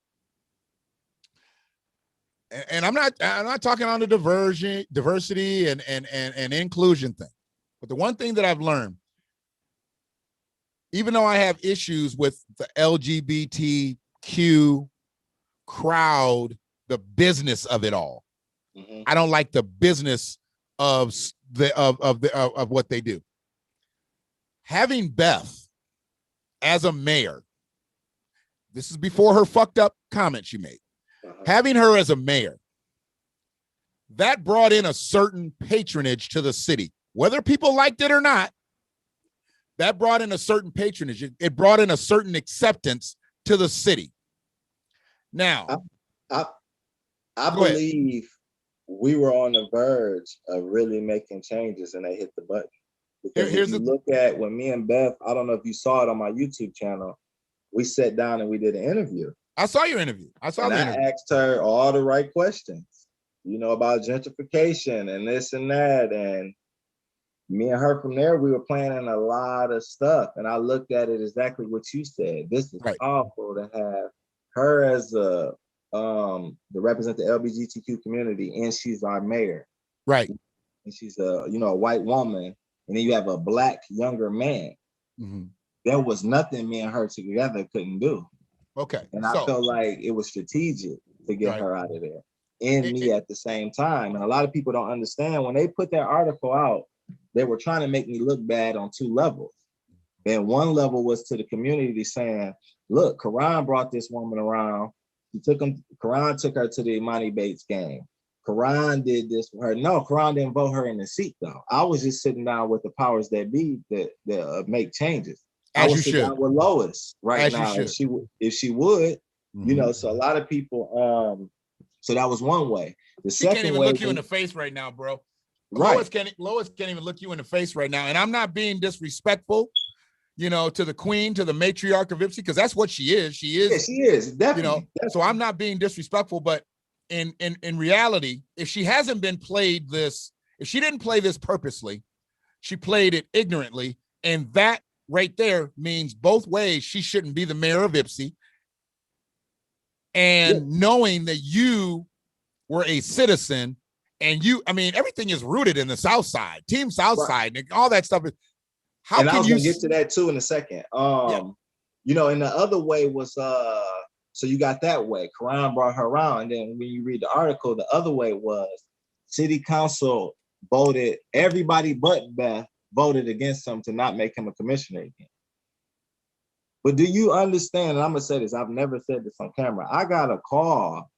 and I'm not talking on the diversity and inclusion thing, but the one thing that I've learned, even though I have issues with the LGBTQ crowd, the business of it all, I don't like the business of what they do. Having Beth as a mayor, this is before her fucked up comment she made. Having her as a mayor, that brought in a certain patronage to the city. Whether people liked it or not, that brought in a certain patronage. It brought in a certain acceptance to the city. Now, I believe we were on the verge of really making changes and they hit the button. Because if you look at when me and Beth, I don't know if you saw it on my YouTube channel, we sat down and we did an interview. I saw your interview. I asked her all the right questions, you know, about gentrification and this and that. And me and her from there, we were planning a lot of stuff. And I looked at it exactly what you said. This is powerful to have her as to represent the LGBTQ community, and she's our mayor. Right. And she's a white woman. And then you have a Black younger man. There was nothing me and her together couldn't do. Okay. And I felt like it was strategic to get her out of there and me at the same time. And a lot of people don't understand when they put that article out, they were trying to make me look bad on two levels. And one level was to the community saying, look, Karan brought this woman around. Karan took her to the Imani Bates game. Karan did this for her. No, Karan didn't vote her in the seat though. I was just sitting down with the powers that be that make changes. I was sitting down with Lois now if she would, you know. So a lot of people. So that was one way. She can't even look you in the face right now, bro. Lois can't even look you in the face right now. And I'm not being disrespectful. to the queen, to the matriarch of Ipsy, because that's what she is. She is. Yeah, she is definitely. So I'm not being disrespectful, but in reality, if she hasn't been played this, if she didn't play this purposely, she played it ignorantly, and that right there means both ways. She shouldn't be the mayor of Ipsy. And knowing that you were a citizen, and everything is rooted in the South Side, Team South Side, and all that stuff. How can you get to that too in a second? And the other way was so you got that way. Quran brought her around, and then when you read the article, the other way was city council voted, everybody but Beth voted against him to not make him a commissioner again. But do you understand, and I'm gonna say this, I've never said this on camera, I got a call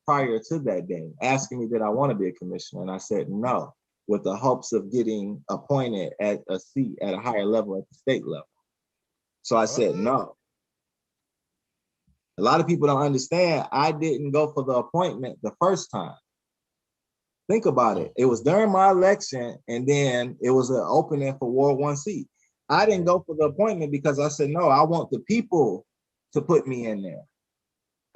prior to that day asking me did I want to be a commissioner, and I said no, with the hopes of getting appointed at a seat at a higher level at the state level. So I said no. A lot of people don't understand, I didn't go for the appointment the first time. Think about it. It was during my election, and then it was an opening for Ward 1 seat. I didn't go for the appointment because I said, no, I want the people to put me in there.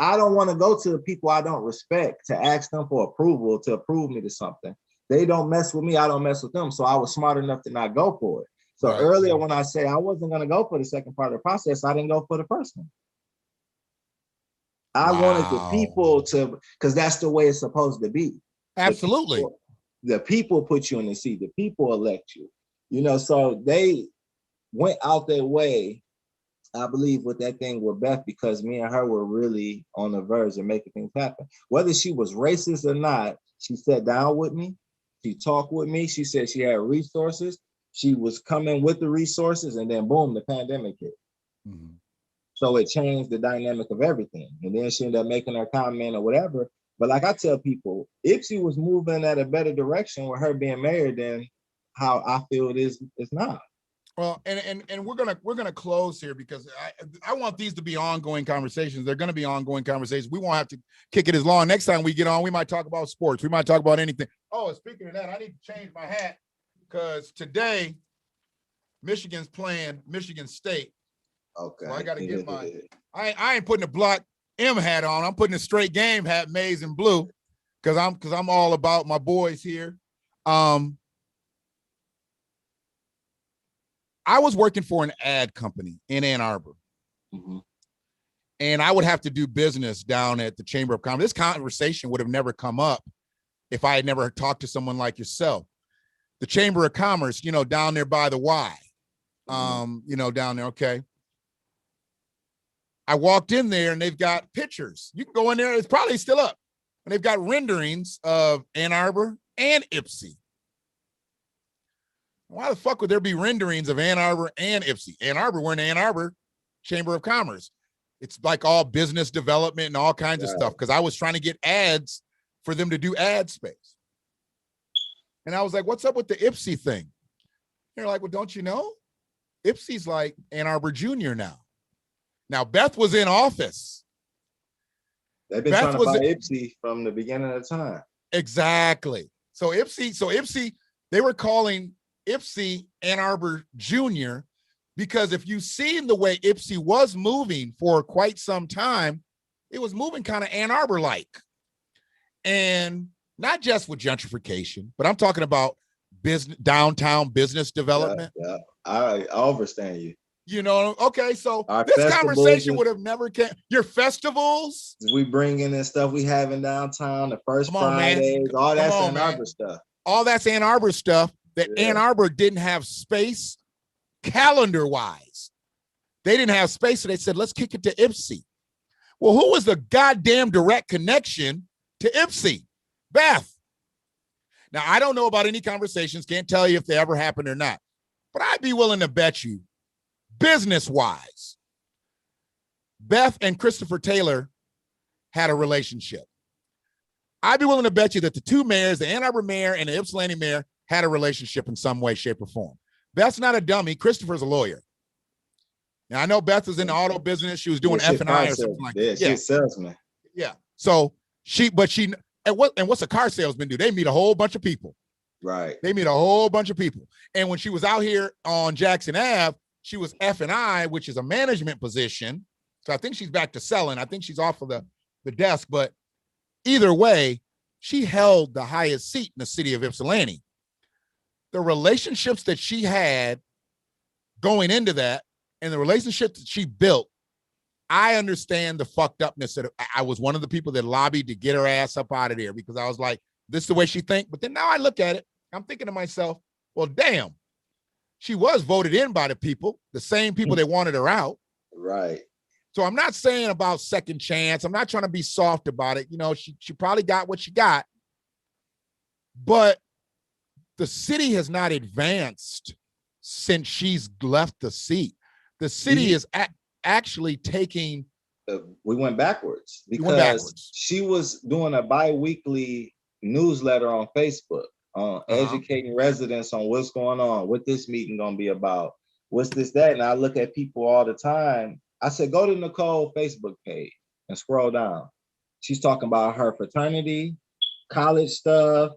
I don't want to go to the people I don't respect to ask them for approval, to approve me to something. They don't mess with me, I don't mess with them. So I was smart enough to not go for it. So earlier when I said I wasn't going to go for the second part of the process, I didn't go for the first one. I wanted the people to, because that's the way it's supposed to be. Absolutely. The people put you in the seat, the people elect you. So they went out their way, I believe, with that thing with Beth, because me and her were really on the verge of making things happen. Whether she was racist or not, she sat down with me, she talked with me, she said she had resources, she was coming with the resources, and then boom, the pandemic hit. Mm-hmm. So it changed the dynamic of everything. And then she ended up making her comment or whatever. But like I tell people, Ipsy was moving at a better direction with her being married than how I feel it is now. Well, and we're gonna close here because I want these to be ongoing conversations. They're gonna be ongoing conversations. We won't have to kick it as long. Next time we get on, we might talk about sports. We might talk about anything. Oh, speaking of that, I need to change my hat because today Michigan's playing Michigan State. Okay. So I got to get my. I ain't putting a Block M hat on. I'm putting a straight game hat, maize and blue, because I'm all about my boys here. I was working for an ad company in Ann Arbor, and I would have to do business down at the Chamber of Commerce. This conversation would have never come up if I had never talked to someone like yourself. The Chamber of Commerce, down there by the Y, down there. Okay. I walked in there and they've got pictures. You can go in there. It's probably still up. And they've got renderings of Ann Arbor and Ipsy. Why the fuck would there be renderings of Ann Arbor and Ipsy? Ann Arbor, we're in Ann Arbor Chamber of Commerce. It's like all business development and all kinds of stuff. Because I was trying to get ads for them to do ad space. And I was like, what's up with the Ipsy thing? They're like, well, don't you know? Ipsy's like Ann Arbor Junior now. Now, Beth was in office. They've been trying to buy Ipsy from the beginning of the time. Exactly. So Ipsy, they were calling Ipsy Ann Arbor Junior because if you've seen the way Ipsy was moving for quite some time, it was moving kind of Ann Arbor-like. And not just with gentrification, but I'm talking about downtown business development. Yeah. I understand you. Okay, so this conversation would have never came. Your festivals, we bring in this stuff we have in downtown, the first Fridays, all that's Ann Arbor stuff. All that's Ann Arbor stuff that Ann Arbor didn't have space calendar-wise. They didn't have space, so they said, let's kick it to Ipsy. Well, who was the goddamn direct connection to Ipsy? Beth. Now, I don't know about any conversations, can't tell you if they ever happened or not, but I'd be willing to bet you, business-wise, Beth and Christopher Taylor had a relationship. I'd be willing to bet you that the two mayors, the Ann Arbor mayor and the Ypsilanti mayor, had a relationship in some way, shape, or form. Beth's not a dummy. Christopher's a lawyer. Now, I know Beth was in the auto business. She was doing F&I or something like that. Yeah, she's a salesman. Yeah. So what's a car salesman do? They meet a whole bunch of people. Right. They meet a whole bunch of people. And when she was out here on Jackson Ave, she was F&I, which is a management position. So I think she's back to selling. I think she's off of the desk, but either way, she held the highest seat in the city of Ypsilanti. The relationships that she had going into that and the relationships that she built, I understand the fucked upness that I was one of the people that lobbied to get her ass up out of there because I was like, this is the way she think. But then now I look at it, I'm thinking to myself, well, damn, she was voted in by the people, the same people that wanted her out. Right. So I'm not saying about second chance. I'm not trying to be soft about it. You know, she probably got what she got, but the city has not advanced since she's left the seat. The city is actually taking. We went backwards because she was doing a bi-weekly newsletter on Facebook, educating residents on what's going on, what this meeting gonna be about, what's this, that. And I look at people all the time. I said, go to Nicole Facebook page and scroll down. She's talking about her fraternity, college stuff.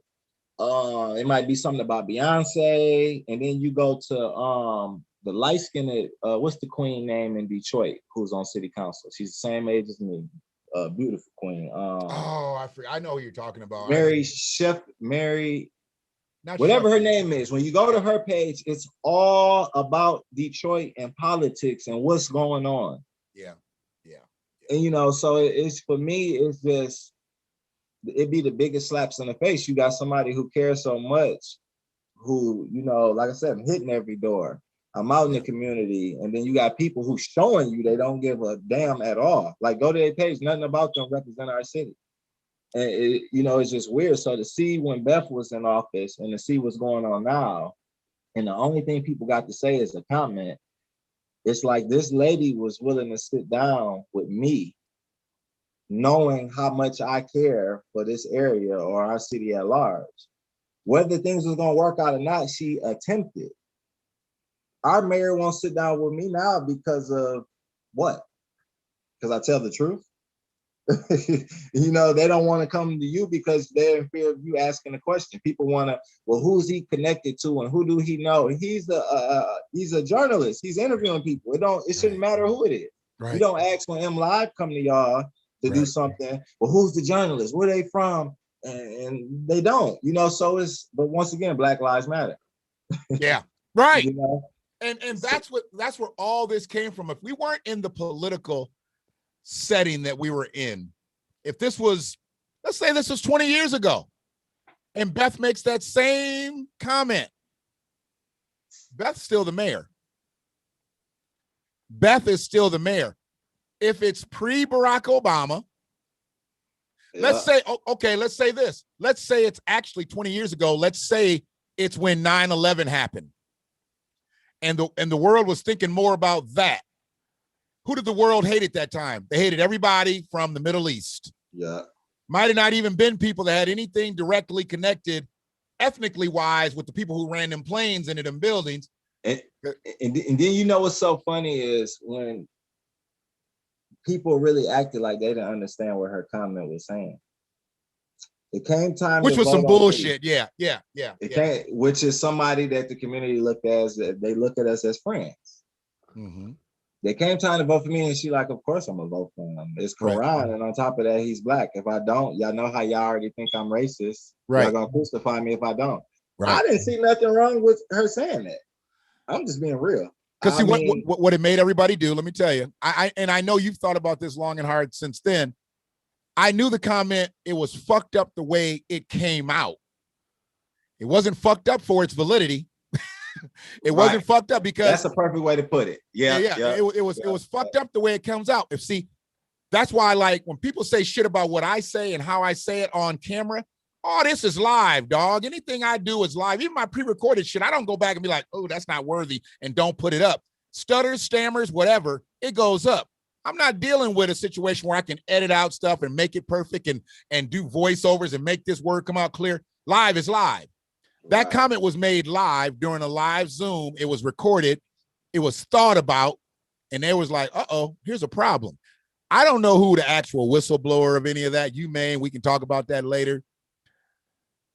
It might be something about Beyonce. And then you go to the light-skinned, what's the queen name in Detroit who's on city council? She's the same age as me. Beautiful queen. I know who you're talking about. Mary, whatever her name is. When you go to her page, it's all about Detroit and politics and what's going on. Yeah. And you know, so it's, for me, it's just, it'd be the biggest slaps in the face. You got somebody who cares so much, who, you know, like I said, I'm hitting every door. I'm out in the community, and then you got people who showing you they don't give a damn at all. Like, go to their page, nothing about them represent our city. And you know, it's just weird. So to see when Beth was in office and to see what's going on now, and the only thing people got to say is a comment, it's like this lady was willing to sit down with me, knowing how much I care for this area or our city at large. Whether things was gonna work out or not, she attempted. Our mayor won't sit down with me now because of what? Because I tell the truth? You know, they don't want to come to you because they're in fear of you asking a question. People want to, well, who's he connected to and who do he know? He's a journalist. He's interviewing people. It shouldn't matter who it is. Right. You don't ask when M Live come to y'all to do something. Well, who's the journalist? Where they from? And they don't, you know, so it's, but once again, Black Lives Matter. Yeah, right. You know? And that's where all this came from. If we weren't in the political setting that we were in, if this was, let's say this was 20 years ago, and Beth makes that same comment, Beth's still the mayor. Beth is still the mayor. If it's pre-Barack Obama, let's say, okay, let's say this. Let's say it's actually 20 years ago. Let's say it's when 9/11 happened. And the world was thinking more about that. Who did the world hate at that time? They hated everybody from the Middle East. Yeah. Might have not even been people that had anything directly connected ethnically wise with the people who ran them planes into them buildings. And then you know what's so funny is when people really acted like they didn't understand what her comment was saying. It came time, which was some bullshit. Yeah. Which is somebody that the community looked as, they look at us as friends. Mm-hmm. They came time to vote for me, and she like, of course I'm gonna vote for him. It's Quran, right. And on top of that, he's Black. If I don't, y'all know how y'all already think I'm racist. Right. Y'all gonna crucify me if I don't. Right. I didn't see nothing wrong with her saying that. I'm just being real. Because see, what it made everybody do, let me tell you, I know you've thought about this long and hard since then. I knew the comment, it was fucked up the way it came out. It wasn't fucked up for its validity. It wasn't fucked up because that's a perfect way to put it. Yeah. It was fucked up the way it comes out. That's why, like, when people say shit about what I say and how I say it on camera, oh, this is live, dog. Anything I do is live. Even my pre-recorded shit, I don't go back and be like, oh, that's not worthy, and don't put it up. Stutters, stammers, whatever, it goes up. I'm not dealing with a situation where I can edit out stuff and make it perfect and do voiceovers and make this word come out clear. Live is live. That comment was made live during a live Zoom. It was recorded. It was thought about. And they was like, uh-oh, here's a problem. I don't know who the actual whistleblower of any of that. You may, and we can talk about that later.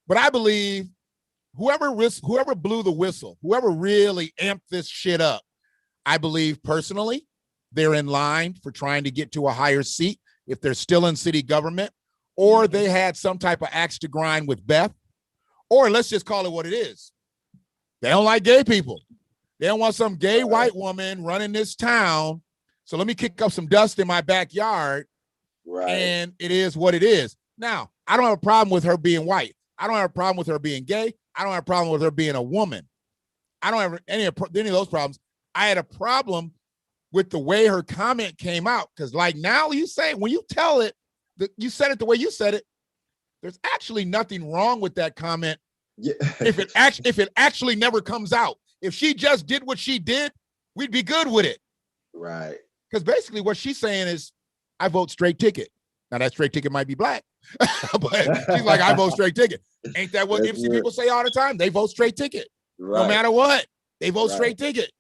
But I believe whoever blew the whistle, whoever really amped this shit up, I believe personally, they're in line for trying to get to a higher seat if they're still in city government, or they had some type of axe to grind with Beth, or let's just call it what it is. They don't like gay people. They don't want some gay white woman running this town. So let me kick up some dust in my backyard. Right. And it is what it is. Now, I don't have a problem with her being white. I don't have a problem with her being gay. I don't have a problem with her being a woman. I don't have any of those problems. I had a problem with the way her comment came out. Because like now you say, when you tell it, you said it the way you said it, there's actually nothing wrong with that comment. Yeah. if it actually never comes out. If she just did what she did, we'd be good with it. Right. Because basically what she's saying is, I vote straight ticket. Now that straight ticket might be black, but she's like, I vote straight ticket. Ain't that what MC people say all the time? They vote straight ticket. Right. No matter what, they vote straight ticket.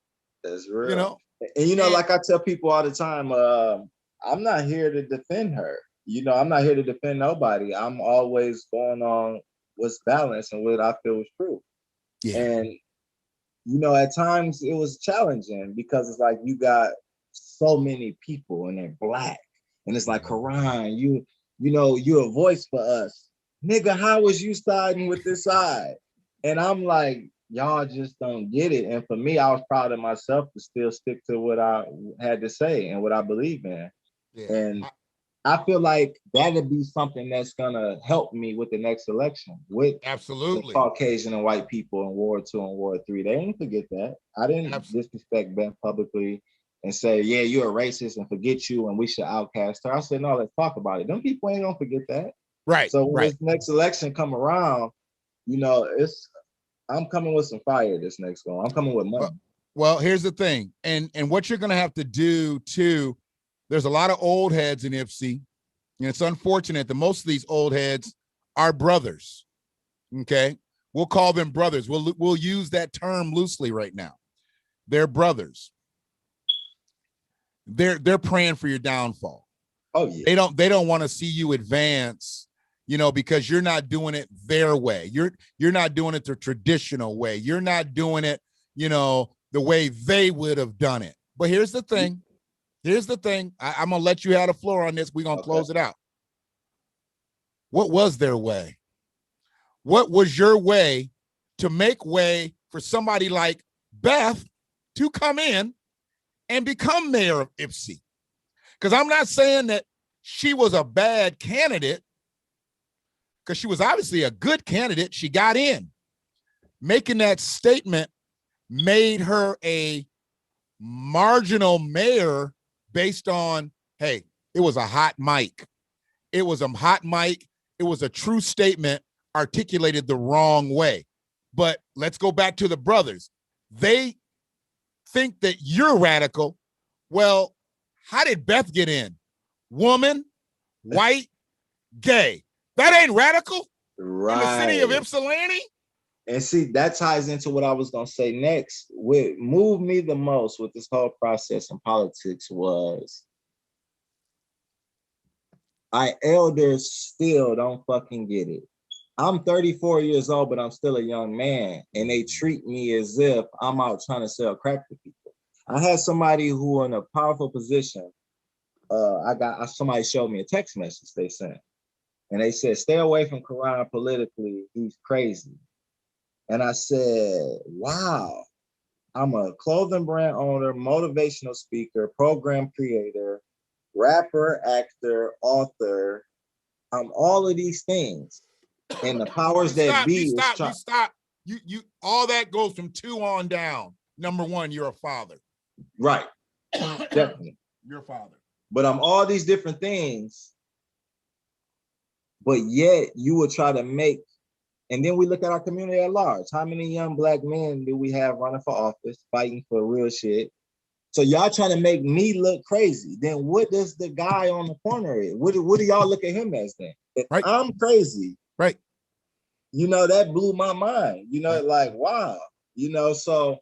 That's real. You know? And like I tell people all the time, I'm not here to defend her. I'm not here to defend nobody. I'm always going on what's balanced and what I feel is true. Yeah. And at times it was challenging because it's like you got so many people and they're black. And it's like, Karan, you're a voice for us. Nigga, how was you siding with this side? And I'm like, y'all just don't get it. And for me, I was proud of myself to still stick to what I had to say and what I believe in. Yeah. And I feel like that'd be something that's gonna help me with the next election. With absolutely the Caucasian and white people in Ward 2 and Ward 3. They didn't forget that. I didn't disrespect Ben publicly and say, yeah, you're a racist and forget you and we should outcast her. I said, no, let's talk about it. Them people ain't gonna forget that. Right. So when this next election come around, I'm coming with some fire this next one. I'm coming with money. Well, here's the thing. And what you're gonna have to do too, there's a lot of old heads in IFC. And it's unfortunate that most of these old heads are brothers. Okay. We'll call them brothers. We'll use that term loosely right now. They're brothers. They're praying for your downfall. Oh yeah. They don't want to see you advance, because you're not doing it their way. You're not doing it the traditional way. You're not doing it, the way they would have done it. But here's the thing. I'm gonna let you have the floor on this. We're gonna close it out. What was their way? What was your way to make way for somebody like Beth to come in and become mayor of IFC? Because I'm not saying that she was a bad candidate, because she was obviously a good candidate. She got in. Making that statement made her a marginal mayor based on, hey, it was a hot mic. It was a hot mic. It was a true statement articulated the wrong way. But let's go back to the brothers. They think that you're radical. Well, how did Beth get in? Woman, white, gay. That ain't radical? Right. In the city of Ypsilanti? And see, that ties into what I was going to say next. What moved me the most with this whole process in politics was our elders still don't fucking get it. I'm 34 years old, but I'm still a young man, and they treat me as if I'm out trying to sell crack to people. I had somebody who in a powerful position, somebody showed me a text message they sent, and they said, stay away from Karan politically, he's crazy. And I said, wow, I'm a clothing brand owner, motivational speaker, program creator, rapper, actor, author. I'm all of these things. And the powers that be You all that goes from 2 on down. Number 1, you're a father. Right. Definitely. You're a father. But I'm all these different things. But yet you will try to make. And then we look at our community at large. How many young Black men do we have running for office, fighting for real shit? So y'all trying to make me look crazy. Then what does the guy on the corner is? What do y'all look at him as then? If I'm crazy, right? That blew my mind. Like, wow. So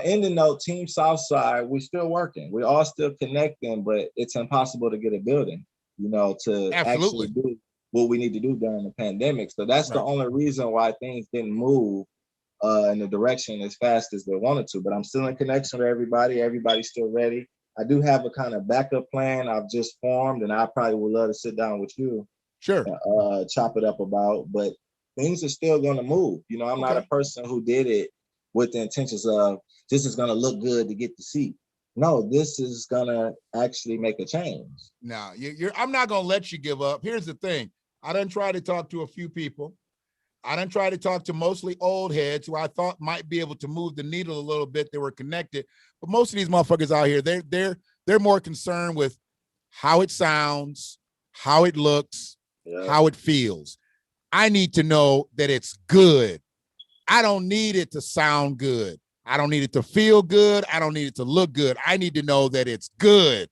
in the note, Team Southside, we're still working. We're all still connecting, but it's impossible to get a building, to actually do what we need to do during the pandemic. So that's the only reason why things didn't move in the direction as fast as they wanted to. But I'm still in connection with everybody. Everybody's still ready. I do have a kind of backup plan I've just formed, and I probably would love to sit down with you. Sure. Chop it up about, but things are still going to move. You know, I'm not a person who did it with the intentions of this is going to look good to get the seat. No, this is going to actually make a change. No, I'm not going to let you give up. Here's the thing. I done tried to talk to a few people. I done tried to talk to mostly old heads who I thought might be able to move the needle a little bit. They were connected, but most of these motherfuckers out here, they're more concerned with how it sounds, how it looks, how it feels. I need to know that it's good. I don't need it to sound good. I don't need it to feel good. I don't need it to look good. I need to know that it's good.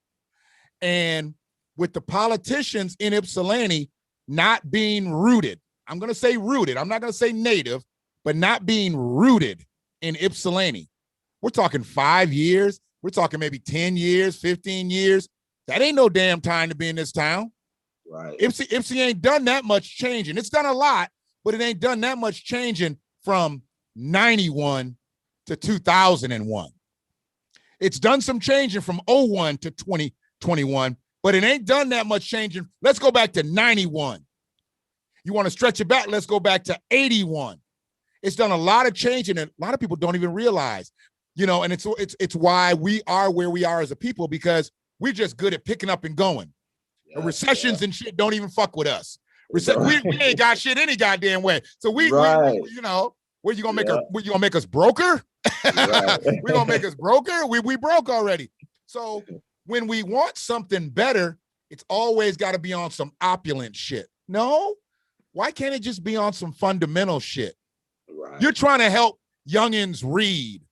And with the politicians in Ypsilanti not being rooted, I'm going to say rooted. I'm not going to say native, but not being rooted in Ypsilanti. We're talking 5 years. We're talking maybe 10 years, 15 years. That ain't no damn time to be in this town. Right. Ypsi ain't done that much changing. It's done a lot, but it ain't done that much changing from 91 to 2001. It's done some changing from 01 to 2021, but it ain't done that much changing. Let's go back to 91. You want to stretch it back? Let's go back to 81. It's done a lot of changing, and a lot of people don't even realize, you know, and it's why we are where we are as a people, because we're just good at picking up and going. Recessions and shit don't even fuck with us. We ain't got shit any goddamn way. So we you know, where you gonna make you gonna make us broker? We gonna make us broker? We broke already. So when we want something better, it's always got to be on some opulent shit. No, why can't it just be on some fundamental shit? Right. You're trying to help youngins read.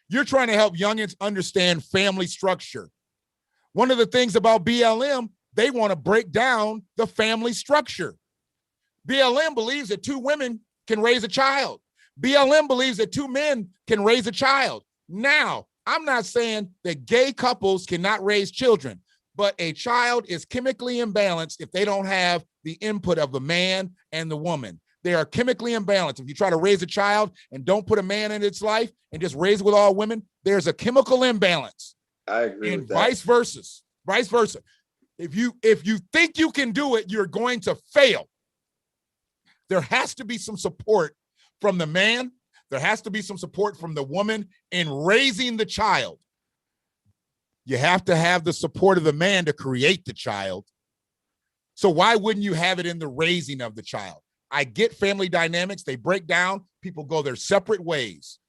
You're trying to help youngins understand family structure. One of the things about BLM, they want to break down the family structure. BLM believes that 2 women can raise a child. BLM believes that 2 men can raise a child. Now, I'm not saying that gay couples cannot raise children, but a child is chemically imbalanced if they don't have the input of the man and the woman. They are chemically imbalanced. If you try to raise a child and don't put a man in its life and just raise it with all women, there's a chemical imbalance. I agree. And vice versa. Vice versa. If you think you can do it, you're going to fail. There has to be some support from the man. There has to be some support from the woman in raising the child. You have to have the support of the man to create the child. So why wouldn't you have it in the raising of the child? I get family dynamics. They break down. People go their separate ways.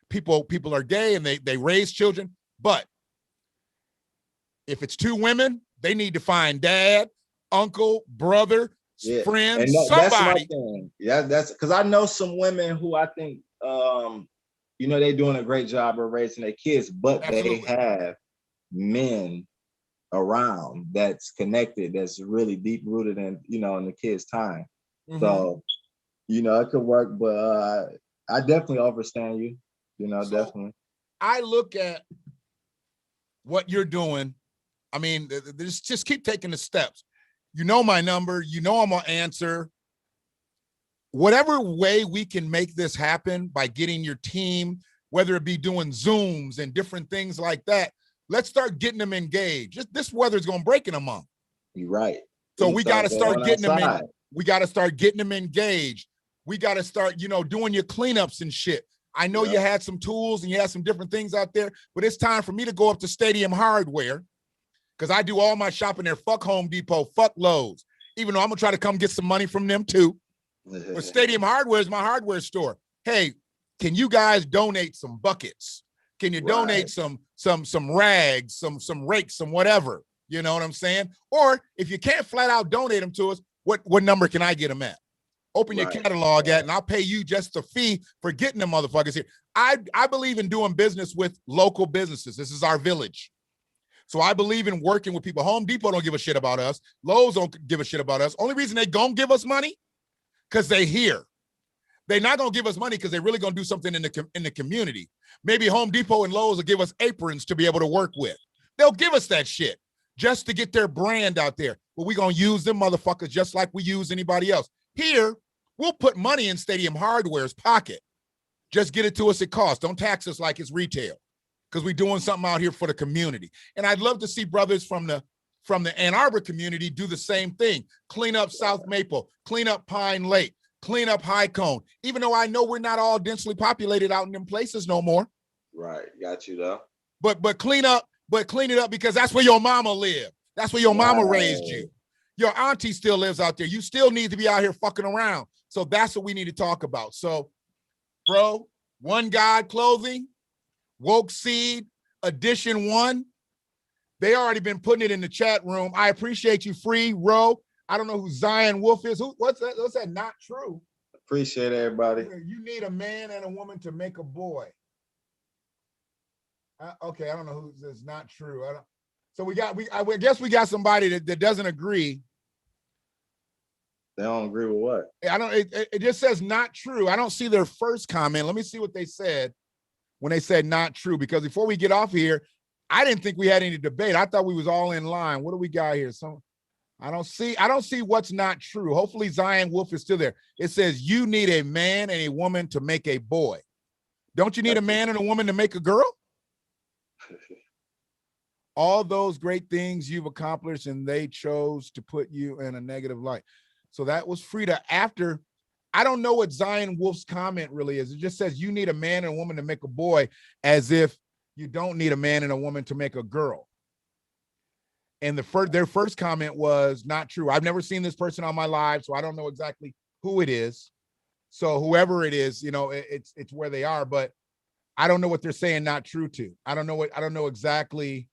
People are gay and they raise children. But if it's 2 women, they need to find dad, uncle, brother, friend, somebody. That's my thing. Yeah, that's because I know some women who I think, you know, they're doing a great job of raising their kids, but Absolutely. They have men around that's connected, that's really deep rooted in, you know, in the kids' time. Mm-hmm. So, you know, it could work, but I definitely understand you, you know, definitely. I look at what you're doing. I mean, just keep taking the steps. You know my number. You know I'm going to answer. Whatever way we can make this happen by getting your team, whether it be doing Zooms and different things like that, let's start getting them engaged. This weather's going to break in a month. You're right. So we got to start getting them in. We got to start getting them engaged. We got to start, you know, doing your cleanups and shit. I know you had some tools and you had some different things out there, but it's time for me to go up to Stadium Hardware, because I do all my shopping there. Fuck Home Depot, fuck Lowe's, even though I'm going to try to come get some money from them too. But Stadium Hardware is my hardware store. Hey, can you guys donate some buckets? Can you donate some rags, some rakes, some whatever? You know what I'm saying? Or if you can't flat out donate them to us, what number can I get them at? Open your catalog at, and I'll pay you just a fee for getting them motherfuckers here. I believe in doing business with local businesses. This is our village. So I believe in working with people. Home Depot don't give a shit about us. Lowe's don't give a shit about us. Only reason they gonna give us money, because they here. They're not gonna give us money because they're really gonna do something in the community. Maybe Home Depot and Lowe's will give us aprons to be able to work with. They'll give us that shit just to get their brand out there. But we're gonna use them motherfuckers just like we use anybody else. Here, we'll put money in Stadium Hardware's pocket. Just get it to us at cost. Don't tax us like it's retail, because we're doing something out here for the community. And I'd love to see brothers from the Ann Arbor community do the same thing. Clean up South Maple, clean up Pine Lake, clean up High Cone, even though I know we're not all densely populated out in them places no more. Right, got you though. But clean it up, because that's where your mama lived. That's where your mama raised you. Your auntie still lives out there. You still need to be out here fucking around. So that's what we need to talk about. So, bro, One God Clothing, Woke Seed, Edition 1. They already been putting it in the chat room. I appreciate you, Free Row. I don't know who Zion Wolf is. What's that? What's that? Not true. Appreciate everybody. You need a man and a woman to make a boy. Okay, I don't know who this is. Not true. So I guess we got somebody that doesn't agree. They don't agree with what? It just says not true. I don't see their first comment. Let me see what they said when they said not true, because before we get off here, I didn't think we had any debate. I thought we was all in line. What do we got here? I don't see what's not true. Hopefully Zion Wolf is still there. It says you need a man and a woman to make a boy. Don't you need a man and a woman to make a girl? All those great things you've accomplished, and they chose to put you in a negative light. So that was Frida. After, I don't know what Zion Wolf's comment really is. It just says you need a man and a woman to make a boy, as if you don't need a man and a woman to make a girl. And their first comment was not true. I've never seen this person on my live, so I don't know exactly who it is. So whoever it is, it's where they are, but I don't know what they're saying not true to. I don't know exactly.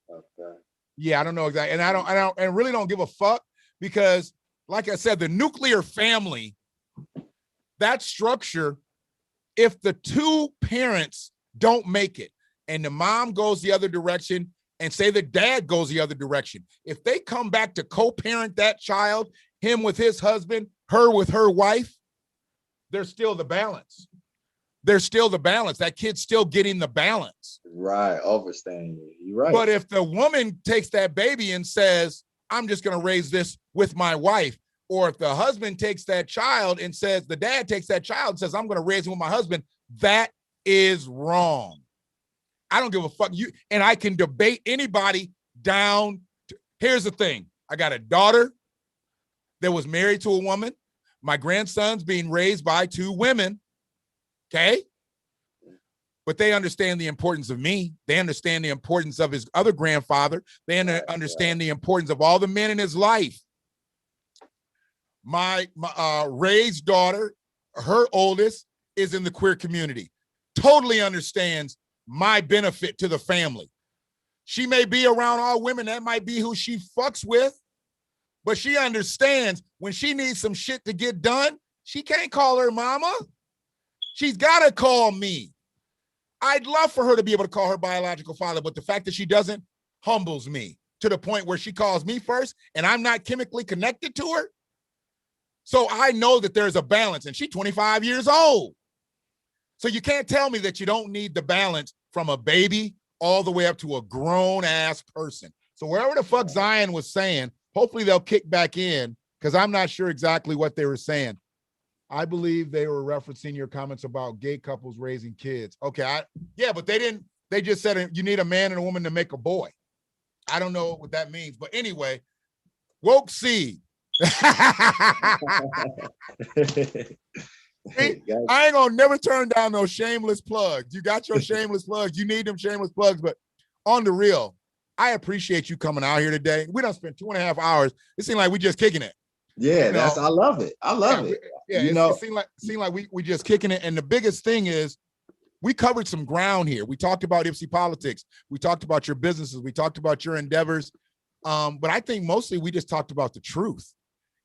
Okay. Yeah, I don't know exactly. And I really don't give a fuck, because like I said, the nuclear family, that structure, if the two parents don't make it and the mom goes the other direction, and say the dad goes the other direction, if they come back to co-parent that child, him with his husband, her with her wife, there's still the balance. There's still the balance. That kid's still getting the balance. Right, overstaying. You're right. But if the woman takes that baby and says, I'm just going to raise this with my wife, or if the husband takes that child and says, the dad takes that child and says, I'm going to raise it with my husband, that is wrong. I don't give a fuck. And I can debate anybody down. Here's the thing. I got a daughter that was married to a woman. My grandson's being raised by two women. Okay. But they understand the importance of me. They understand the importance of his other grandfather. They understand the importance of all the men in his life. My Ray's daughter, her oldest, is in the queer community. Totally understands my benefit to the family. She may be around all women. That might be who she fucks with. But she understands when she needs some shit to get done, she can't call her mama. She's got to call me. I'd love for her to be able to call her biological father, but the fact that she doesn't humbles me to the point where she calls me first and I'm not chemically connected to her. So I know that there's a balance, and she's 25 years old. So you can't tell me that you don't need the balance from a baby all the way up to a grown ass person. So wherever the fuck Zion was saying, hopefully they'll kick back in, because I'm not sure exactly what they were saying. I believe they were referencing your comments about gay couples raising kids. Okay, yeah, but they just said you need a man and a woman to make a boy. I don't know what that means, but anyway, woke seed. See, I ain't gonna never turn down those shameless plugs. You got your shameless plugs. You need them shameless plugs, but on the real, I appreciate you coming out here today. We done spent 2.5 hours. It seemed like we just kicking it. Yeah, I love it. I love it. Yeah, it seemed like we just kicking it. And the biggest thing is we covered some ground here. We talked about Ipsy politics. We talked about your businesses. We talked about your endeavors. But I think mostly we just talked about the truth.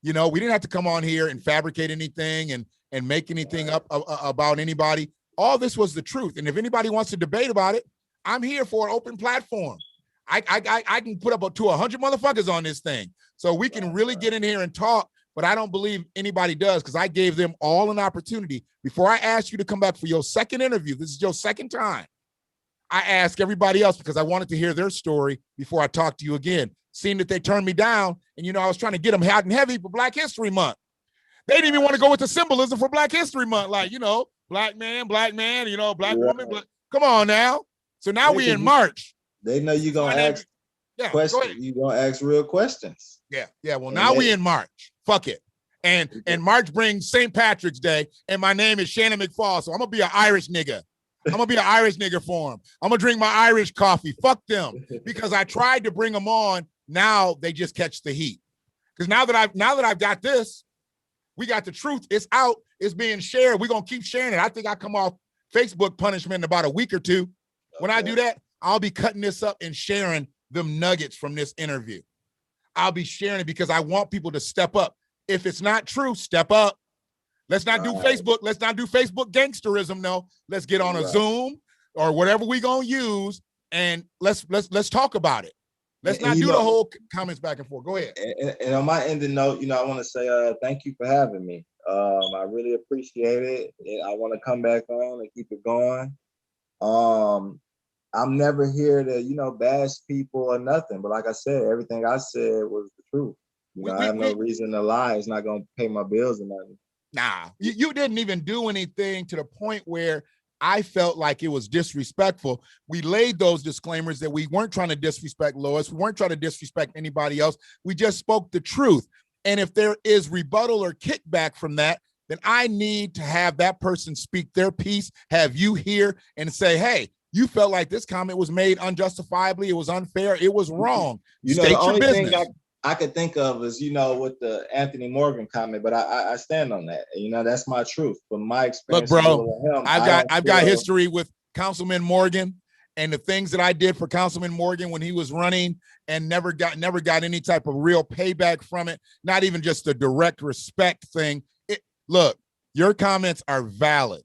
We didn't have to come on here and fabricate anything and make anything up about anybody. All this was the truth. And if anybody wants to debate about it, I'm here for an open platform. I can put up to 100 motherfuckers on this thing. So we can really get in here and talk, but I don't believe anybody does, because I gave them all an opportunity. Before I asked you to come back for your second interview, this is your second time, I asked everybody else because I wanted to hear their story before I talked to you again. Seeing that they turned me down, and I was trying to get them hot and heavy for Black History Month. They didn't even want to go with the symbolism for Black History Month, like, you know, black man, you know, black woman. Black. Come on now. So now we in March. They know you're gonna ask questions. You're gonna ask real questions. Yeah. Well, and now we in March. Fuck it. And March brings St. Patrick's Day, and my name is Shannon McFall, so I'm gonna be an Irish nigga. I'm gonna be an Irish nigga for them. I'm gonna drink my Irish coffee. Fuck them, because I tried to bring them on. Now they just catch the heat. Because now that I've got this, we got the truth. It's out. It's being shared. We're gonna keep sharing it. I think I come off Facebook punishment in about a week or two. When I do that, I'll be cutting this up and sharing them nuggets from this interview. I'll be sharing it because I want people to step up. If it's not true, step up. Let's not do Facebook. Let's not do Facebook gangsterism. No, let's get on a Zoom or whatever we gonna use, and let's talk about it. Let's not do the whole comments back and forth. Go ahead. And on my ending note, you know, I want to say thank you for having me. I really appreciate it. I want to come back on and keep it going. I'm never here to, you know, bash people or nothing. But like I said, everything I said was the truth. You know, I have no reason to lie. It's not going to pay my bills or nothing. Nah, you didn't even do anything to the point where I felt like it was disrespectful. We laid those disclaimers that we weren't trying to disrespect Lois. We weren't trying to disrespect anybody else. We just spoke the truth. And if there is rebuttal or kickback from that, then I need to have that person speak their piece, have you here and say, hey, you felt like this comment was made unjustifiably. It was unfair. It was wrong. You know, the only thing I could think of is, you know, with the Anthony Morgan comment, but I stand on that. You know, that's my truth. From my experience, look, bro, I've got history with Councilman Morgan and the things that I did for Councilman Morgan when he was running and never got any type of real payback from it. Not even just a direct respect thing. Look, your comments are valid.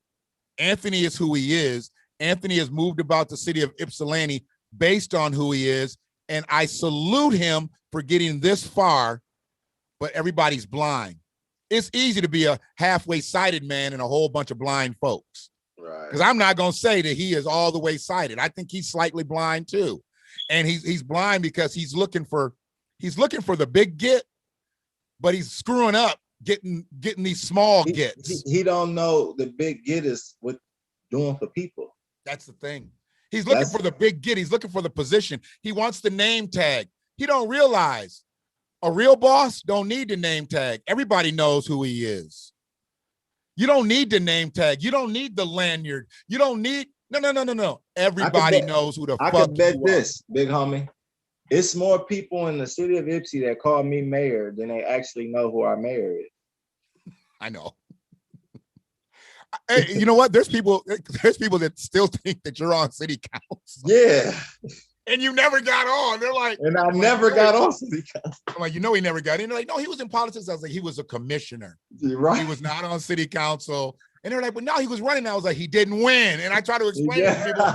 Anthony is who he is. Anthony has moved about the city of Ypsilanti based on who he is. And I salute him for getting this far, but everybody's blind. It's easy to be a halfway sighted man and a whole bunch of blind folks. Right. Because I'm not going to say that he is all the way sighted. I think he's slightly blind too. And he's blind because he's looking for the big get, but he's screwing up getting these small gets. He don't know the big get is what doing for people. That's the thing. He's looking for the big get. He's looking for the position. He wants the name tag. He don't realize a real boss don't need the name tag. Everybody knows who he is. You don't need the name tag. You don't need the lanyard. You don't need no. Everybody knows who the fuck you are. I can bet this, big homie. It's more people in the city of Ypsi that call me mayor than they actually know who our mayor is. I know. Hey, you know what? There's people that still think that you're on city council. Yeah. And you never got on. They're like, and I never got on city council. I'm like, you know, he never got in. They're like, no, he was in politics. I was like, he was a commissioner. You're right. He was not on city council. And they're like, but no, he was running. I was like, he didn't win. And I try to explain it to people.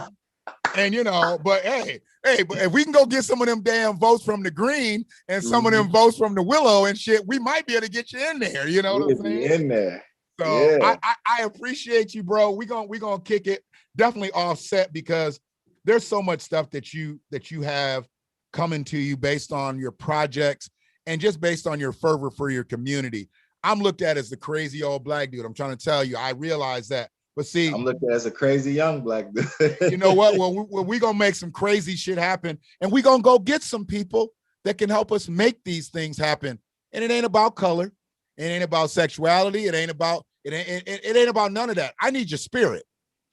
And you know, but hey, but if we can go get some of them damn votes from the Green and some of them votes from the Willow and shit, we might be able to get you in there. You know what I'm saying? In there. So yeah. I appreciate you, bro. We're gonna kick it. Definitely offset because there's so much stuff that you have coming to you based on your projects and just based on your fervor for your community. I'm looked at as the crazy old black dude. I'm trying to tell you, I realize that. But see, I'm looked at as a crazy young black dude. You know what? Well, we're gonna make some crazy shit happen, and we're gonna go get some people that can help us make these things happen. And it ain't about color. It ain't about sexuality. It ain't about none of that. I need your spirit.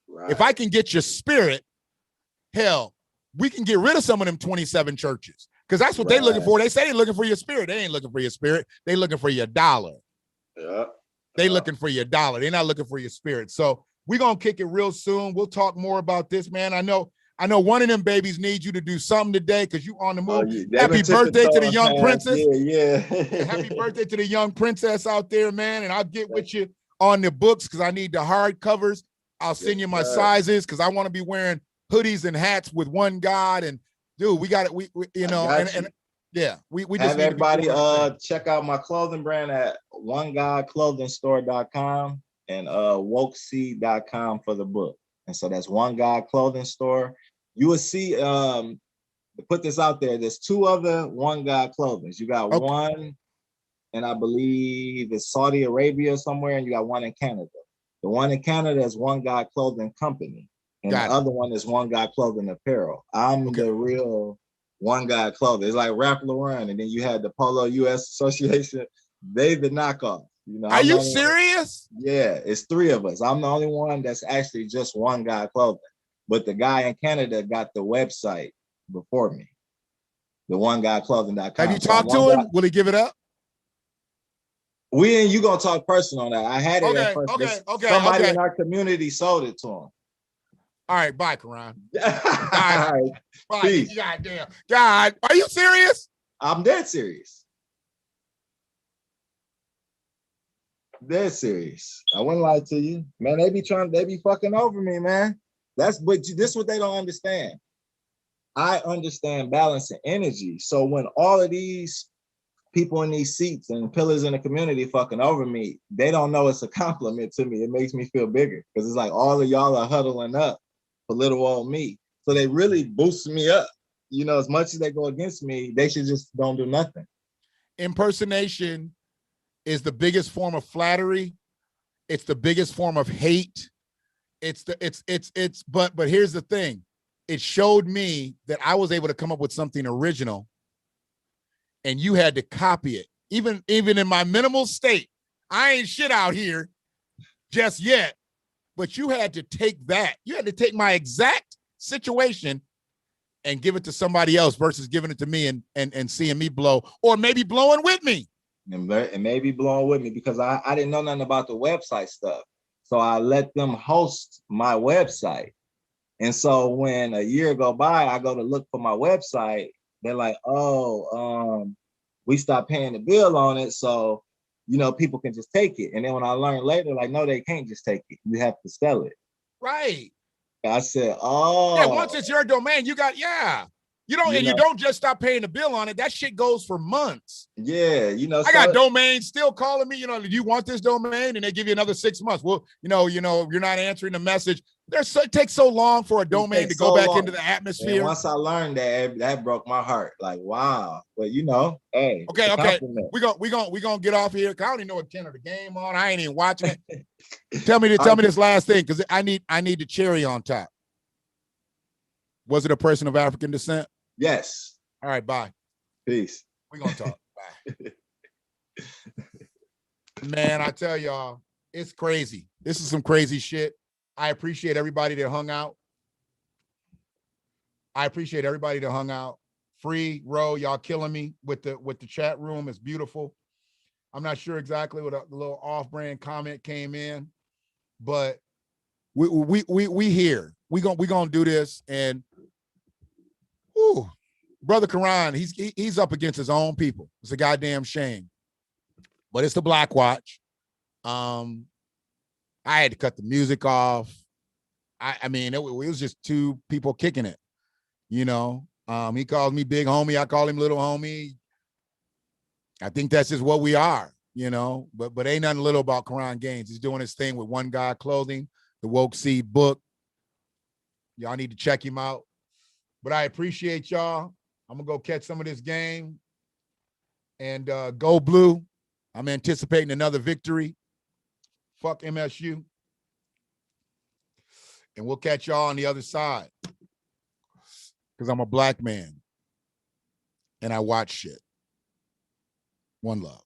Right. If I can get your spirit, hell, we can get rid of some of them 27 churches because that's what they're looking for. They say they're looking for your spirit. They ain't looking for your spirit. They looking for your dollar. Yeah. They looking for your dollar. They're not looking for your spirit. So we're gonna kick it real soon. We'll talk more about this, man. I know one of them babies needs you to do something today because you on the move. Happy birthday to the young princess. Yeah. Happy birthday to the young princess out there, man. And I'll get with you on the books because I need the hardcovers. I'll send you my sizes because I want to be wearing hoodies and hats with one God. And dude, we got it. We you know, and yeah, we just have everybody check out my clothing brand at onegodclothingstore.com and wokeseed.com for the book. And so that's One God Clothing Store. You will see, to put this out there, there's two other One God clothings. You got one and I believe it's Saudi Arabia somewhere, and you got one in Canada. The one in Canada is One God Clothing Company, and Got the it. other one is One God Clothing Apparel. I'm Okay. the real One God Clothing. It's like Ralph Lauren, and then you had the Polo US Association. They the knockoff. You know, Are you serious? Yeah, it's 3 of us. I'm the only one that's actually just One God Clothing. But the guy in Canada got the website before me, the onegodclothing.com. Have you talked to him? Will he give it up? We and you gonna talk personal on that. I had it at first. Okay. Somebody in our community sold it to him. All right, bye, Karan. All right. Bye. Peace. Goddamn. God, are you serious? I'm dead serious. Dead serious. I wouldn't lie to you, man. They be fucking over me, man. But this is what they don't understand. I understand balance and energy. So when all of these people in these seats and pillars in the community fucking over me, they don't know it's a compliment to me. It makes me feel bigger because it's like all of y'all are huddling up for little old me. So they really boost me up. You know, as much as they go against me, they should just don't do nothing. Impersonation is the biggest form of flattery. It's the biggest form of hate. But here's the thing. It showed me that I was able to come up with something original and you had to copy it. Even in my minimal state, I ain't shit out here just yet, but you had to take that. You had to take my exact situation and give it to somebody else versus giving it to me and seeing me blow, or maybe blowing with me. And maybe blowing with me because I didn't know nothing about the website stuff. So I let them host my website. And so when a year go by, I go to look for my website. They're like, we stopped paying the bill on it. So, you know, people can just take it. And then when I learned later, like, no, they can't just take it. You have to sell it. Right. I said, oh. Yeah, once it's your domain, you got, yeah. You don't just stop paying the bill on it. That shit goes for months. Yeah, you know. I got domains still calling me, do you want this domain? And they give you another 6 months. Well, you're not answering the message. It takes so long for a domain to go back into the atmosphere. And once I learned that broke my heart. Like, wow. But hey. Okay. We're gonna get off here. I don't even know what channel the game on. I ain't even watching it. Tell me this last thing, because I need the cherry on top. Was it a person of African descent? Yes. All right, bye. Peace. We're gonna talk. Bye. Man, I tell y'all, it's crazy. This is some crazy shit. I appreciate everybody that hung out. Free Row, y'all killing me with the chat room. It's beautiful. I'm not sure exactly what the little off-brand comment came in, but we here. We gonna do this. And Brother Karan, he's up against his own people. It's a goddamn shame. But it's the BlackWatch. I had to cut the music off. I mean, it was just 2 people kicking it. He calls me big homie. I call him little homie. I think that's just what we are, but ain't nothing little about Karan Gaines. He's doing his thing with One God Clothing, the Woke Seed book. Y'all need to check him out. But I appreciate y'all. I'm going to go catch some of this game. And go blue. I'm anticipating another victory. Fuck MSU. And we'll catch y'all on the other side. Because I'm a black man. And I watch shit. One love.